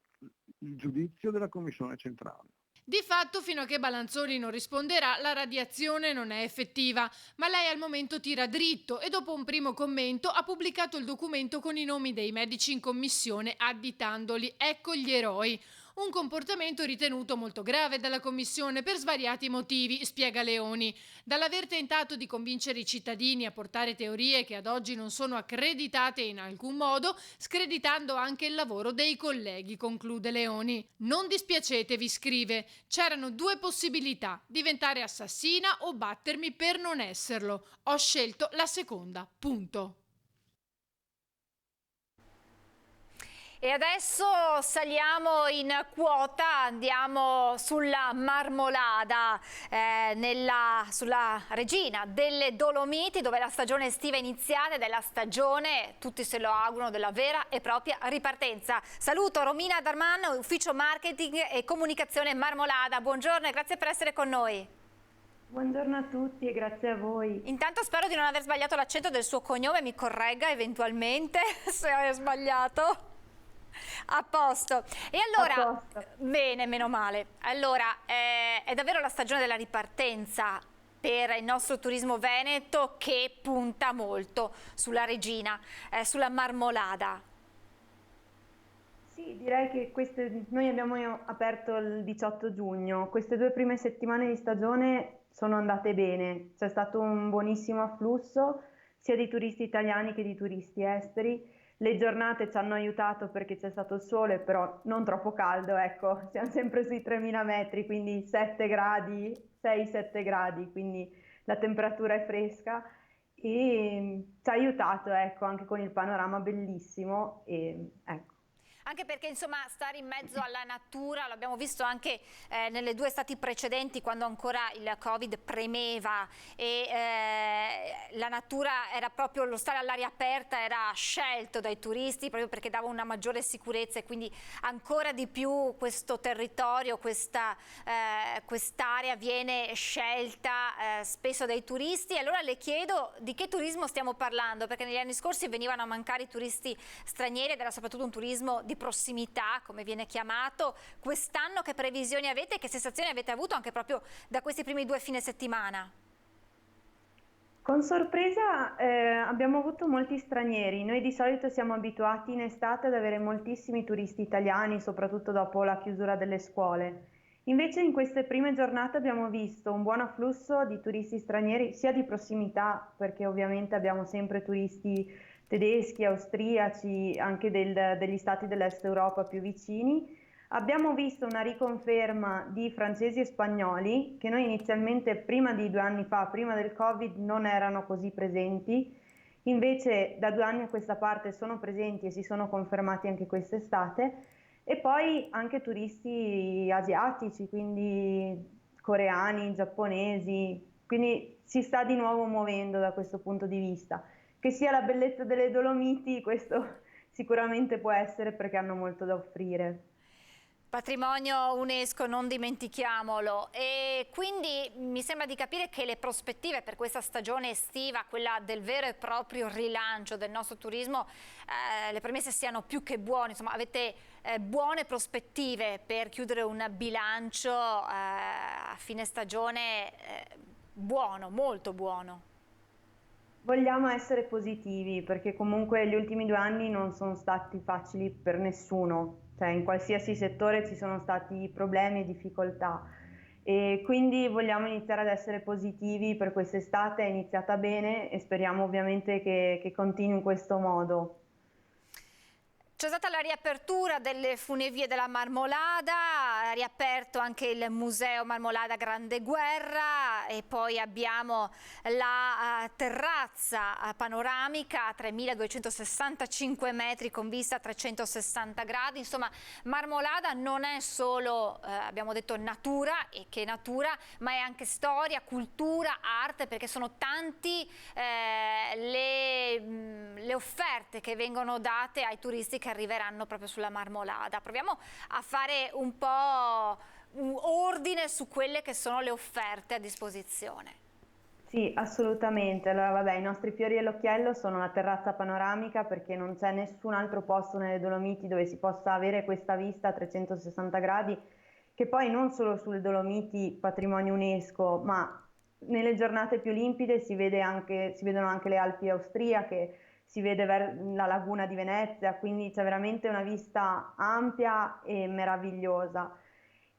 il giudizio della Commissione centrale. Di fatto, fino a che Balanzoni non risponderà, la radiazione non è effettiva, ma lei al momento tira dritto e dopo un primo commento ha pubblicato il documento con i nomi dei medici in commissione additandoli. Ecco gli eroi. Un comportamento ritenuto molto grave dalla Commissione per svariati motivi, spiega Leoni. Dall'aver tentato di convincere i cittadini a portare teorie che ad oggi non sono accreditate in alcun modo, screditando anche il lavoro dei colleghi, conclude Leoni. Non dispiacetevi, scrive. C'erano due possibilità, diventare assassina o battermi per non esserlo. Ho scelto la seconda, punto. E adesso saliamo in quota, andiamo sulla Marmolada, sulla regina delle Dolomiti, dove la stagione estiva è iniziata ed è la stagione, tutti se lo augurano, della vera e propria ripartenza. Saluto Romina Darman, ufficio marketing e comunicazione Marmolada. Buongiorno e grazie per essere con noi. Buongiorno a tutti e grazie a voi. Intanto spero di non aver sbagliato l'accento del suo cognome, mi corregga eventualmente se ho sbagliato. A posto. E allora, bene, meno male. Allora, è davvero la stagione della ripartenza per il nostro turismo veneto che punta molto sulla regina, sulla Marmolada. Sì, direi che noi abbiamo aperto il 18 giugno, queste 2 prime settimane di stagione sono andate bene, c'è stato un buonissimo afflusso sia di turisti italiani che di turisti esteri. Le giornate ci hanno aiutato perché c'è stato il sole, però non troppo caldo, ecco, siamo sempre sui 3000 metri, quindi 7 gradi, 6-7 gradi, quindi la temperatura è fresca e ci ha aiutato, ecco, anche con il panorama bellissimo e ecco. Anche perché insomma stare in mezzo alla natura, l'abbiamo visto anche nelle 2 estati precedenti quando ancora il Covid premeva e la natura era proprio, lo stare all'aria aperta era scelto dai turisti proprio perché dava una maggiore sicurezza e quindi ancora di più questo territorio, quest'area viene scelta spesso dai turisti. E allora le chiedo di che turismo stiamo parlando, perché negli anni scorsi venivano a mancare i turisti stranieri ed era soprattutto un turismo di prossimità, come viene chiamato. Quest'anno che previsioni avete e che sensazioni avete avuto anche proprio da questi primi 2 fine settimana? Con sorpresa abbiamo avuto molti stranieri. Noi di solito siamo abituati in estate ad avere moltissimi turisti italiani, soprattutto dopo la chiusura delle scuole. Invece in queste prime giornate abbiamo visto un buon afflusso di turisti stranieri, sia di prossimità, perché ovviamente abbiamo sempre turisti tedeschi, austriaci, anche degli stati dell'est Europa più vicini. Abbiamo visto una riconferma di francesi e spagnoli che noi inizialmente prima di 2 anni fa, prima del Covid, non erano così presenti, invece da 2 anni a questa parte sono presenti e si sono confermati anche quest'estate, e poi anche turisti asiatici, quindi coreani, giapponesi, quindi si sta di nuovo muovendo da questo punto di vista. Che sia la bellezza delle Dolomiti, questo sicuramente può essere perché hanno molto da offrire. Patrimonio UNESCO, non dimentichiamolo. E quindi mi sembra di capire che le prospettive per questa stagione estiva, quella del vero e proprio rilancio del nostro turismo, le premesse siano più che buone. Insomma, avete buone prospettive per chiudere un bilancio a fine stagione buono, molto buono. Vogliamo essere positivi perché comunque gli ultimi 2 anni non sono stati facili per nessuno, cioè in qualsiasi settore ci sono stati problemi e difficoltà e quindi vogliamo iniziare ad essere positivi per quest'estate, è iniziata bene e speriamo ovviamente che continui in questo modo. C'è stata la riapertura delle funivie della Marmolada, riaperto anche il Museo Marmolada Grande Guerra e poi abbiamo la terrazza panoramica a 3.265 metri con vista a 360 gradi. Insomma, Marmolada non è solo, abbiamo detto, natura, e che natura, ma è anche storia, cultura, arte, perché sono tanti le offerte che vengono date ai turisti che arriveranno proprio sulla Marmolada. Proviamo a fare un po' un ordine su quelle che sono le offerte a disposizione. Sì, assolutamente. Allora, vabbè, i nostri fiori all'occhiello sono la terrazza panoramica perché non c'è nessun altro posto nelle Dolomiti dove si possa avere questa vista a 360 gradi, che poi non solo sulle Dolomiti, patrimonio UNESCO, ma nelle giornate più limpide si vedono anche le Alpi austriache, si vede la laguna di Venezia, quindi c'è veramente una vista ampia e meravigliosa.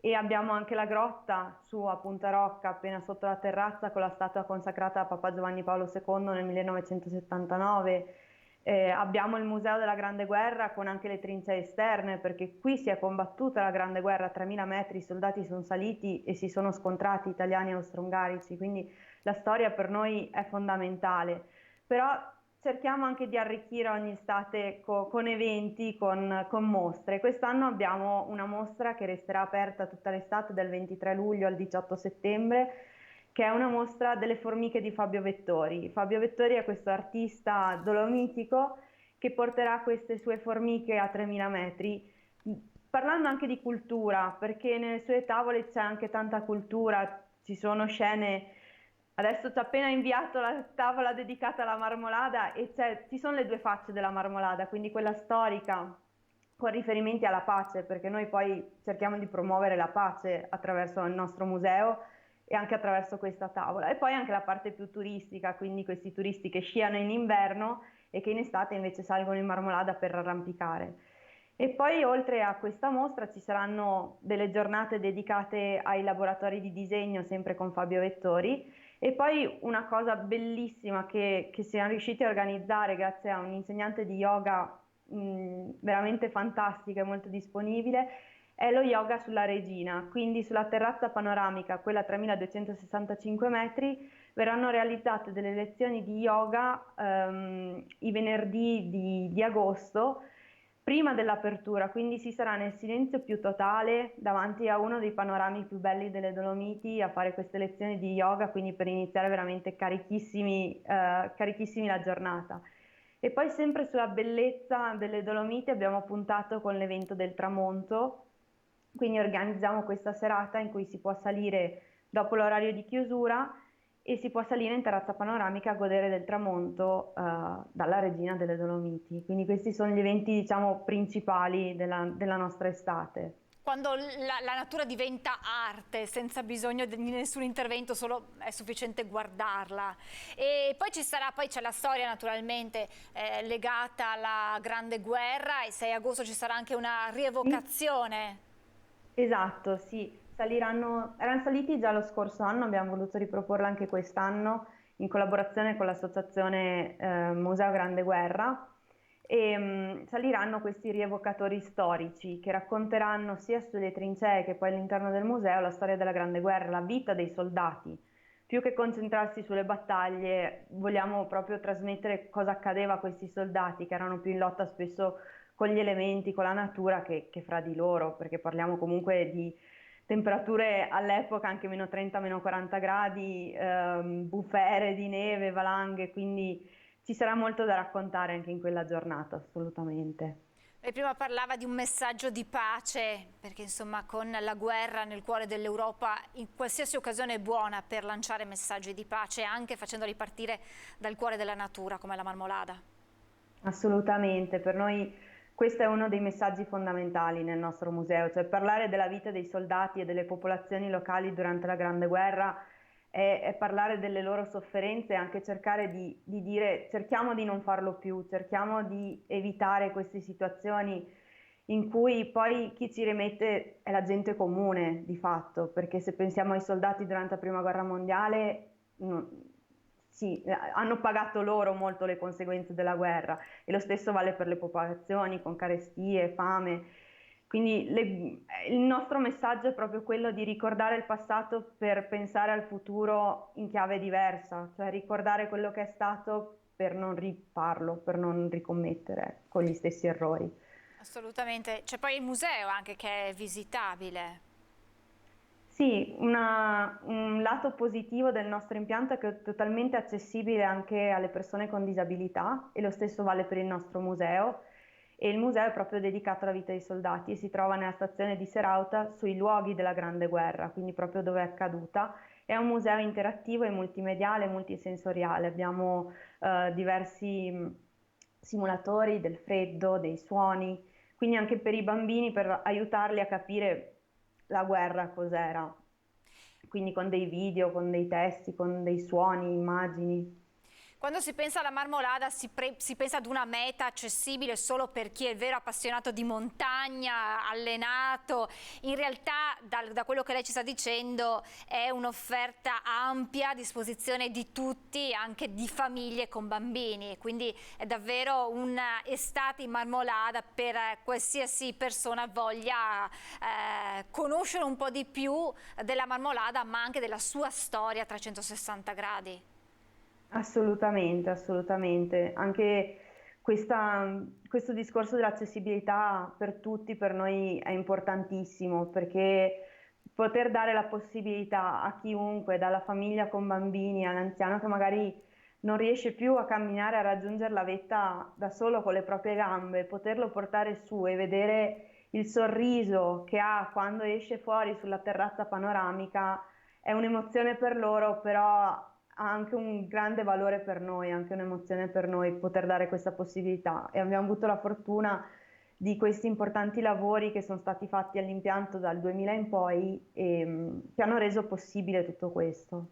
E abbiamo anche la grotta su a Punta Rocca, appena sotto la terrazza, con la statua consacrata a Papa Giovanni Paolo II nel 1979. Abbiamo il Museo della Grande Guerra con anche le trincee esterne, perché qui si è combattuta la Grande Guerra a 3.000 metri, i soldati sono saliti e si sono scontrati italiani e austro-ungarici, quindi la storia per noi è fondamentale. Però cerchiamo anche di arricchire ogni estate con eventi, con mostre. Quest'anno abbiamo una mostra che resterà aperta tutta l'estate dal 23 luglio al 18 settembre, che è una mostra delle formiche di Fabio Vettori. Fabio Vettori è questo artista dolomitico che porterà queste sue formiche a 3.000 metri, parlando anche di cultura, perché nelle sue tavole c'è anche tanta cultura, ci sono scene. Adesso ci ha appena inviato la tavola dedicata alla Marmolada e ci sono le 2 facce della Marmolada, quindi quella storica con riferimenti alla pace, perché noi poi cerchiamo di promuovere la pace attraverso il nostro museo e anche attraverso questa tavola. E poi anche la parte più turistica, quindi questi turisti che sciano in inverno e che in estate invece salgono in Marmolada per arrampicare. E poi oltre a questa mostra ci saranno delle giornate dedicate ai laboratori di disegno, sempre con Fabio Vettori, e poi una cosa bellissima che siamo riusciti a organizzare grazie a un insegnante di yoga veramente fantastico e molto disponibile, è lo yoga sulla Regina, quindi sulla terrazza panoramica, quella a 3265 metri, verranno realizzate delle lezioni di yoga i venerdì di agosto, prima dell'apertura, quindi si sarà nel silenzio più totale davanti a uno dei panorami più belli delle Dolomiti a fare queste lezioni di yoga, quindi per iniziare veramente carichissimi la giornata. E poi sempre sulla bellezza delle Dolomiti abbiamo puntato con l'evento del tramonto, quindi organizziamo questa serata in cui si può salire dopo l'orario di chiusura e si può salire in terrazza panoramica a godere del tramonto dalla Regina delle Dolomiti. Quindi questi sono gli eventi, diciamo, principali della nostra estate. Quando la natura diventa arte, senza bisogno di nessun intervento, solo è sufficiente guardarla. E poi c'è la storia naturalmente legata alla Grande Guerra, e 6 agosto ci sarà anche una rievocazione. Esatto, sì. Erano saliti già lo scorso anno, abbiamo voluto riproporla anche quest'anno in collaborazione con l'associazione Museo Grande Guerra, e saliranno questi rievocatori storici che racconteranno sia sulle trincee che poi all'interno del museo la storia della Grande Guerra, la vita dei soldati. Più che concentrarsi sulle battaglie, vogliamo proprio trasmettere cosa accadeva a questi soldati che erano più in lotta spesso con gli elementi, con la natura che fra di loro, perché parliamo comunque di temperature all'epoca anche meno 30, meno 40 gradi, bufere di neve, valanghe, quindi ci sarà molto da raccontare anche in quella giornata, assolutamente. Lei prima parlava di un messaggio di pace, perché insomma con la guerra nel cuore dell'Europa in qualsiasi occasione è buona per lanciare messaggi di pace, anche facendoli partire dal cuore della natura come la Marmolada. Assolutamente, per noi questo è uno dei messaggi fondamentali nel nostro museo, cioè parlare della vita dei soldati e delle popolazioni locali durante la Grande Guerra è parlare delle loro sofferenze e anche cercare di dire cerchiamo di non farlo più, cerchiamo di evitare queste situazioni in cui poi chi ci rimette è la gente comune di fatto, perché se pensiamo ai soldati durante la Prima Guerra Mondiale, sì, hanno pagato loro molto le conseguenze della guerra, e lo stesso vale per le popolazioni con carestie, fame. Quindi il nostro messaggio è proprio quello di ricordare il passato per pensare al futuro in chiave diversa, cioè ricordare quello che è stato per non rifarlo, per non ricommettere con gli stessi errori. Assolutamente, c'è poi il museo anche che è visitabile. Sì, un lato positivo del nostro impianto è che è totalmente accessibile anche alle persone con disabilità, e lo stesso vale per il nostro museo. E il museo è proprio dedicato alla vita dei soldati e si trova nella stazione di Serauta, sui luoghi della Grande Guerra, quindi proprio dove è accaduta. È un museo interattivo e multimediale, multisensoriale. Abbiamo diversi simulatori del freddo, dei suoni, quindi anche per i bambini, per aiutarli a capire la guerra cos'era, quindi con dei video, con dei testi, con dei suoni, immagini. Quando si pensa alla Marmolada si pensa ad una meta accessibile solo per chi è vero appassionato di montagna, allenato. In realtà, da quello che lei ci sta dicendo, è un'offerta ampia a disposizione di tutti, anche di famiglie con bambini. Quindi è davvero un'estate in Marmolada per qualsiasi persona voglia conoscere un po' di più della Marmolada, ma anche della sua storia a 360 gradi. Assolutamente, assolutamente. Anche questo discorso dell'accessibilità per tutti per noi è importantissimo, perché poter dare la possibilità a chiunque, dalla famiglia con bambini all'anziano che magari non riesce più a camminare, a raggiungere la vetta da solo con le proprie gambe, poterlo portare su e vedere il sorriso che ha quando esce fuori sulla terrazza panoramica è un'emozione per loro, però ha anche un grande valore per noi, anche un'emozione per noi poter dare questa possibilità, e abbiamo avuto la fortuna di questi importanti lavori che sono stati fatti all'impianto dal 2000 in poi e che hanno reso possibile tutto questo.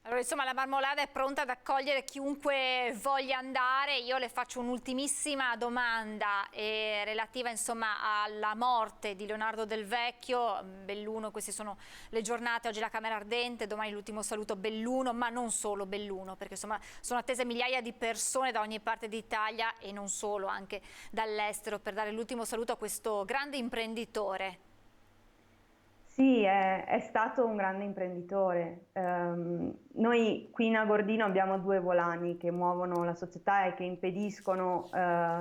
Allora, insomma, la Marmolada è pronta ad accogliere chiunque voglia andare. Io le faccio un'ultimissima domanda relativa, insomma, alla morte di Leonardo Del Vecchio. Belluno, queste sono le giornate, oggi la Camera Ardente, domani l'ultimo saluto Belluno, ma non solo Belluno, perché insomma sono attese migliaia di persone da ogni parte d'Italia e non solo, anche dall'estero, per dare l'ultimo saluto a questo grande imprenditore. Sì, è stato un grande imprenditore. Noi qui in Agordino abbiamo due volani che muovono la società e che impediscono,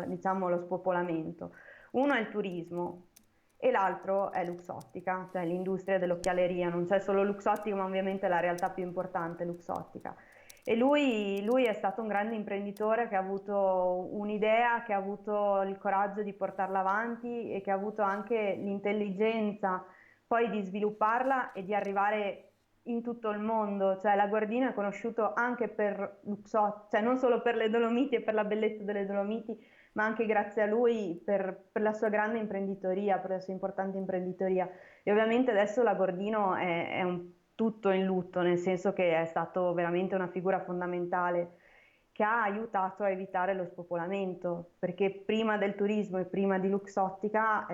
diciamo, lo spopolamento. Uno è il turismo e l'altro è Luxottica, cioè l'industria dell'occhialeria. Non c'è solo Luxottica, ma ovviamente la realtà più importante è Luxottica. E lui è stato un grande imprenditore che ha avuto un'idea, che ha avuto il coraggio di portarla avanti e che ha avuto anche l'intelligenza poi di svilupparla e di arrivare in tutto il mondo. Cioè l'Agordino è conosciuto anche per Luxottica, cioè non solo per le Dolomiti e per la bellezza delle Dolomiti, ma anche grazie a lui per la sua grande imprenditoria, per la sua importante imprenditoria. E ovviamente adesso l'Agordino è un tutto in lutto, nel senso che è stato veramente una figura fondamentale che ha aiutato a evitare lo spopolamento, perché prima del turismo e prima di Luxottica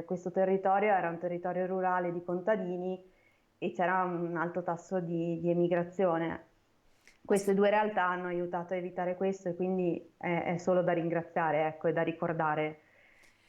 questo territorio era un territorio rurale di contadini e c'era un alto tasso di emigrazione. Queste due realtà hanno aiutato a evitare questo e quindi è solo da ringraziare, ecco, e da ricordare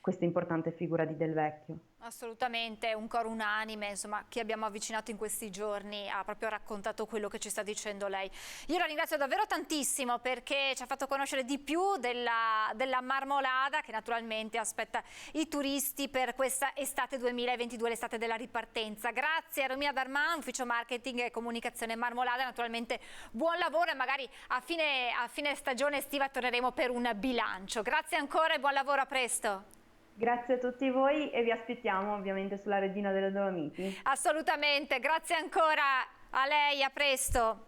questa importante figura di Del Vecchio. Assolutamente, un coro unanime, insomma, chi abbiamo avvicinato in questi giorni ha proprio raccontato quello che ci sta dicendo lei. Io la ringrazio davvero tantissimo perché ci ha fatto conoscere di più della Marmolada, che naturalmente aspetta i turisti per questa estate 2022, l'estate della ripartenza. Grazie a Romina Darman, ufficio marketing e comunicazione Marmolada, naturalmente buon lavoro e magari a fine stagione estiva torneremo per un bilancio. Grazie ancora e buon lavoro, a presto. Grazie a tutti voi e vi aspettiamo ovviamente sulla Regina delle Dolomiti. Assolutamente, grazie ancora a lei, a presto.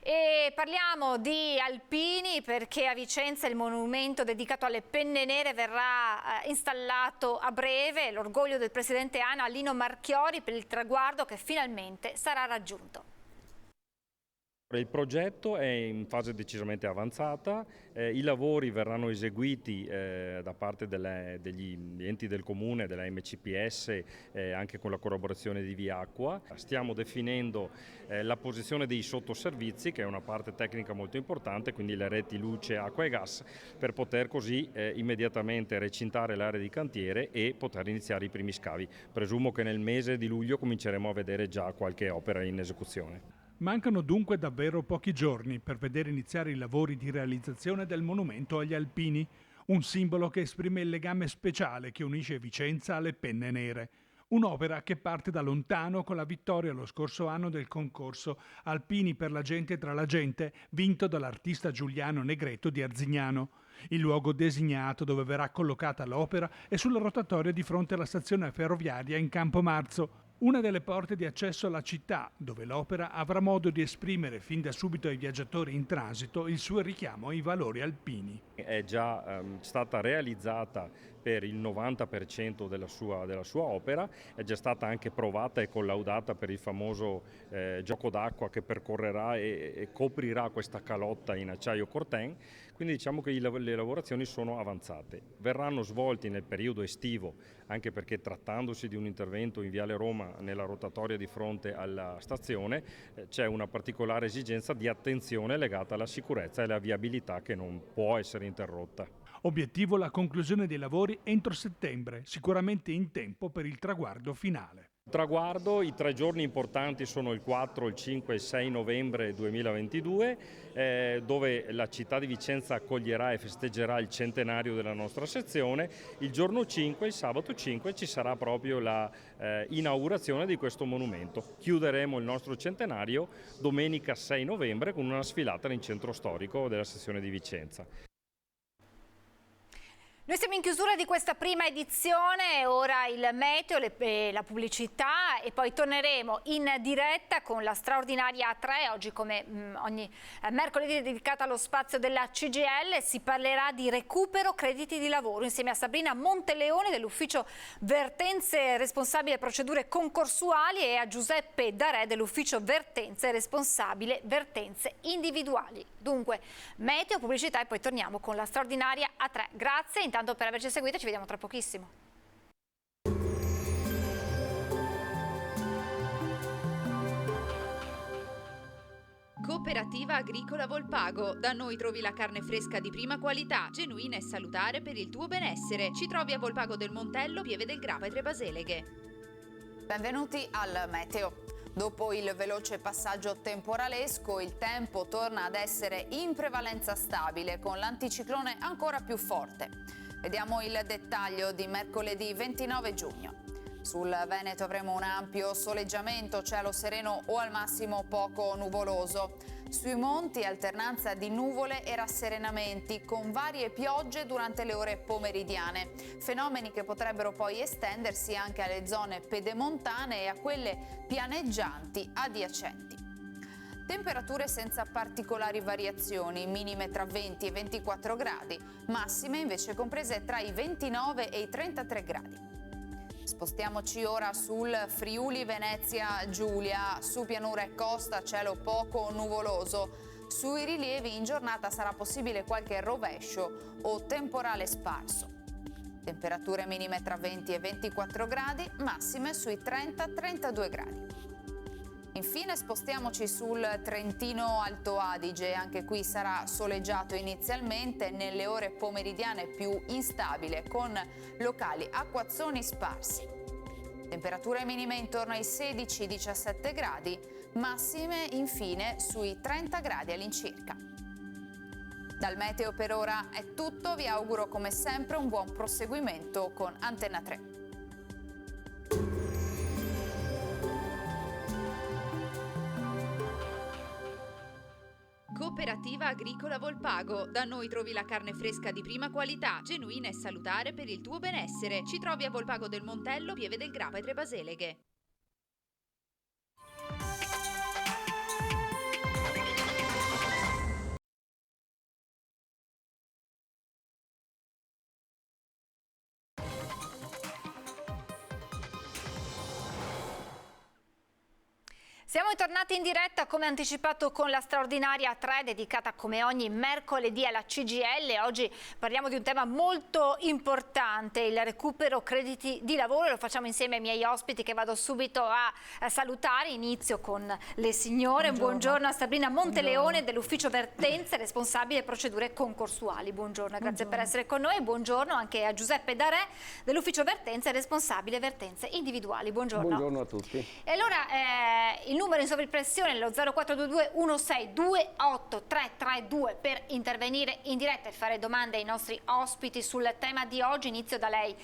E parliamo di alpini perché a Vicenza il monumento dedicato alle penne nere verrà installato a breve, l'orgoglio del presidente ANA Lino Marchiori per il traguardo che finalmente sarà raggiunto. Il progetto è in fase decisamente avanzata, i lavori verranno eseguiti da parte degli enti del comune, della MCPS, anche con la collaborazione di Viacqua. Stiamo definendo la posizione dei sottoservizi, che è una parte tecnica molto importante, quindi le reti luce, acqua e gas, per poter così immediatamente recintare l'area di cantiere e poter iniziare i primi scavi. Presumo che nel mese di luglio cominceremo a vedere già qualche opera in esecuzione. Mancano dunque davvero pochi giorni per vedere iniziare i lavori di realizzazione del monumento agli alpini, un simbolo che esprime il legame speciale che unisce Vicenza alle penne nere. Un'opera che parte da lontano con la vittoria lo scorso anno del concorso Alpini per la gente tra la gente, vinto dall'artista Giuliano Negretto di Arzignano. Il luogo designato dove verrà collocata l'opera è sulla rotatoria di fronte alla stazione ferroviaria in Campo Marzo, una delle porte di accesso alla città, dove l'opera avrà modo di esprimere fin da subito ai viaggiatori in transito il suo richiamo ai valori alpini. È già stata realizzata per il 90% della sua opera, è già stata anche provata e collaudata per il famoso gioco d'acqua che percorrerà e coprirà questa calotta in acciaio Corten, quindi diciamo che le lavorazioni sono avanzate. Verranno svolti nel periodo estivo, anche perché trattandosi di un intervento in Viale Roma nella rotatoria di fronte alla stazione c'è una particolare esigenza di attenzione legata alla sicurezza e alla viabilità che non può essere interrotta. Obiettivo la conclusione dei lavori entro settembre, sicuramente in tempo per il traguardo finale. Traguardo, i 3 giorni importanti sono il 4, il 5 e il 6 novembre 2022, dove la città di Vicenza accoglierà e festeggerà il centenario della nostra sezione. Il giorno 5, il sabato 5, ci sarà proprio la inaugurazione di questo monumento. Chiuderemo il nostro centenario domenica 6 novembre con una sfilata nel centro storico della sezione di Vicenza. Noi siamo in chiusura di questa prima edizione, ora il meteo, la pubblicità e poi torneremo in diretta con la straordinaria A3, oggi come ogni mercoledì dedicata allo spazio della CGIL. Si parlerà di recupero crediti di lavoro insieme a Sabrina Monteleone dell'ufficio Vertenze responsabile procedure concorsuali e a Giuseppe Darè dell'ufficio Vertenze responsabile vertenze individuali. Dunque meteo, pubblicità e poi torniamo con la straordinaria A3. Grazie intanto per averci seguito, ci vediamo tra pochissimo. Cooperativa Agricola Volpago. Da noi trovi la carne fresca di prima qualità, genuina e salutare per il tuo benessere. Ci trovi a Volpago del Montello, Pieve del Grappa e Tre Baseleghe. Benvenuti al meteo. Dopo il veloce passaggio temporalesco, il tempo torna ad essere in prevalenza stabile, con l'anticiclone ancora più forte. Vediamo il dettaglio di mercoledì 29 giugno. Sul Veneto avremo un ampio soleggiamento, cielo sereno o al massimo poco nuvoloso. Sui monti alternanza di nuvole e rasserenamenti, con varie piogge durante le ore pomeridiane. Fenomeni che potrebbero poi estendersi anche alle zone pedemontane e a quelle pianeggianti adiacenti. Temperature senza particolari variazioni, minime tra 20 e 24 gradi, massime invece comprese tra i 29 e i 33 gradi. Spostiamoci ora sul Friuli Venezia Giulia, su pianura e costa cielo poco nuvoloso. Sui rilievi in giornata sarà possibile qualche rovescio o temporale sparso. Temperature minime tra 20 e 24 gradi, massime sui 30-32 gradi. Infine spostiamoci sul Trentino Alto Adige, anche qui sarà soleggiato inizialmente, nelle ore pomeridiane più instabile con locali acquazzoni sparsi. Temperature minime intorno ai 16-17 gradi, massime infine sui 30 gradi all'incirca. Dal meteo per ora è tutto, vi auguro come sempre un buon proseguimento con Antenna 3. Cooperativa Agricola Volpago. Da noi trovi la carne fresca di prima qualità, genuina e salutare per il tuo benessere. Ci trovi a Volpago del Montello, Pieve del Grappa e Tre Baseleghe. Siamo tornati in diretta come anticipato con la straordinaria 3 dedicata come ogni mercoledì alla CGIL. Oggi parliamo di un tema molto importante, il recupero crediti di lavoro. Lo facciamo insieme ai miei ospiti che vado subito a salutare. Inizio con le signore. Buongiorno a Sabrina Monteleone dell'ufficio Vertenze, responsabile procedure concorsuali. Buongiorno, grazie per essere con noi. Buongiorno anche a Giuseppe Darè dell'ufficio Vertenze, responsabile vertenze individuali. Buongiorno. Buongiorno a tutti. E allora il numero in sovrimpressione è lo 0422 1628332 per intervenire in diretta e fare domande ai nostri ospiti sul tema di oggi. Inizio da lei,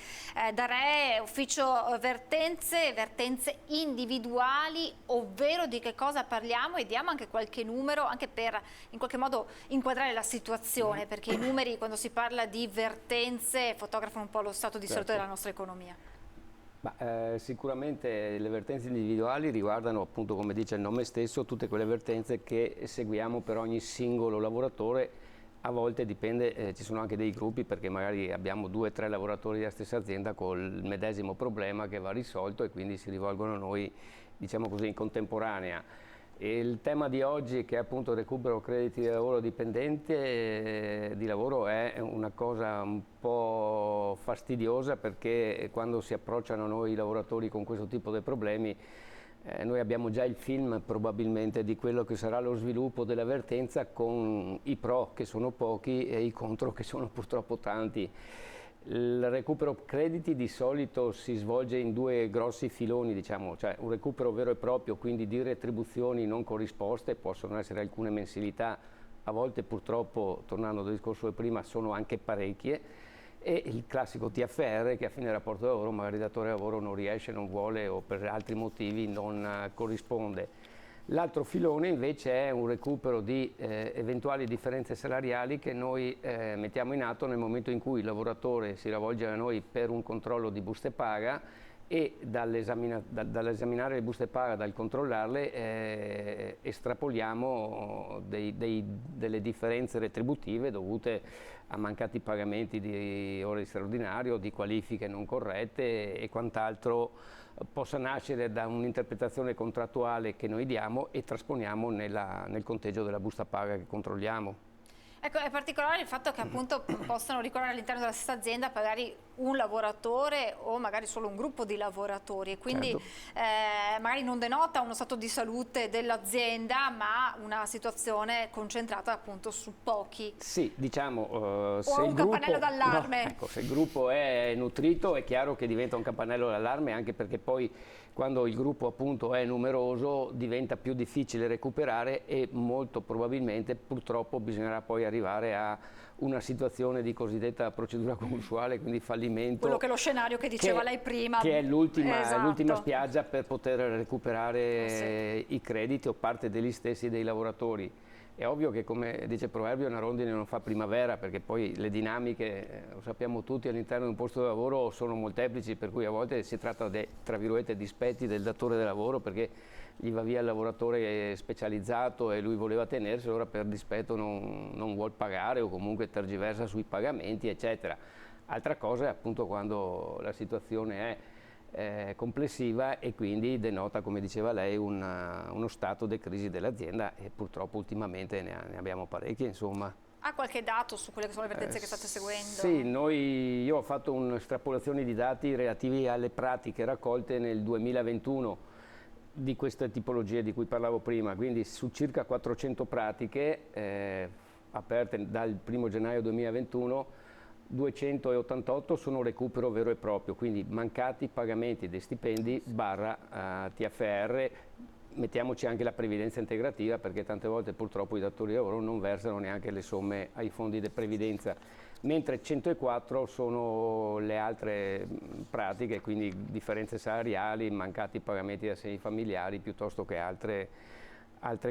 Darè, ufficio vertenze individuali, ovvero di che cosa parliamo, e diamo anche qualche numero anche per in qualche modo inquadrare la situazione, perché i numeri quando si parla di vertenze fotografano un po' lo stato di salute della nostra economia. Sicuramente le vertenze individuali riguardano, appunto, come dice il nome stesso, tutte quelle vertenze che seguiamo per ogni singolo lavoratore. A volte dipende, ci sono anche dei gruppi, perché magari abbiamo 2 o 3 lavoratori della stessa azienda con il medesimo problema che va risolto e quindi si rivolgono a noi, diciamo così, in contemporanea. E il tema di oggi, che è appunto il recupero crediti di lavoro dipendente di lavoro, è una cosa un po' fastidiosa, perché quando si approcciano a noi i lavoratori con questo tipo di problemi, noi abbiamo già il film probabilmente di quello che sarà lo sviluppo della vertenza, con i pro che sono pochi e i contro che sono purtroppo tanti. Il recupero crediti di solito si svolge in 2 grossi filoni, diciamo, cioè un recupero vero e proprio, quindi di retribuzioni non corrisposte, possono essere alcune mensilità, a volte purtroppo, tornando al discorso di prima, sono anche parecchie, e il classico TFR, che a fine rapporto di lavoro magari il datore di lavoro non riesce, non vuole o per altri motivi non corrisponde. L'altro filone invece è un recupero di eventuali differenze salariali che noi mettiamo in atto nel momento in cui il lavoratore si rivolge a noi per un controllo di buste paga e dall'esaminare le buste paga, dal controllarle, estrapoliamo delle differenze retributive dovute a mancati pagamenti di ore di straordinario, di qualifiche non corrette e quant'altro possa nascere da un'interpretazione contrattuale che noi diamo e trasponiamo nel conteggio della busta paga che controlliamo. Ecco, è particolare il fatto che appunto possano ricorrere all'interno della stessa azienda magari un lavoratore o magari solo un gruppo di lavoratori e quindi certo. Magari non denota uno stato di salute dell'azienda ma una situazione concentrata appunto su pochi. Sì, diciamo o se un campanello d'allarme. No, ecco, se il gruppo è nutrito è chiaro che diventa un campanello d'allarme, anche perché poi quando il gruppo appunto è numeroso diventa più difficile recuperare e molto probabilmente purtroppo bisognerà poi arrivare a una situazione di cosiddetta procedura concorsuale, quindi fallimento. Quello che è lo scenario che diceva lei prima. Che è l'ultima esatto. spiaggia per poter recuperare i crediti o parte degli stessi dei lavoratori. È ovvio che, come dice il proverbio, una rondine non fa primavera, perché poi le dinamiche, lo sappiamo tutti, all'interno di un posto di lavoro sono molteplici, per cui a volte si tratta di, tra virgolette, dispetti del datore del lavoro, perché gli va via il lavoratore specializzato e lui voleva tenersi, allora per dispetto non vuol pagare o comunque tergiversa sui pagamenti, eccetera. Altra cosa è appunto quando la situazione è complessiva e quindi denota, come diceva lei, uno stato di crisi dell'azienda e purtroppo ultimamente ne abbiamo parecchie, insomma. Ha qualche dato su quelle che sono le vertenze che state seguendo? Sì, io ho fatto un'estrapolazione di dati relativi alle pratiche raccolte nel 2021 di queste tipologie di cui parlavo prima, quindi su circa 400 pratiche aperte dal 1 gennaio 2021, 288 sono recupero vero e proprio, quindi mancati pagamenti dei stipendi / TFR, mettiamoci anche la previdenza integrativa, perché tante volte purtroppo i datori di lavoro non versano neanche le somme ai fondi di previdenza, mentre 104 sono le altre pratiche, quindi differenze salariali, mancati pagamenti di assegni familiari piuttosto che altre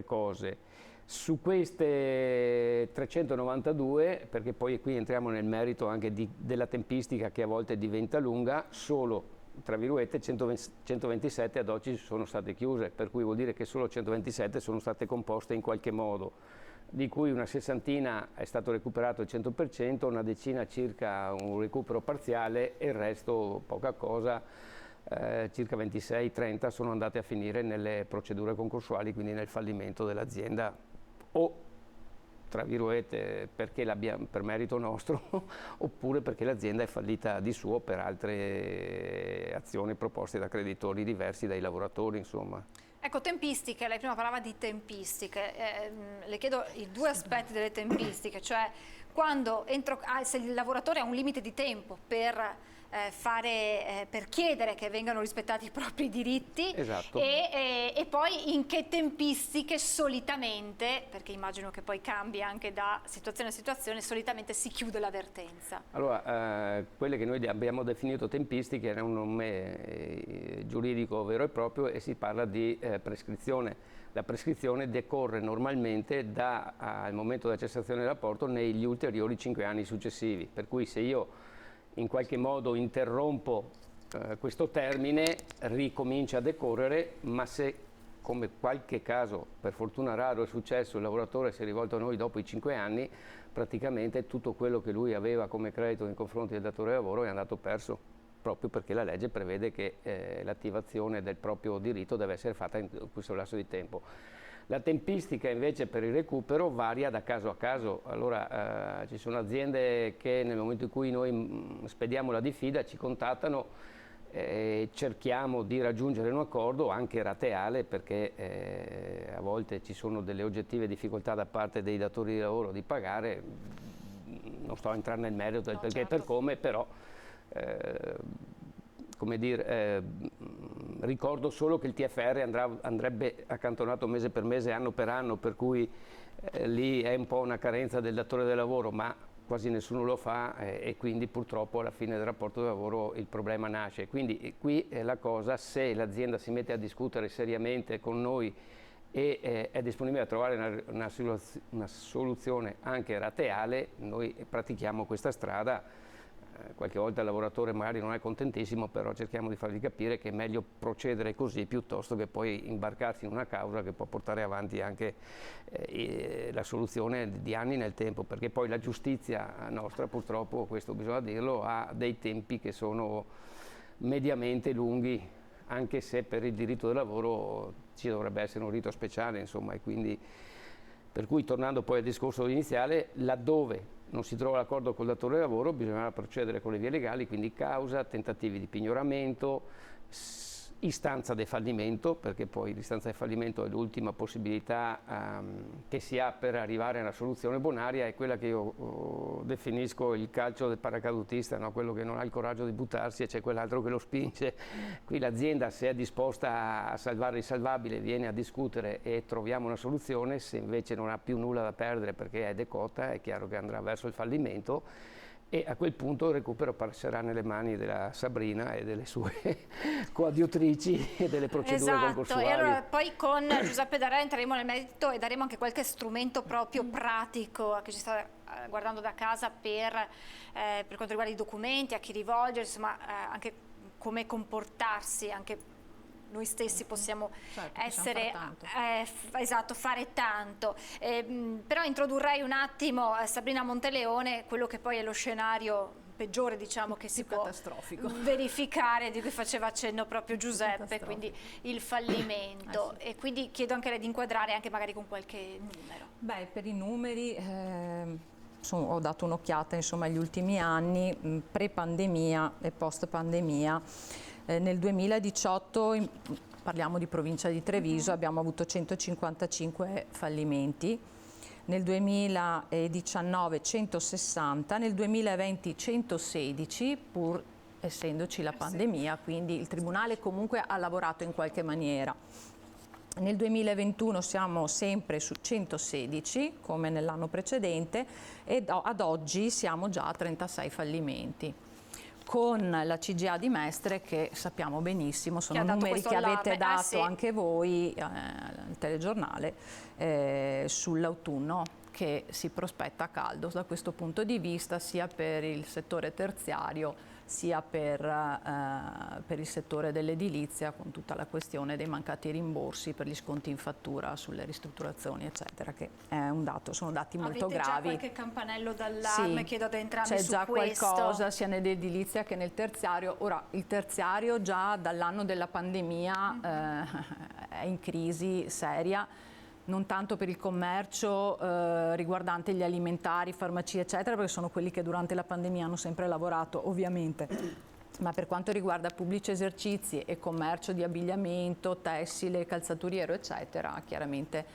cose. Su queste 392, perché poi qui entriamo nel merito anche della tempistica che a volte diventa lunga, solo, tra virgolette, 127 ad oggi sono state chiuse, per cui vuol dire che solo 127 sono state composte in qualche modo, di cui una sessantina è stato recuperato il 100%, una decina circa un recupero parziale e il resto poca cosa, circa 26-30 sono andate a finire nelle procedure concorsuali, quindi nel fallimento dell'azienda, o tra virgolette per merito nostro oppure perché l'azienda è fallita di suo per altre azioni proposte da creditori diversi dai lavoratori, insomma. Ecco, tempistiche, lei prima parlava di tempistiche, le chiedo i due aspetti delle tempistiche, cioè quando se il lavoratore ha un limite di tempo per chiedere che vengano rispettati i propri diritti, esatto. e poi in che tempistiche solitamente, perché immagino che poi cambia anche da situazione a situazione, solitamente si chiude la vertenza. Allora, quelle che noi abbiamo definito tempistiche è un nome giuridico vero e proprio e si parla di prescrizione. La prescrizione decorre normalmente dal momento della cessazione del rapporto negli ulteriori 5 anni successivi, per cui se io in qualche modo interrompo questo termine ricomincia a decorrere, ma se, come qualche caso per fortuna raro è successo, il lavoratore si è rivolto a noi dopo i 5 anni, praticamente tutto quello che lui aveva come credito nei confronti del datore di lavoro è andato perso, proprio perché la legge prevede che l'attivazione del proprio diritto deve essere fatta in questo lasso di tempo. La tempistica invece per il recupero varia da caso a caso, allora ci sono aziende che nel momento in cui noi spediamo la diffida ci contattano e cerchiamo di raggiungere un accordo anche rateale, perché a volte ci sono delle oggettive difficoltà da parte dei datori di lavoro di pagare, non sto a entrare nel merito del perché e per come, però come dire, ricordo solo che il TFR andrebbe accantonato mese per mese, anno per anno, per cui lì è un po' una carenza del datore del lavoro, ma quasi nessuno lo fa e quindi purtroppo alla fine del rapporto di lavoro il problema nasce. Quindi qui è la cosa, se l'azienda si mette a discutere seriamente con noi e è disponibile a trovare una soluzione anche rateale, noi pratichiamo questa strada. Qualche volta il lavoratore magari non è contentissimo, però cerchiamo di fargli capire che è meglio procedere così piuttosto che poi imbarcarsi in una causa che può portare avanti anche la soluzione di anni nel tempo, perché poi la giustizia nostra, purtroppo, questo bisogna dirlo, ha dei tempi che sono mediamente lunghi, anche se per il diritto del lavoro ci dovrebbe essere un rito speciale, insomma, e quindi per cui, tornando poi al discorso iniziale, laddove non si trova l'accordo col datore di lavoro bisogna procedere con le vie legali, quindi causa, tentativi di pignoramento, istanza di fallimento, perché poi l'istanza di fallimento è l'ultima possibilità che si ha per arrivare a una soluzione bonaria, è quella che io definisco il calcio del paracadutista, no? Quello che non ha il coraggio di buttarsi e c'è quell'altro che lo spinge. Qui l'azienda, se è disposta a salvare il salvabile, viene a discutere e troviamo una soluzione. Se invece non ha più nulla da perdere perché è decotta, è chiaro che andrà verso il fallimento. E a quel punto il recupero passerà nelle mani della Sabrina e delle sue coadiutrici e delle procedure concorsuali. E allora poi con Giuseppe Darè entreremo nel merito e daremo anche qualche strumento proprio pratico a chi ci sta guardando da casa per quanto riguarda i documenti, a chi rivolgersi, insomma anche come comportarsi, anche noi stessi possiamo essere, fare tanto. Però introdurrei un attimo, Sabrina Monteleone, quello che poi è lo scenario peggiore, diciamo, che si può verificare, di cui faceva accenno proprio Giuseppe, quindi il fallimento. E quindi chiedo anche lei di inquadrare anche magari con qualche numero. Beh, per i numeri ho dato un'occhiata insomma agli ultimi anni, pre-pandemia e post-pandemia. Nel 2018, parliamo di provincia di Treviso, abbiamo avuto 155 fallimenti, nel 2019 160, nel 2020 116, pur essendoci la pandemia, quindi il Tribunale comunque ha lavorato in qualche maniera. Nel 2021 siamo sempre su 116, come nell'anno precedente, e ad oggi siamo già a 36 fallimenti. Con la CGA di Mestre, che sappiamo benissimo, sono numeri che avete dato anche voi al telegiornale sull'autunno, che si prospetta caldo da questo punto di vista, sia per il settore terziario sia per il settore dell'edilizia, con tutta la questione dei mancati rimborsi per gli sconti in fattura sulle ristrutturazioni, eccetera, che è un dato, sono dati molto gravi. Avete già qualche campanello d'allarme? Chiedo ad entrambi su questo. C'è già qualcosa sia nell'edilizia che nel terziario. Ora, il terziario già dall'anno della pandemia è in crisi seria, non tanto per il commercio riguardante gli alimentari, farmacie, eccetera, perché sono quelli che durante la pandemia hanno sempre lavorato, ovviamente, ma per quanto riguarda pubblici esercizi e commercio di abbigliamento, tessile, calzaturiero, eccetera, chiaramente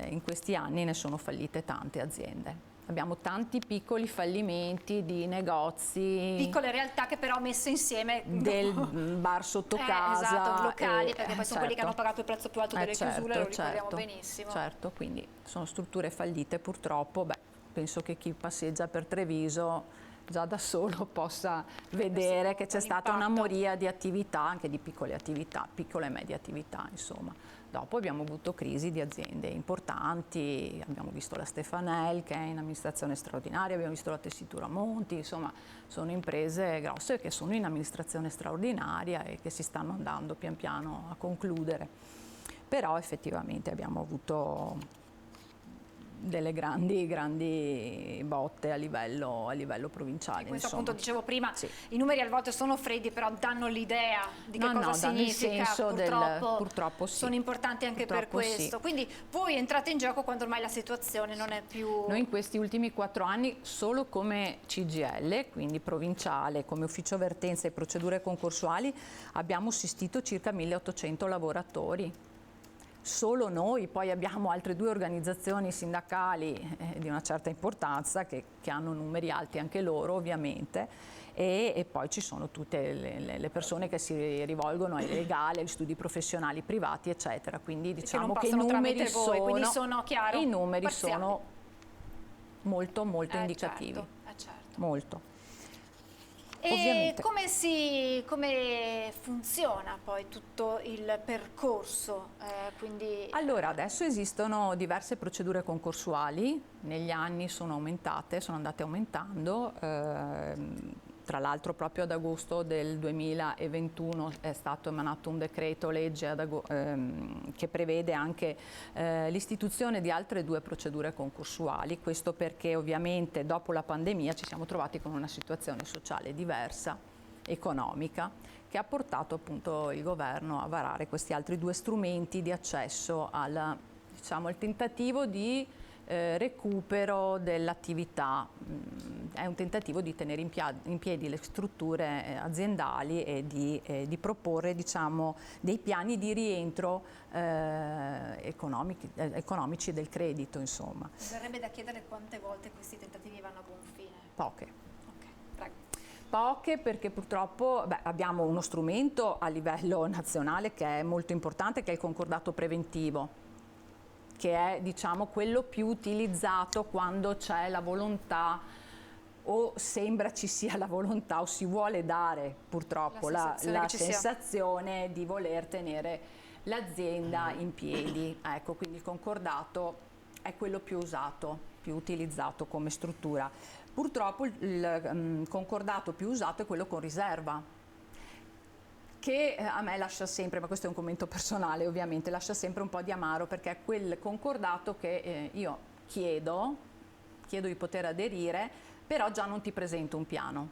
in questi anni ne sono fallite tante aziende. Abbiamo tanti piccoli fallimenti di negozi. Piccole realtà che però messe insieme. Del bar sotto casa. Esatto, locali, perché poi sono quelli che hanno pagato il prezzo più alto delle chiusure, lo ricordiamo benissimo. Certo, quindi sono strutture fallite purtroppo. Beh, penso che chi passeggia per Treviso già da solo possa vedere che c'è stata una moria di attività, anche di piccole attività, piccole e medie attività, insomma. Dopo abbiamo avuto crisi di aziende importanti, abbiamo visto la Stefanel che è in amministrazione straordinaria, abbiamo visto la Tessitura Monti, insomma sono imprese grosse che sono in amministrazione straordinaria e che si stanno andando pian piano a concludere. Però effettivamente abbiamo avuto delle grandi botte a livello provinciale. Questo appunto dicevo prima, i numeri a volte sono freddi, però danno l'idea di che cosa significa, purtroppo sì. Sono importanti anche per questo. Quindi voi entrate in gioco quando ormai la situazione non è più... Noi in questi ultimi 4 anni, solo come CGL, quindi provinciale, come ufficio vertenza e procedure concorsuali, abbiamo assistito circa 1800 lavoratori. Solo noi, poi abbiamo altre 2 organizzazioni sindacali di una certa importanza che hanno numeri alti anche loro ovviamente e poi ci sono tutte le persone che si rivolgono ai legali, agli studi professionali privati eccetera, quindi diciamo che i numeri sono molto indicativi, certo. molto. E come funziona poi tutto il percorso? Allora, adesso esistono diverse procedure concorsuali, negli anni sono andate aumentando, tra l'altro proprio ad agosto del 2021 è stato emanato un decreto legge che prevede anche l'istituzione di altre 2 procedure concorsuali, questo perché ovviamente dopo la pandemia ci siamo trovati con una situazione sociale diversa, economica, che ha portato appunto il governo a varare questi altri 2 strumenti di accesso al tentativo di recupero dell'attività. È un tentativo di tenere in piedi le strutture aziendali e di proporre dei piani di rientro economici del credito, insomma. Verrebbe da chiedere quante volte questi tentativi vanno a buon fine. Poche. Prego. Poche, perché purtroppo abbiamo uno strumento a livello nazionale che è molto importante, che è il concordato preventivo, che è quello più utilizzato quando c'è la volontà o sembra ci sia la volontà o si vuole dare purtroppo la sensazione di voler tenere l'azienda in piedi. Ecco, quindi il concordato è quello più usato, più utilizzato come struttura. Purtroppo il concordato più usato è quello con riserva, che a me lascia sempre, ma questo è un commento personale ovviamente, lascia sempre un po' di amaro, perché è quel concordato che io chiedo di poter aderire, però già non ti presento un piano.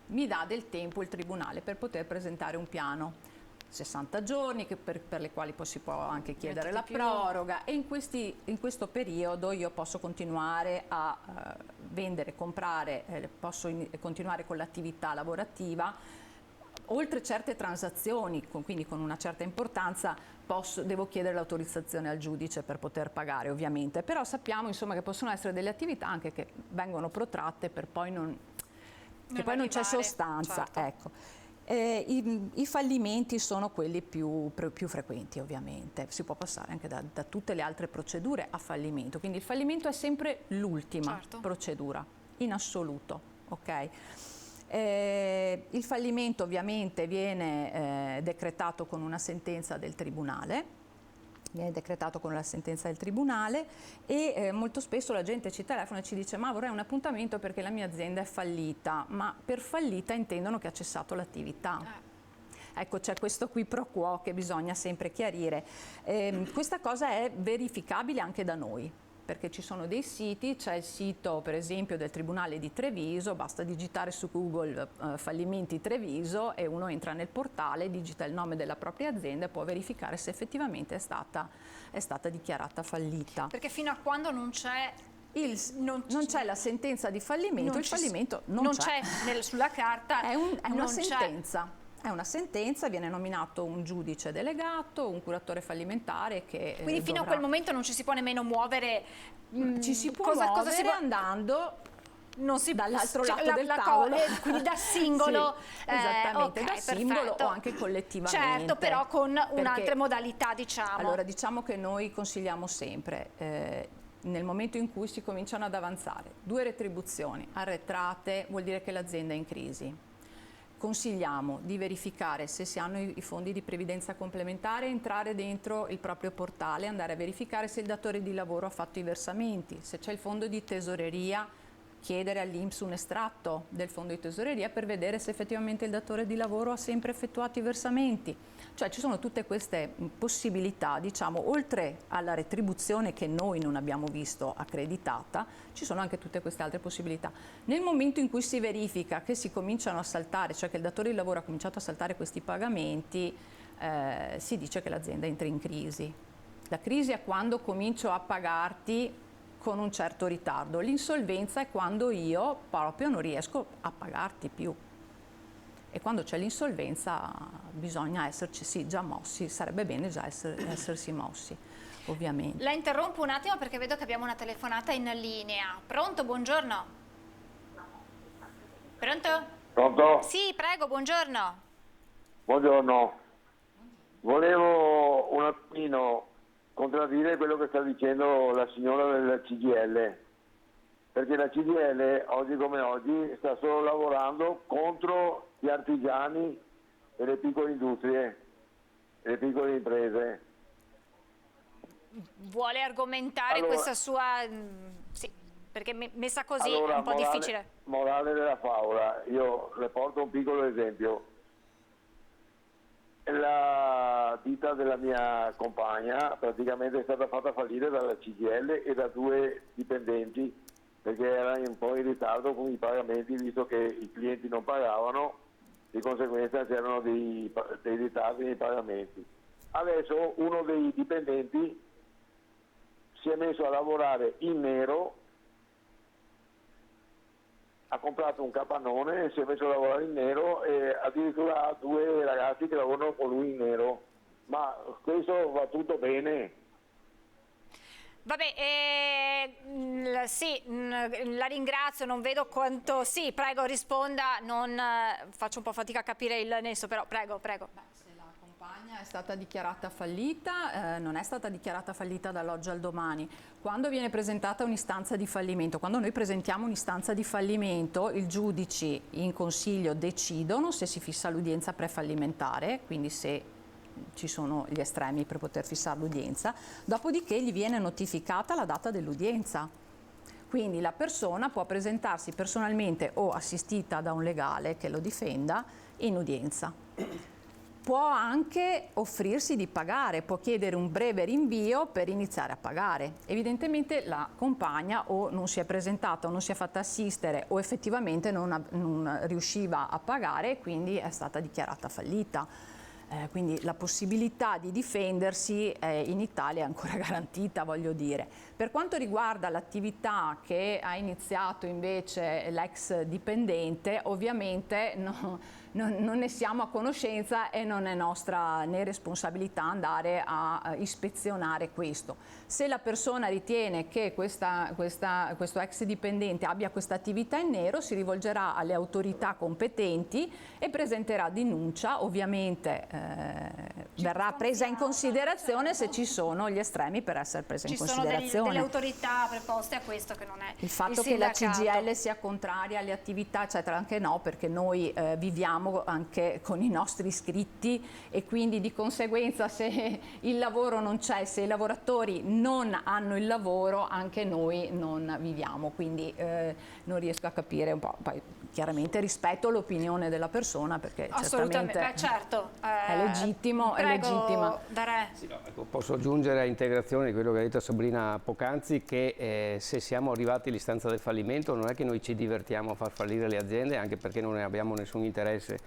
Mi dà del tempo il tribunale per poter presentare un piano, 60 giorni per le quali poi si può anche chiedere la proroga, e in questo periodo io posso continuare a vendere, comprare, posso continuare con l'attività lavorativa. Oltre certe transazioni, quindi con una certa importanza, devo chiedere l'autorizzazione al giudice per poter pagare, ovviamente, però sappiamo insomma che possono essere delle attività anche che vengono protratte per poi non c'è sostanza. Certo. Ecco. I fallimenti sono quelli più frequenti, ovviamente, si può passare anche da tutte le altre procedure a fallimento, quindi il fallimento è sempre l'ultima procedura, in assoluto, ok? Il fallimento ovviamente viene decretato con una sentenza del tribunale, e molto spesso la gente ci telefona e ci dice: ma vorrei un appuntamento perché la mia azienda è fallita, ma per fallita intendono che ha cessato l'attività. Ecco, c'è questo qui pro quo che bisogna sempre chiarire. Questa cosa è verificabile anche da noi, perché ci sono dei siti, c'è il sito per esempio del Tribunale di Treviso, basta digitare su Google fallimenti Treviso e uno entra nel portale, digita il nome della propria azienda e può verificare se effettivamente è stata dichiarata fallita. Perché fino a quando non c'è non c'è la sentenza di fallimento, il fallimento non c'è. Sulla carta, è una sentenza. È una sentenza, viene nominato un giudice delegato, un curatore fallimentare che quindi fino a quel momento non ci si può nemmeno muovere. Ci si può muovere andando dall'altro lato del tavolo, quindi da singolo. Sì, esattamente, da singolo o anche collettivamente. Certo, però con un'altra modalità, diciamo. Allora, diciamo che noi consigliamo sempre, nel momento in cui si cominciano ad avanzare 2 retribuzioni arretrate, vuol dire che l'azienda è in crisi. Consigliamo di verificare se si hanno i fondi di previdenza complementare, entrare dentro il proprio portale, andare a verificare se il datore di lavoro ha fatto i versamenti, se c'è il fondo di tesoreria, chiedere all'INPS un estratto del fondo di tesoreria per vedere se effettivamente il datore di lavoro ha sempre effettuato i versamenti. Cioè ci sono tutte queste possibilità, diciamo, oltre alla retribuzione che noi non abbiamo visto accreditata, ci sono anche tutte queste altre possibilità. Nel momento in cui si verifica che si cominciano a saltare, cioè che il datore di lavoro ha cominciato a saltare questi pagamenti, si dice che l'azienda entra in crisi. La crisi è quando comincio a pagarti con un certo ritardo. L'insolvenza è quando io proprio non riesco a pagarti più. E quando c'è l'insolvenza bisogna esserci già mossi, sarebbe bene già essersi mossi, ovviamente. La interrompo un attimo perché vedo che abbiamo una telefonata in linea. Pronto, buongiorno. Pronto? Pronto? Sì, prego, buongiorno. Buongiorno. Volevo un attimino contraddire quello che sta dicendo la signora del CGIL. perché la CGIL oggi come oggi sta solo lavorando contro gli artigiani e le piccole industrie e le piccole imprese. Vuole argomentare questa sua... sì, perché messa così è un po' difficile. Morale della favola, io le porto un piccolo esempio. La ditta della mia compagna praticamente è stata fatta fallire dalla CGIL e da 2 dipendenti, perché era un po' in ritardo con i pagamenti, visto che i clienti non pagavano, di conseguenza c'erano dei ritardi nei pagamenti. Adesso uno dei dipendenti si è messo a lavorare in nero, ha comprato un capannone e si è messo a lavorare in nero, e addirittura ha 2 ragazzi che lavorano con lui in nero. Ma questo va tutto bene? Vabbè, sì, la ringrazio, non vedo quanto... Sì, prego, risponda, faccio un po' fatica a capire il nesso, però prego. Se la compagna è stata dichiarata fallita, non è stata dichiarata fallita dall'oggi al domani. Quando viene presentata un'istanza di fallimento, quando noi presentiamo un'istanza di fallimento, i giudici in consiglio decidono se si fissa l'udienza prefallimentare, quindi se ci sono gli estremi per poter fissare l'udienza, dopodiché gli viene notificata la data dell'udienza. Quindi la persona può presentarsi personalmente o assistita da un legale che lo difenda in udienza. Può anche offrirsi di pagare, può chiedere un breve rinvio per iniziare a pagare. Evidentemente la compagna o non si è presentata o non si è fatta assistere o effettivamente non riusciva a pagare e quindi è stata dichiarata fallita. Quindi la possibilità di difendersi in Italia è ancora garantita, voglio dire. Per quanto riguarda l'attività che ha iniziato invece l'ex dipendente, ovviamente non ne siamo a conoscenza e non è nostra né responsabilità andare a ispezionare questo. Se la persona ritiene che questo ex dipendente abbia questa attività in nero, si rivolgerà alle autorità competenti e presenterà denuncia, ovviamente verrà presa in considerazione se ci sono gli estremi per essere presa in considerazione. Ci sono delle autorità preposte a questo che non è il fatto che la CGIL sia contraria alle attività eccetera, anche no, perché noi viviamo anche con i nostri iscritti e quindi di conseguenza se il lavoro non c'è, se i lavoratori non hanno il lavoro, anche noi non viviamo, quindi non riesco a capire un po'. Poi chiaramente rispetto l'opinione della persona, perché certamente certo, è legittimo, prego, è legittima. Sì, no, ecco, posso aggiungere a integrazione di quello che ha detto Sabrina poc'anzi, che se siamo arrivati all'istanza del fallimento non è che noi ci divertiamo a far fallire le aziende, anche perché non ne abbiamo nessun interesse.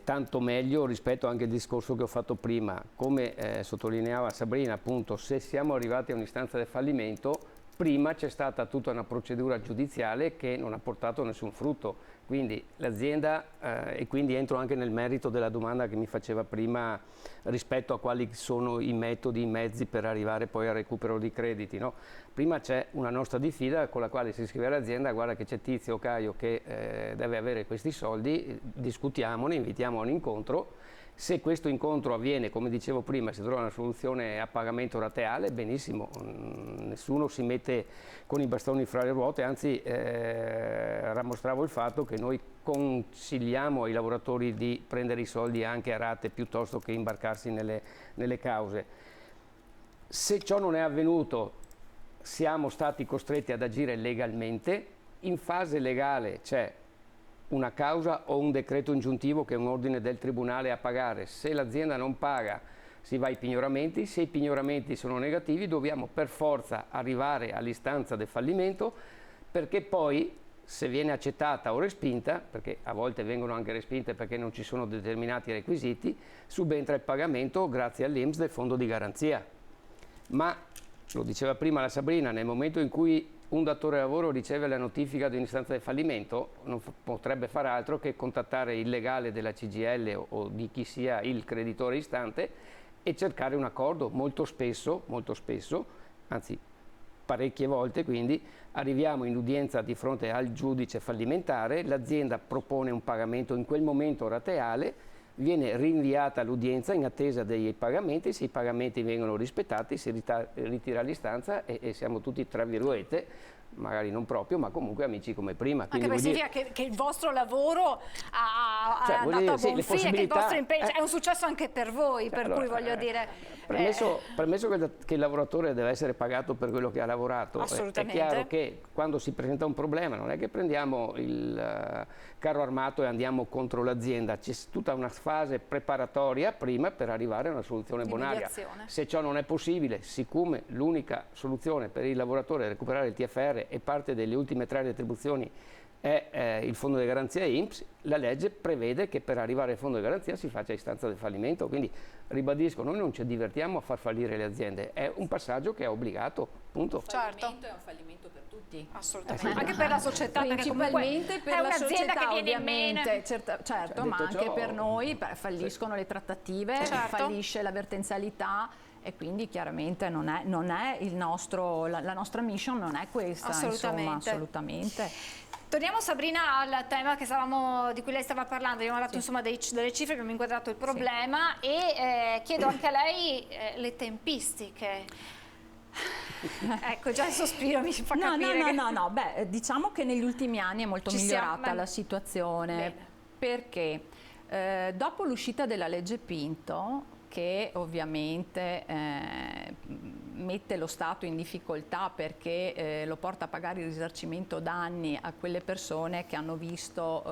Tanto meglio rispetto anche al discorso che ho fatto prima, come sottolineava Sabrina, appunto, se siamo arrivati a un'istanza del fallimento, prima c'è stata tutta una procedura giudiziale che non ha portato nessun frutto, quindi l'azienda, e quindi entro anche nel merito della domanda che mi faceva prima rispetto a quali sono i metodi, i mezzi per arrivare poi al recupero di crediti, no? Prima c'è una nostra diffida con la quale si scrive all'azienda: guarda che c'è Tizio o Caio che deve avere questi soldi, discutiamone, invitiamo a un incontro. Se questo incontro avviene, come dicevo prima, si trova una soluzione a pagamento rateale, benissimo, nessuno si mette con i bastoni fra le ruote, anzi rammostravo il fatto che noi consigliamo ai lavoratori di prendere i soldi anche a rate piuttosto che imbarcarsi nelle cause. Se ciò non è avvenuto, siamo stati costretti ad agire legalmente. In fase legale c'è una causa o un decreto ingiuntivo che è un ordine del tribunale a pagare. Se l'azienda non paga si va ai pignoramenti, se i pignoramenti sono negativi dobbiamo per forza arrivare all'istanza del fallimento, perché poi se viene accettata o respinta, perché a volte vengono anche respinte perché non ci sono determinati requisiti, subentra il pagamento grazie all'INPS del fondo di garanzia. Ma, lo diceva prima la Sabrina, nel momento in cui un datore di lavoro riceve la notifica di un'istanza di fallimento, non potrebbe fare altro che contattare il legale della CGIL o di chi sia il creditore istante e cercare un accordo. Molto spesso, anzi parecchie volte, quindi arriviamo in udienza di fronte al giudice fallimentare, l'azienda propone un pagamento in quel momento rateale, viene rinviata l'udienza in attesa dei pagamenti, se i pagamenti vengono rispettati si ritira l'istanza e siamo tutti, tra virgolette, magari non proprio, ma comunque amici come prima. Anche perché significa che il vostro lavoro è andato a buon fine, che il vostro impegno è un successo anche per voi, per cui voglio dire... Premesso che il lavoratore deve essere pagato per quello che ha lavorato, è chiaro che quando si presenta un problema non è che prendiamo il carro armato e andiamo contro l'azienda, c'è tutta una fase preparatoria prima per arrivare a una soluzione bonaria. Se ciò non è possibile, siccome l'unica soluzione per il lavoratore è recuperare il TFR e parte delle ultime 3 retribuzioni è il fondo di garanzia INPS, la legge prevede che per arrivare al fondo di garanzia si faccia istanza del fallimento, quindi ribadisco, noi non ci divertiamo a far fallire le aziende, è un passaggio che è obbligato, punto. Il fallimento è un fallimento per tutti. Assolutamente, anche per la società, principalmente per la società che viene ovviamente, certo, ma anche per noi falliscono le trattative, fallisce l'avvertenzialità. E quindi chiaramente non è il nostro, la nostra mission non è questa, assolutamente. Torniamo, Sabrina, al tema di cui lei stava parlando. Abbiamo dato insomma delle cifre, abbiamo inquadrato il problema e chiedo anche a lei le tempistiche. Ecco, già il sospiro mi fa capire. No, beh, diciamo che negli ultimi anni è molto migliorata la situazione. Perché dopo l'uscita della legge Pinto, che ovviamente mette lo Stato in difficoltà perché lo porta a pagare il risarcimento danni a quelle persone che hanno visto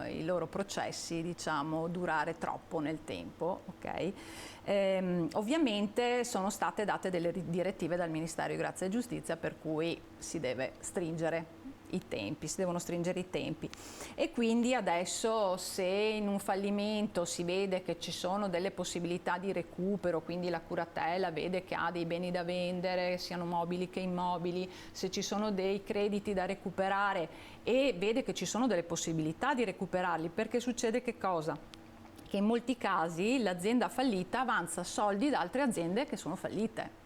i loro processi, diciamo, durare troppo nel tempo, ok? Ovviamente sono state date delle direttive dal Ministero di Grazia e Giustizia per cui si deve stringere i tempi, si devono stringere i tempi, e quindi adesso se in un fallimento si vede che ci sono delle possibilità di recupero, quindi la curatela vede che ha dei beni da vendere, siano mobili che immobili, se ci sono dei crediti da recuperare e vede che ci sono delle possibilità di recuperarli, perché succede che cosa? Che in molti casi l'azienda fallita avanza soldi da altre aziende che sono fallite.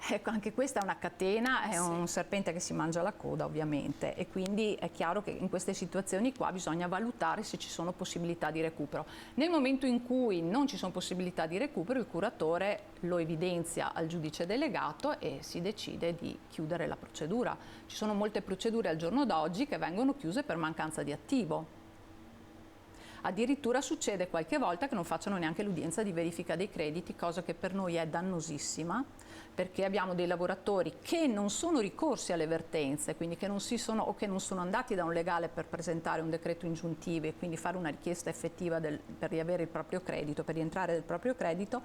Ecco, anche questa è una catena, è un serpente che si mangia la coda ovviamente, e quindi è chiaro che in queste situazioni qua bisogna valutare se ci sono possibilità di recupero. Nel momento in cui non ci sono possibilità di recupero, il curatore lo evidenzia al giudice delegato e si decide di chiudere la procedura. Ci sono molte procedure al giorno d'oggi che vengono chiuse per mancanza di attivo. Addirittura succede qualche volta che non facciano neanche l'udienza di verifica dei crediti, cosa che per noi è dannosissima, perché abbiamo dei lavoratori che non sono ricorsi alle vertenze, quindi che non sono andati da un legale per presentare un decreto ingiuntivo e quindi fare una richiesta effettiva per riavere il proprio credito, per rientrare del proprio credito,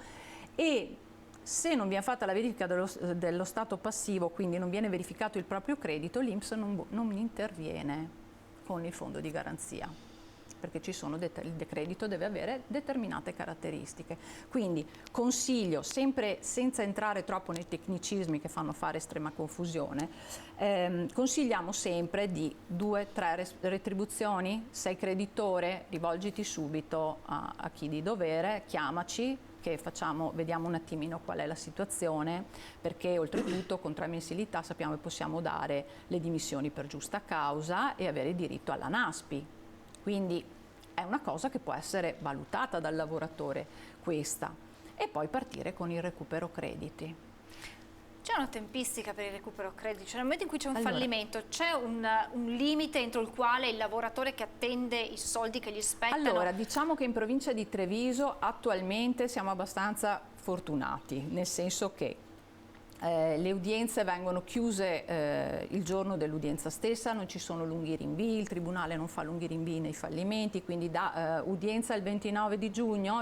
e se non viene fatta la verifica dello stato passivo, quindi non viene verificato il proprio credito, l'INPS non interviene con il fondo di garanzia, perché il credito deve avere determinate caratteristiche. Quindi consiglio, sempre senza entrare troppo nei tecnicismi che fanno fare estrema confusione, consigliamo sempre di 2-3 retribuzioni. Sei creditore, rivolgiti subito a chi di dovere, chiamaci, che vediamo un attimino qual è la situazione, perché oltretutto con 3 mensilità sappiamo che possiamo dare le dimissioni per giusta causa e avere diritto alla NASPI. Quindi è una cosa che può essere valutata dal lavoratore questa, e poi partire con il recupero crediti. C'è una tempistica per il recupero crediti? Cioè nel momento in cui c'è un fallimento c'è un limite entro il quale il lavoratore che attende i soldi che gli spettano? Allora, diciamo che in provincia di Treviso attualmente siamo abbastanza fortunati, nel senso che le udienze vengono chiuse il giorno dell'udienza stessa, non ci sono lunghi rinvii, il Tribunale non fa lunghi rinvii nei fallimenti, quindi da udienza il 29 di giugno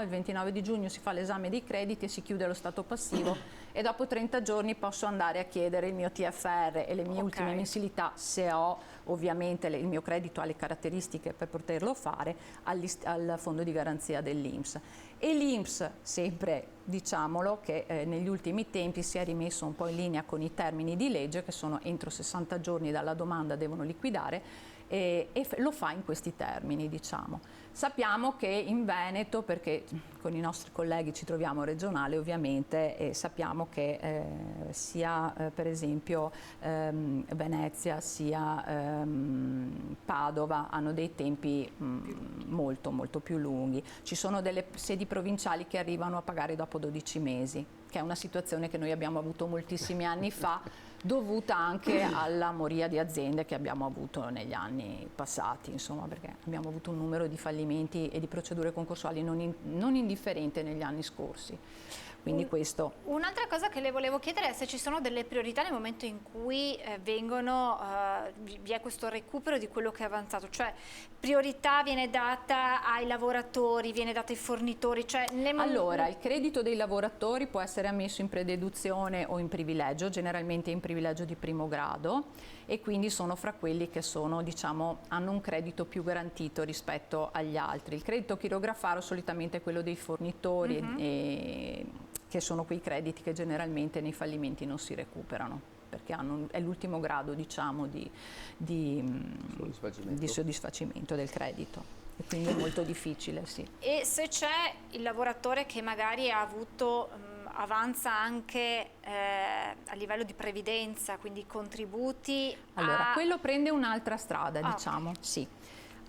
si fa l'esame dei crediti e si chiude lo stato passivo e dopo 30 giorni posso andare a chiedere il mio TFR e le mie ultime mensilità, se ho ovviamente il mio credito ha le caratteristiche per poterlo fare, al fondo di garanzia dell'INPS. E l'INPS, sempre diciamolo, che negli ultimi tempi si è rimesso un po' in linea con i termini di legge, che sono entro 60 giorni dalla domanda devono liquidare, e lo fa in questi termini, diciamo. Sappiamo che in Veneto, perché con i nostri colleghi ci troviamo regionale ovviamente, e sappiamo che sia per esempio Venezia sia Padova hanno dei tempi molto più lunghi. Ci sono delle sedi provinciali che arrivano a pagare dopo 12 mesi, che è una situazione che noi abbiamo avuto moltissimi anni fa, dovuta anche alla moria di aziende che abbiamo avuto negli anni passati, insomma, perché abbiamo avuto un numero di fallimenti e di procedure concorsuali non indifferente negli anni scorsi. Quindi questo. Un'altra cosa che le volevo chiedere è se ci sono delle priorità nel momento in cui vi è questo recupero di quello che è avanzato, cioè priorità viene data ai lavoratori, viene data ai fornitori, cioè allora il credito dei lavoratori può essere ammesso in prededuzione o in privilegio, generalmente in privilegio di primo grado, e quindi sono fra quelli che sono, diciamo, hanno un credito più garantito rispetto agli altri. Il credito chirografaro solitamente è quello dei fornitori, che sono quei crediti che generalmente nei fallimenti non si recuperano, perché è l'ultimo grado, diciamo, di soddisfacimento del credito, e quindi è molto difficile, sì. E se c'è il lavoratore che magari ha avuto avanza anche a livello di previdenza, quindi contributi, allora quello prende un'altra strada, diciamo, okay. Sì.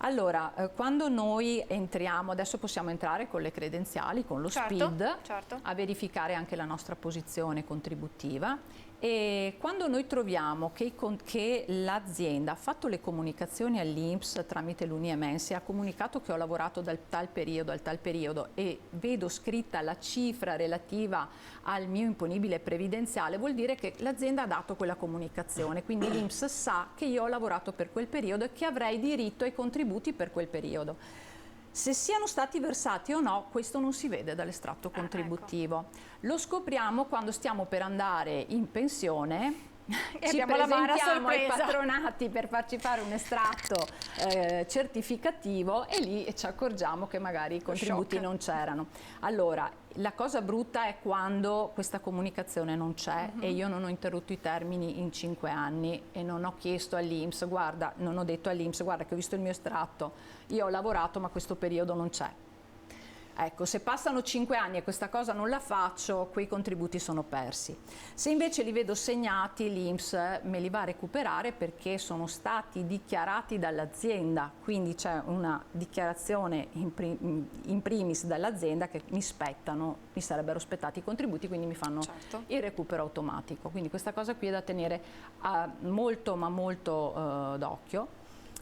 Allora, quando noi entriamo, adesso possiamo entrare con le credenziali, con lo SPID, a verificare anche la nostra posizione contributiva, e quando noi troviamo che l'azienda ha fatto le comunicazioni all'INPS tramite l'Uniemensi, ha comunicato che ho lavorato dal tal periodo al tal periodo e vedo scritta la cifra relativa al mio imponibile previdenziale, vuol dire che l'azienda ha dato quella comunicazione, quindi l'INPS sa che io ho lavorato per quel periodo e che avrei diritto ai contributi per quel periodo. Se siano stati versati o no, questo non si vede dall'estratto contributivo. Ecco. Lo scopriamo quando stiamo per andare in pensione e ci presentiamo ai patronati per farci fare un estratto certificativo, e lì ci accorgiamo che magari i contributi non c'erano. Allora, la cosa brutta è quando questa comunicazione non c'è e io non ho interrotto i termini in 5 anni e non ho chiesto all'INPS, guarda, non ho detto all'INPS, guarda che ho visto il mio estratto, io ho lavorato ma questo periodo non c'è. Ecco, se passano 5 anni e questa cosa non la faccio, quei contributi sono persi. Se invece li vedo segnati, l'INPS me li va a recuperare perché sono stati dichiarati dall'azienda, quindi c'è una dichiarazione in primis dall'azienda che mi sarebbero spettati i contributi, quindi mi fanno il recupero automatico. Quindi questa cosa qui è da tenere molto d'occhio.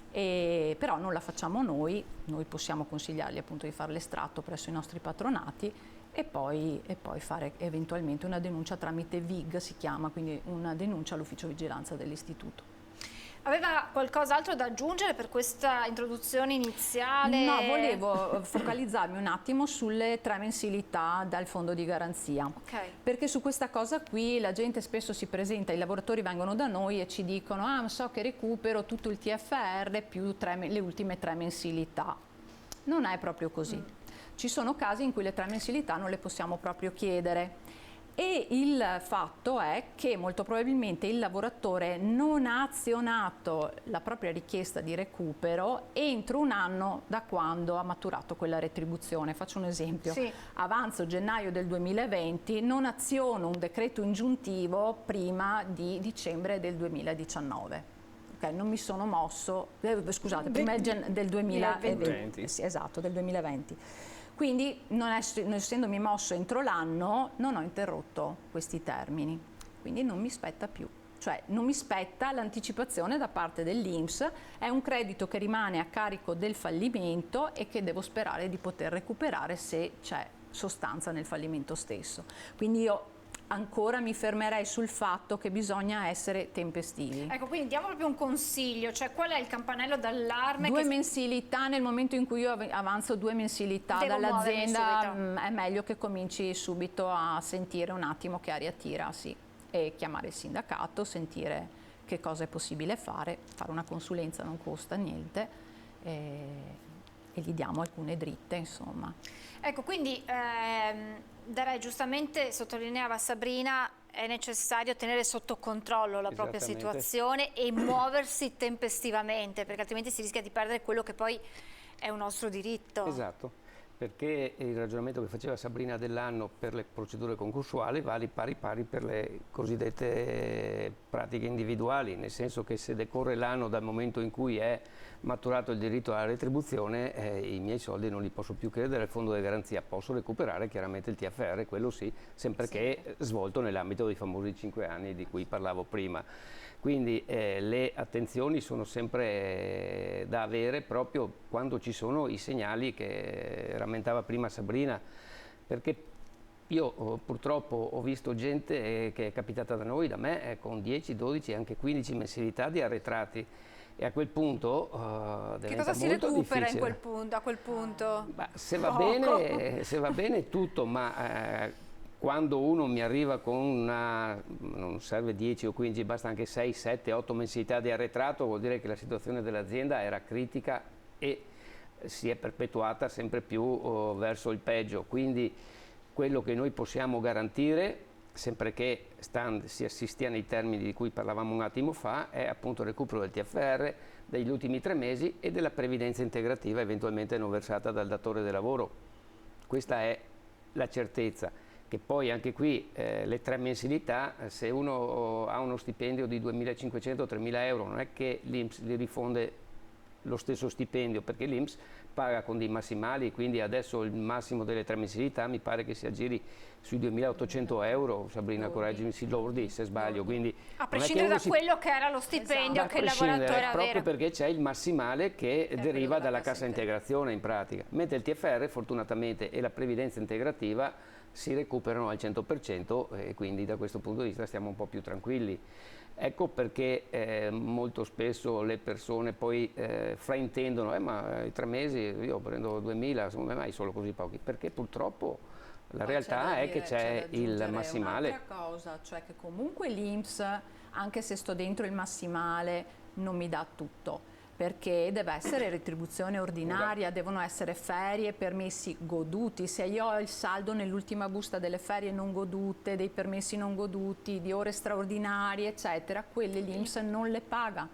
Però non la facciamo noi possiamo consigliargli appunto di fare l'estratto presso i nostri patronati e poi fare eventualmente una denuncia tramite VIG, si chiama, quindi una denuncia all'ufficio vigilanza dell'istituto. Aveva qualcos'altro da aggiungere per questa introduzione iniziale? No, volevo focalizzarmi un attimo sulle 3 mensilità dal fondo di garanzia. Okay. Perché su questa cosa qui la gente spesso si presenta, i lavoratori vengono da noi e ci dicono so che recupero tutto il TFR più le ultime 3 mensilità. Non è proprio così. Ci sono casi in cui le 3 mensilità non le possiamo proprio chiedere. E il fatto è che molto probabilmente il lavoratore non ha azionato la propria richiesta di recupero entro un anno da quando ha maturato quella retribuzione. Faccio un esempio. Sì. Avanzo gennaio del 2020, non aziono un decreto ingiuntivo prima di dicembre del 2019. Okay, non mi sono mosso, scusate, prima del 2020. Sì, esatto, del 2020. Quindi, non essendomi mosso entro l'anno, non ho interrotto questi termini, quindi non mi spetta più. Cioè, non mi spetta l'anticipazione da parte dell'INPS, è un credito che rimane a carico del fallimento e che devo sperare di poter recuperare se c'è sostanza nel fallimento stesso. Quindi io ancora mi fermerei sul fatto che bisogna essere tempestivi. Ecco, quindi diamo proprio un consiglio, cioè qual è il campanello d'allarme? 2 mensilità, nel momento in cui io avanzo 2 mensilità dall'azienda è meglio che cominci subito a sentire un attimo che aria tira, sì, e chiamare il sindacato, sentire che cosa è possibile fare una consulenza non costa niente e gli diamo alcune dritte, insomma. Ecco, quindi darei, giustamente sottolineava Sabrina, è necessario tenere sotto controllo la propria situazione e muoversi tempestivamente, perché altrimenti si rischia di perdere quello che poi È un nostro diritto. Esatto. Perché il ragionamento che faceva Sabrina Dell'Anno per le procedure concorsuali vale pari per le cosiddette pratiche individuali, nel senso che se decorre l'anno dal momento in cui è maturato il diritto alla retribuzione, i miei soldi non li posso più chiedere al fondo di garanzia, posso recuperare chiaramente il TFR, quello sì, sempre che svolto nell'ambito dei famosi 5 anni di cui parlavo prima. Quindi le attenzioni sono sempre da avere proprio quando ci sono i segnali che rammentava prima Sabrina, perché io purtroppo ho visto gente che è capitata da noi, da me, con 10, 12 e anche 15 mensilità di arretrati. E a quel punto che cosa si recupera a quel punto? Se va bene tutto, ma quando uno mi arriva con non serve 10 o 15, basta anche 6, 7, 8 mensilità di arretrato, vuol dire che la situazione dell'azienda era critica e si è perpetuata sempre più verso il peggio. Quindi quello che noi possiamo garantire, sempre che si assistia nei termini di cui parlavamo un attimo fa, è appunto il recupero del TFR degli ultimi 3 mesi e della previdenza integrativa eventualmente non versata dal datore di lavoro. Questa è la certezza. Che poi anche qui le 3 mensilità, se uno ha uno stipendio di 2.500-3.000 euro, non è che l'INPS gli rifonde lo stesso stipendio, perché l'INPS paga con dei massimali, quindi adesso il massimo delle 3 mensilità mi pare che si aggiri sui 2.800 euro, Sabrina correggimi, lordi se sbaglio. Quindi a prescindere da quello che era lo stipendio che il lavoratore aveva. Proprio perché c'è il massimale che deriva dalla cassa integrazione in pratica, mentre il TFR fortunatamente e la previdenza integrativa si recuperano al 100% e quindi da questo punto di vista stiamo un po' più tranquilli. Ecco perché molto spesso le persone poi fraintendono, ma i 3 mesi io prendo 2.000, secondo me mai solo così pochi, perché purtroppo la realtà è che c'è il massimale. Un'altra cosa, cioè che comunque l'INPS, anche se sto dentro il massimale, non mi dà tutto, perché deve essere retribuzione ordinaria, devono essere ferie, permessi goduti. Se io ho il saldo nell'ultima busta delle ferie non godute, dei permessi non goduti, di ore straordinarie, eccetera, quelle l'INPS non le paga.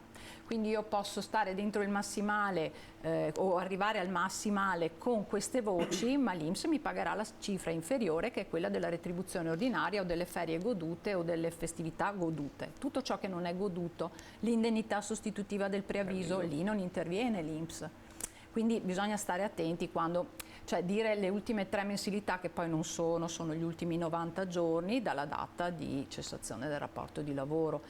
Quindi io posso stare dentro il massimale o arrivare al massimale con queste voci, ma l'INPS mi pagherà la cifra inferiore, che è quella della retribuzione ordinaria o delle ferie godute o delle festività godute. Tutto ciò che non è goduto, l'indennità sostitutiva del preavviso, lì non interviene l'INPS. Quindi bisogna stare attenti quando, cioè dire le ultime 3 mensilità, che poi non sono gli ultimi 90 giorni dalla data di cessazione del rapporto di lavoro.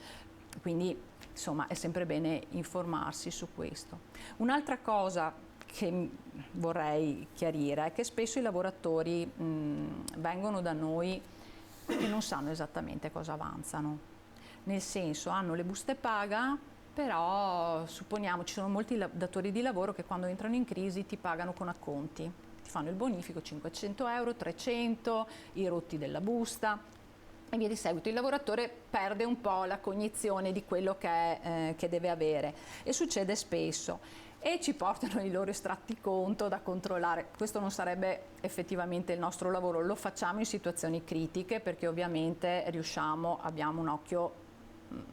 Quindi insomma è sempre bene informarsi su questo. Un'altra cosa che vorrei chiarire è che spesso i lavoratori vengono da noi e non sanno esattamente cosa avanzano, nel senso hanno le buste paga, però supponiamo ci sono molti datori di lavoro che quando entrano in crisi ti pagano con acconti, ti fanno il bonifico 500 euro, 300, i rotti della busta. E via di seguito il lavoratore perde un po' la cognizione di quello che deve avere e succede spesso e ci portano i loro estratti conto da controllare. Questo non sarebbe effettivamente il nostro lavoro, lo facciamo in situazioni critiche perché ovviamente abbiamo un occhio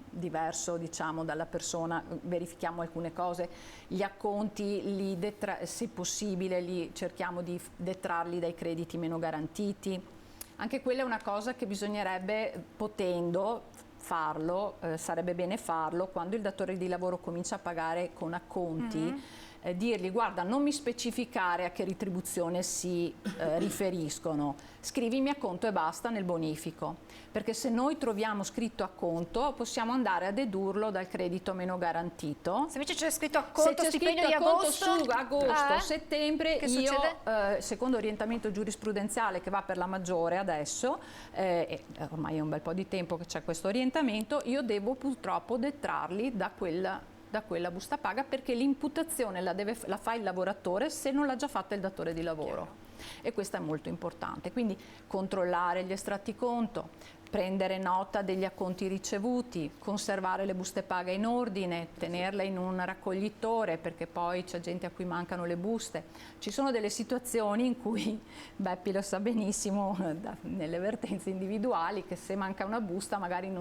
diverso diciamo dalla persona, verifichiamo alcune cose, gli acconti se possibile cerchiamo di detrarli dai crediti meno garantiti. Anche quella è una cosa che bisognerebbe, potendo farlo, sarebbe bene farlo, quando il datore di lavoro comincia a pagare con acconti, dirgli guarda non mi specificare a che retribuzione si riferiscono, scrivimi acconto e basta nel bonifico, perché se noi troviamo scritto acconto possiamo andare a dedurlo dal credito meno garantito. Se invece c'è scritto acconto, stipendio di agosto, su agosto, settembre, che io succede? Secondo orientamento giurisprudenziale che va per la maggiore adesso, ormai è un bel po' di tempo che c'è questo orientamento, io devo purtroppo detrarli da quella busta paga perché l'imputazione la fa il lavoratore se non l'ha già fatta il datore di lavoro. E questo è molto importante, quindi controllare gli estratti conto, prendere nota degli acconti ricevuti, conservare le buste paga in ordine, tenerle in un raccoglitore perché poi c'è gente a cui mancano le buste. Ci sono delle situazioni in cui, Beppi lo sa benissimo, nelle vertenze individuali, che se manca una busta magari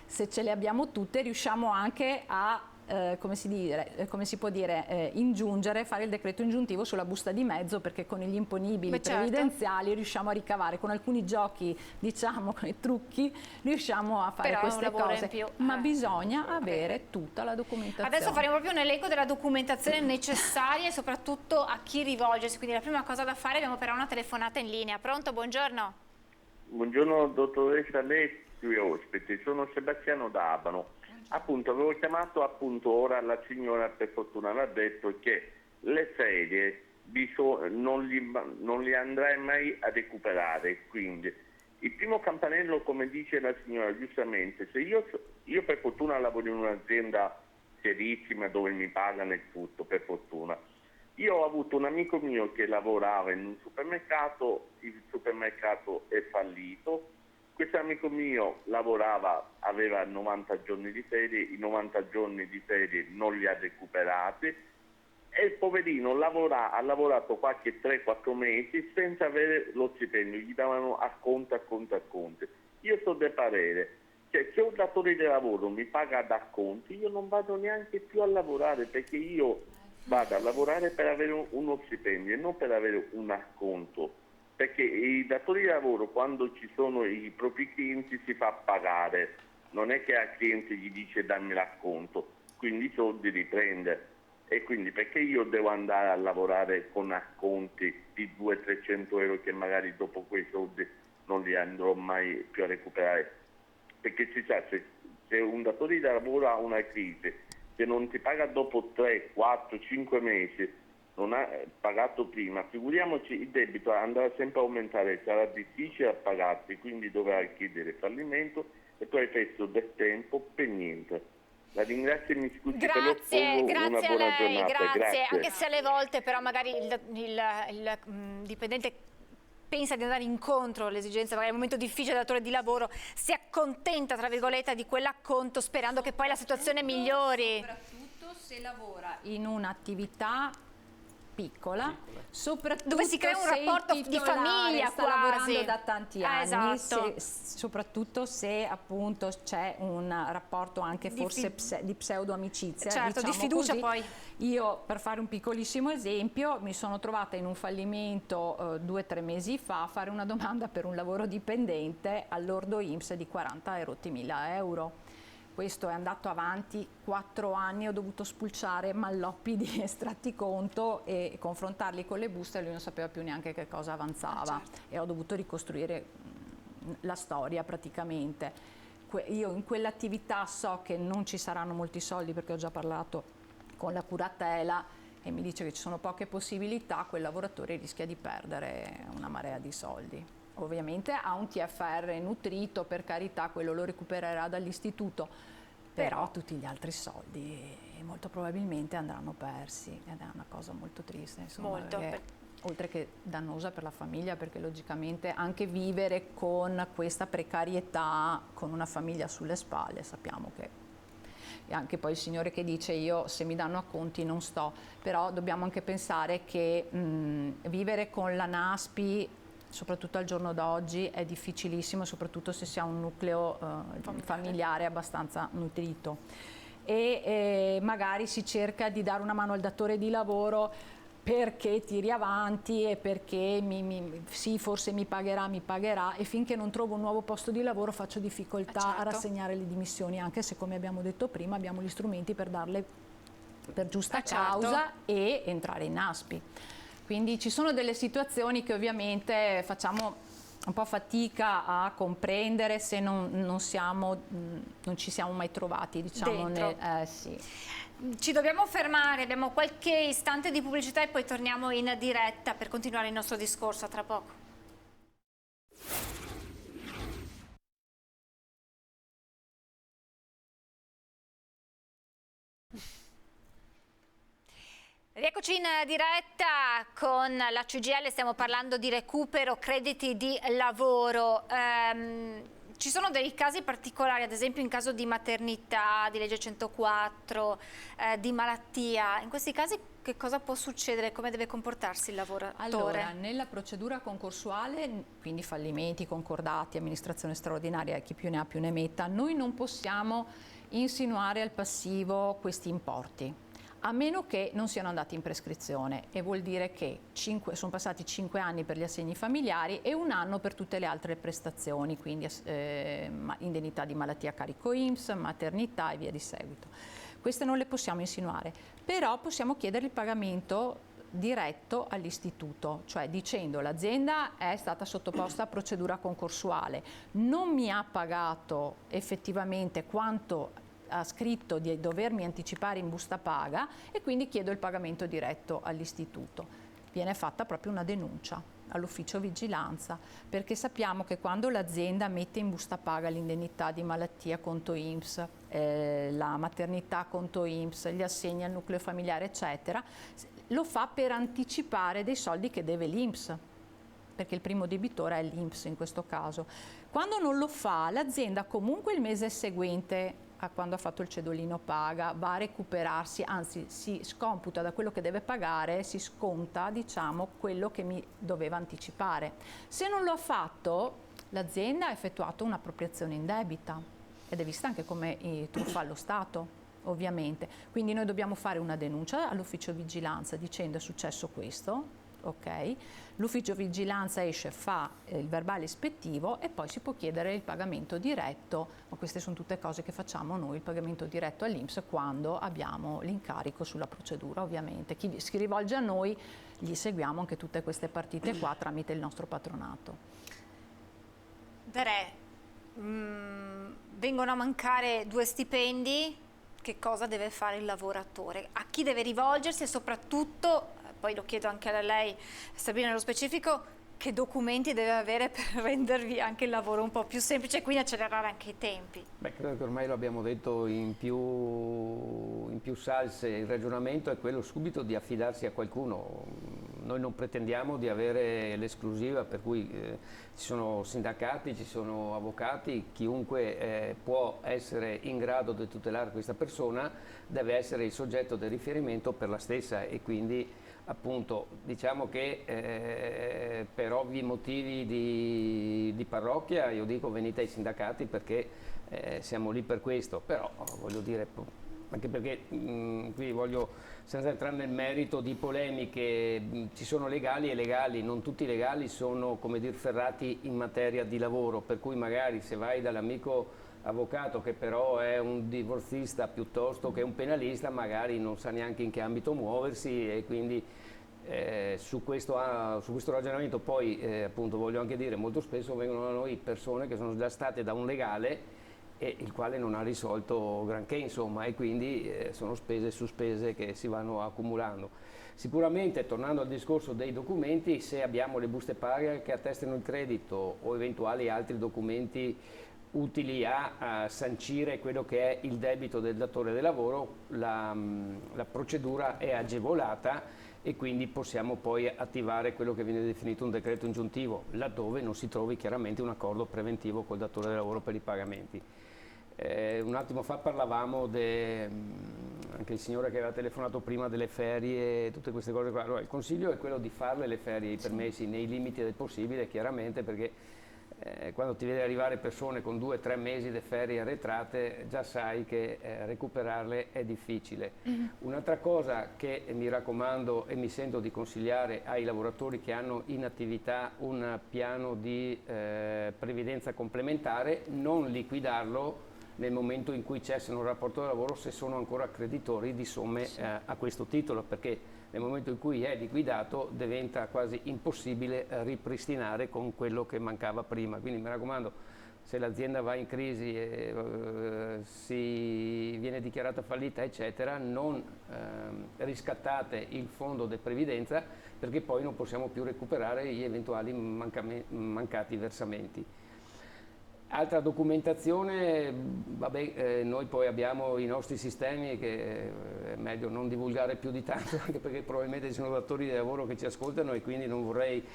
se ce le abbiamo tutte riusciamo anche a come si può dire, ingiungere, fare il decreto ingiuntivo sulla busta di mezzo, perché con gli imponibili previdenziali riusciamo a ricavare, con alcuni giochi, diciamo, con i trucchi, riusciamo a fare queste cose, ma bisogna avere tutta la documentazione. Adesso faremo proprio un elenco della documentazione necessaria e soprattutto a chi rivolgersi, quindi la prima cosa da fare, abbiamo però una telefonata in linea. Pronto, buongiorno. Buongiorno dottoressa, lei e ospiti, sono Sebastiano D'Abano. Appunto, avevo chiamato ora la signora, per fortuna l'ha detto, che le ferie non li andrai mai a recuperare, quindi il primo campanello, come dice la signora giustamente, se io per fortuna lavoro in un'azienda serissima dove mi pagano e tutto, per fortuna. Io ho avuto un amico mio che lavorava in un supermercato, il supermercato è fallito. Questo amico mio aveva 90 giorni di ferie, i 90 giorni di ferie non li ha recuperati e il poverino ha lavorato qualche 3-4 mesi senza avere lo stipendio, gli davano acconto. Io sono del parere, cioè, se un datore di lavoro mi paga ad acconti, io non vado neanche più a lavorare, perché io vado a lavorare per avere uno stipendio e non per avere un acconto. Perché i datori di lavoro, quando ci sono i propri clienti, si fa pagare, non è che al cliente gli dice dammi l'acconto, quindi i soldi li prende. E quindi perché io devo andare a lavorare con acconti di 200-300 euro che magari dopo quei soldi non li andrò mai più a recuperare? Perché si sa, se un datore di lavoro ha una crisi, se non ti paga dopo 3, 4, 5 mesi, non ha pagato prima, figuriamoci, il debito andrà sempre a aumentare, sarà difficile a pagarti, quindi dovrai chiedere fallimento e tu hai perso del tempo per niente. La ringrazio e mi scusi per lo sfogo, una buona giornata. Grazie. Anche se alle volte però magari il dipendente pensa di andare incontro alle esigenze, magari è un momento difficile del datore di lavoro, si accontenta tra virgolette di quell'acconto sperando che poi la situazione migliori. Soprattutto se lavora in un'attività piccola, soprattutto dove si crea un rapporto di famiglia, sta lavorando da tanti anni, esatto. Soprattutto se appunto c'è un rapporto anche forse di pseudo amicizia, certo, diciamo di fiducia. così. Poi io, per fare un piccolissimo esempio, mi sono trovata in un fallimento 2-3 mesi fa a fare una domanda per un lavoro dipendente all'ordo INPS di 40.000 euro. Questo è andato avanti 4 anni, ho dovuto spulciare malloppi di estratti conto e confrontarli con le buste e lui non sapeva più neanche che cosa avanzava, e ho dovuto ricostruire la storia praticamente. Io in quell'attività so che non ci saranno molti soldi perché ho già parlato con la curatela e mi dice che ci sono poche possibilità, quel lavoratore rischia di perdere una marea di soldi. Ovviamente ha un TFR nutrito, per carità, quello lo recupererà dall'istituto, però tutti gli altri soldi molto probabilmente andranno persi ed è una cosa molto triste, insomma, oltre che dannosa per la famiglia, perché logicamente anche vivere con questa precarietà, con una famiglia sulle spalle, sappiamo che... E anche poi il signore che dice io se mi danno acconti non sto, però dobbiamo anche pensare che vivere con la NASPI soprattutto al giorno d'oggi è difficilissimo, soprattutto se si ha un nucleo familiare abbastanza nutrito e magari si cerca di dare una mano al datore di lavoro perché tiri avanti e perché sì, forse mi pagherà e finché non trovo un nuovo posto di lavoro faccio difficoltà a rassegnare le dimissioni, anche se, come abbiamo detto prima, abbiamo gli strumenti per darle per giusta causa e entrare in NASPI. Quindi ci sono delle situazioni che ovviamente facciamo un po' fatica a comprendere se non ci siamo mai trovati, diciamo. Sì. Ci dobbiamo fermare, abbiamo qualche istante di pubblicità e poi torniamo in diretta per continuare il nostro discorso. A tra poco. Rieccoci in diretta con la CGIL, stiamo parlando di recupero crediti di lavoro. Ci sono dei casi particolari, ad esempio in caso di maternità, di legge 104, di malattia. In questi casi che cosa può succedere? Come deve comportarsi il lavoratore? Allora, nella procedura concorsuale, quindi fallimenti, concordati, amministrazione straordinaria, chi più ne ha più ne metta, noi non possiamo insinuare al passivo questi importi, a meno che non siano andati in prescrizione, e vuol dire che sono passati 5 anni per gli assegni familiari e 1 anno per tutte le altre prestazioni, quindi indennità di malattia a carico INPS, maternità e via di seguito. Queste non le possiamo insinuare, però possiamo chiedere il pagamento diretto all'istituto, cioè dicendo: l'azienda è stata sottoposta a procedura concorsuale, non mi ha pagato effettivamente quanto ha scritto di dovermi anticipare in busta paga e quindi chiedo il pagamento diretto all'istituto. Viene fatta proprio una denuncia all'ufficio vigilanza, perché sappiamo che quando l'azienda mette in busta paga l'indennità di malattia conto INPS, la maternità conto INPS, gli assegni al nucleo familiare eccetera, lo fa per anticipare dei soldi che deve l'INPS, perché il primo debitore è l'INPS in questo caso. Quando non lo fa, l'azienda comunque il mese seguente a quando ha fatto il cedolino paga va a recuperarsi, anzi si scomputa da quello che deve pagare, si sconta, diciamo, quello che mi doveva anticipare. Se non lo ha fatto, l'azienda ha effettuato un'appropriazione indebita ed è vista anche come truffa allo Stato, ovviamente. Quindi noi dobbiamo fare una denuncia all'ufficio vigilanza dicendo: è successo questo. Ok, l'ufficio vigilanza esce, fa il verbale ispettivo e poi si può chiedere il pagamento diretto, ma queste sono tutte cose che facciamo noi, il pagamento diretto all'INPS quando abbiamo l'incarico sulla procedura, ovviamente. Chi si rivolge a noi gli seguiamo anche tutte queste partite qua tramite il nostro patronato. Vengono a mancare 2 stipendi, che cosa deve fare il lavoratore? A chi deve rivolgersi e soprattutto, poi lo chiedo anche a lei Sabrina nello specifico, che documenti deve avere per rendervi anche il lavoro un po' più semplice e quindi accelerare anche i tempi? Beh, credo che ormai lo abbiamo detto in più salse, il ragionamento è quello subito di affidarsi a qualcuno. Noi non pretendiamo di avere l'esclusiva, per cui ci sono sindacati, ci sono avvocati, chiunque può essere in grado di tutelare questa persona deve essere il soggetto del riferimento per la stessa, e quindi appunto diciamo che per ovvi motivi di parrocchia io dico venite ai sindacati perché siamo lì per questo, però voglio dire, anche perché qui voglio, senza entrare nel merito di polemiche, ci sono legali e legali, non tutti i legali sono, come dire, ferrati in materia di lavoro, per cui magari se vai dall'amico avvocato che però è un divorzista piuttosto che un penalista, magari non sa neanche in che ambito muoversi, e quindi su questo ragionamento poi appunto voglio anche dire, molto spesso vengono da noi persone che sono già state da un legale e il quale non ha risolto granché, insomma, e quindi sono spese su spese che si vanno accumulando. Sicuramente, tornando al discorso dei documenti, se abbiamo le buste paga che attestano il credito o eventuali altri documenti utili a sancire quello che è il debito del datore di lavoro, la procedura è agevolata e quindi possiamo poi attivare quello che viene definito un decreto ingiuntivo, laddove non si trovi chiaramente un accordo preventivo col datore di lavoro per i pagamenti. Un attimo fa parlavamo anche il signore che aveva telefonato prima delle ferie, tutte queste cose qua. Allora, il consiglio è quello di farle le ferie, i permessi nei limiti del possibile, chiaramente, perché quando ti vedi arrivare persone con 2 o 3 mesi di ferie arretrate, già sai che recuperarle è difficile. Un'altra cosa che mi raccomando e mi sento di consigliare ai lavoratori che hanno in attività un piano di previdenza complementare: non liquidarlo nel momento in cui cessano il rapporto di lavoro se sono ancora creditori di somme a questo titolo, perché nel momento in cui è liquidato diventa quasi impossibile ripristinare con quello che mancava prima. Quindi mi raccomando, se l'azienda va in crisi e viene dichiarata fallita eccetera, non riscattate il fondo di previdenza, perché poi non possiamo più recuperare gli eventuali mancati versamenti. Altra documentazione, vabbè, noi poi abbiamo i nostri sistemi che è meglio non divulgare più di tanto, anche perché probabilmente ci sono datori di lavoro che ci ascoltano e quindi non vorrei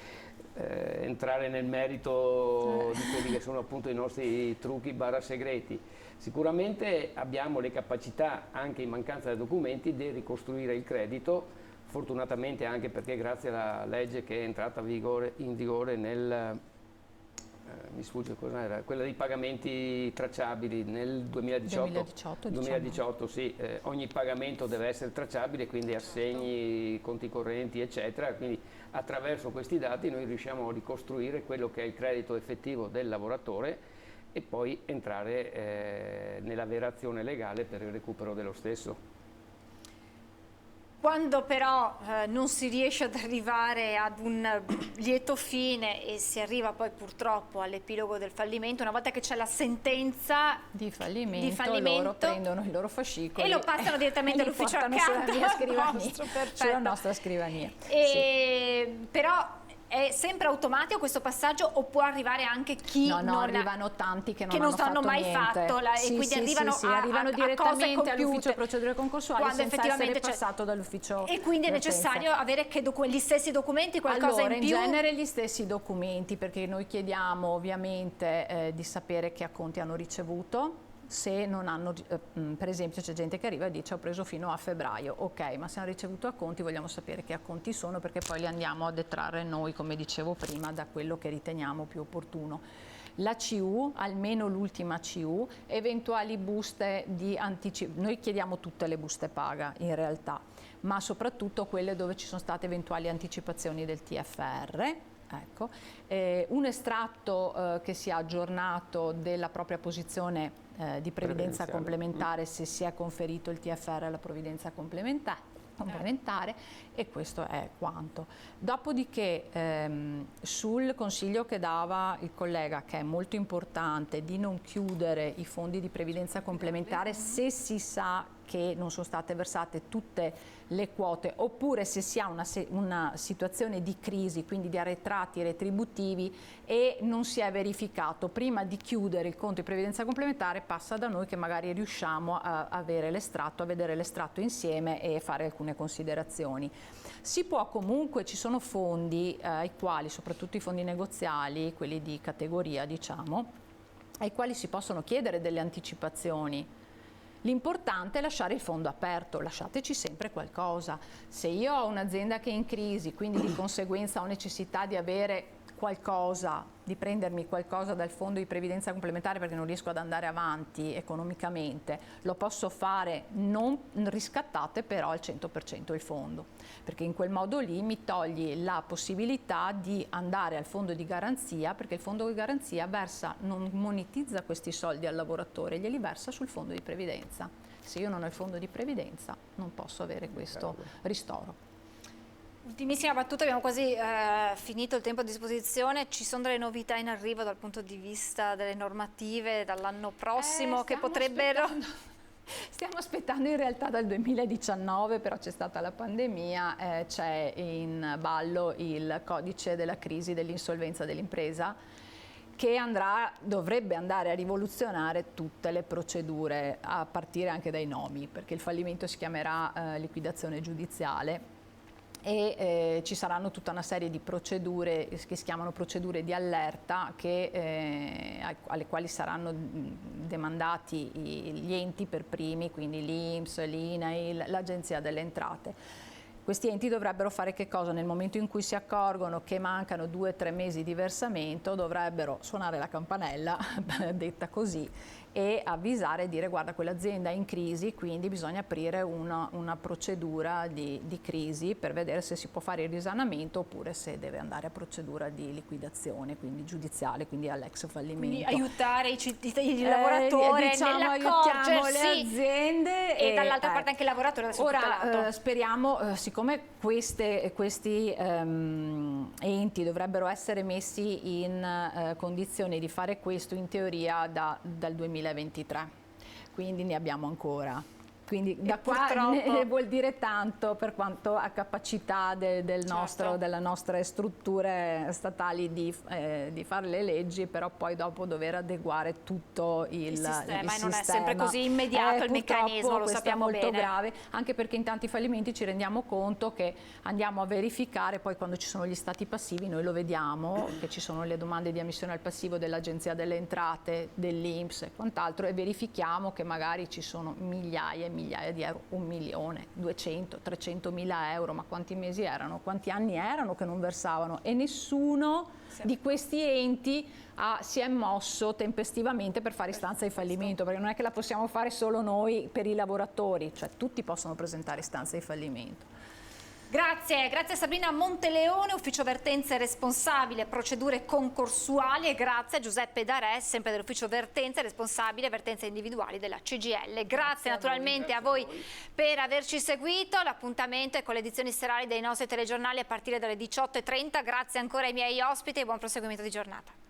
entrare nel merito di quelli che sono appunto i nostri trucchi / segreti. Sicuramente abbiamo le capacità, anche in mancanza di documenti, di ricostruire il credito, fortunatamente anche perché grazie alla legge che è entrata in vigore nel mi sfugge cosa era, quella dei pagamenti tracciabili nel 2018 sì, ogni pagamento deve essere tracciabile, quindi assegni, conti correnti eccetera, quindi attraverso questi dati noi riusciamo a ricostruire quello che è il credito effettivo del lavoratore e poi entrare nella vera azione legale per il recupero dello stesso. Quando però non si riesce ad arrivare ad un lieto fine e si arriva poi purtroppo all'epilogo del fallimento, una volta che c'è la sentenza di fallimento loro prendono il loro fascicolo e lo passano direttamente all'ufficio accanto sulla nostra scrivania. Però è sempre automatico questo passaggio o può arrivare anche chi no, arrivano tanti che non hanno mai fatto e quindi arrivano direttamente all'ufficio procedure concorsuali senza essere c'è passato dall'ufficio e quindi è necessario avere gli stessi documenti, qualcosa in più? In genere gli stessi documenti, perché noi chiediamo ovviamente di sapere che acconti hanno ricevuto. Se non hanno, per esempio c'è gente che arriva e dice ho preso fino a febbraio, ok, ma se hanno ricevuto acconti vogliamo sapere che acconti sono, perché poi li andiamo a detrarre noi, come dicevo prima, da quello che riteniamo più opportuno. La CU, almeno l'ultima CU, eventuali buste di anticipo, noi chiediamo tutte le buste paga in realtà, ma soprattutto quelle dove ci sono state eventuali anticipazioni del TFR. Ecco, un estratto che sia aggiornato della propria posizione di previdenza complementare se si è conferito il TFR alla previdenza complementare e questo è quanto. Dopodiché sul consiglio che dava il collega, che è molto importante, di non chiudere i fondi di previdenza complementare se si sa che non sono state versate tutte le quote, oppure se si ha una situazione di crisi, quindi di arretrati retributivi e non si è verificato, prima di chiudere il conto di previdenza complementare passa da noi che magari riusciamo a avere l'estratto, a vedere l'estratto insieme e fare alcune considerazioni. Si può comunque, ci sono fondi ai quali, soprattutto i fondi negoziali, quelli di categoria diciamo, ai quali si possono chiedere delle anticipazioni. L'importante è lasciare il fondo aperto, lasciateci sempre qualcosa. Se io ho un'azienda che è in crisi, quindi di conseguenza ho necessità di avere qualcosa, di prendermi qualcosa dal fondo di previdenza complementare perché non riesco ad andare avanti economicamente, lo posso fare, non riscattate però al 100% il fondo, perché in quel modo lì mi togli la possibilità di andare al fondo di garanzia, perché il fondo di garanzia non monetizza questi soldi al lavoratore, glieli versa sul fondo di previdenza. Se io non ho il fondo di previdenza non posso avere questo ristoro. Ultimissima battuta, abbiamo quasi finito il tempo a disposizione. Ci sono delle novità in arrivo dal punto di vista delle normative dall'anno prossimo che potrebbero... Stiamo aspettando in realtà dal 2019, però c'è stata la pandemia, c'è in ballo il codice della crisi dell'insolvenza dell'impresa che dovrebbe andare a rivoluzionare tutte le procedure, a partire anche dai nomi, perché il fallimento si chiamerà liquidazione giudiziale. E ci saranno tutta una serie di procedure che si chiamano procedure di allerta alle quali saranno demandati gli enti per primi, quindi l'INPS, l'INAIL, l'Agenzia delle Entrate. Questi enti dovrebbero fare che cosa? Nel momento in cui si accorgono che mancano 2 o 3 mesi di versamento dovrebbero suonare la campanella, detta così, e avvisare e dire guarda quell'azienda è in crisi, quindi bisogna aprire una procedura di crisi per vedere se si può fare il risanamento oppure se deve andare a procedura di liquidazione, quindi giudiziale, quindi all'ex fallimento. Quindi aiutare i lavoratori aiutiamo le aziende e dall'altra parte anche il lavoratore da ora speriamo, siccome questi enti dovrebbero essere messi in condizione di fare questo in teoria dal 2023, quindi ne abbiamo ancora. Quindi da qua vuol dire tanto per quanto a capacità delle nostre strutture statali di fare le leggi, però poi dopo dover adeguare tutto il sistema. E non è sempre così immediato il meccanismo, lo sappiamo bene. Questo è molto grave, anche perché in tanti fallimenti ci rendiamo conto che andiamo a verificare, poi quando ci sono gli stati passivi noi lo vediamo, che ci sono le domande di ammissione al passivo dell'Agenzia delle Entrate, dell'INPS e quant'altro, e verifichiamo che magari ci sono migliaia e migliaia di euro, 1 milione, 200, 300 mila euro, ma quanti mesi erano, quanti anni erano che non versavano, e nessuno di questi enti si è mosso tempestivamente per fare istanza di fallimento, perché non è che la possiamo fare solo noi per i lavoratori, cioè tutti possono presentare istanza di fallimento. Grazie Sabrina Monteleone, ufficio vertenze responsabile procedure concorsuali, e grazie a Giuseppe Darè, sempre dell'ufficio vertenze responsabile vertenze individuali della CGIL. Grazie naturalmente a voi per averci seguito, l'appuntamento è con le edizioni serali dei nostri telegiornali a partire dalle 18:30. Grazie ancora ai miei ospiti e buon proseguimento di giornata.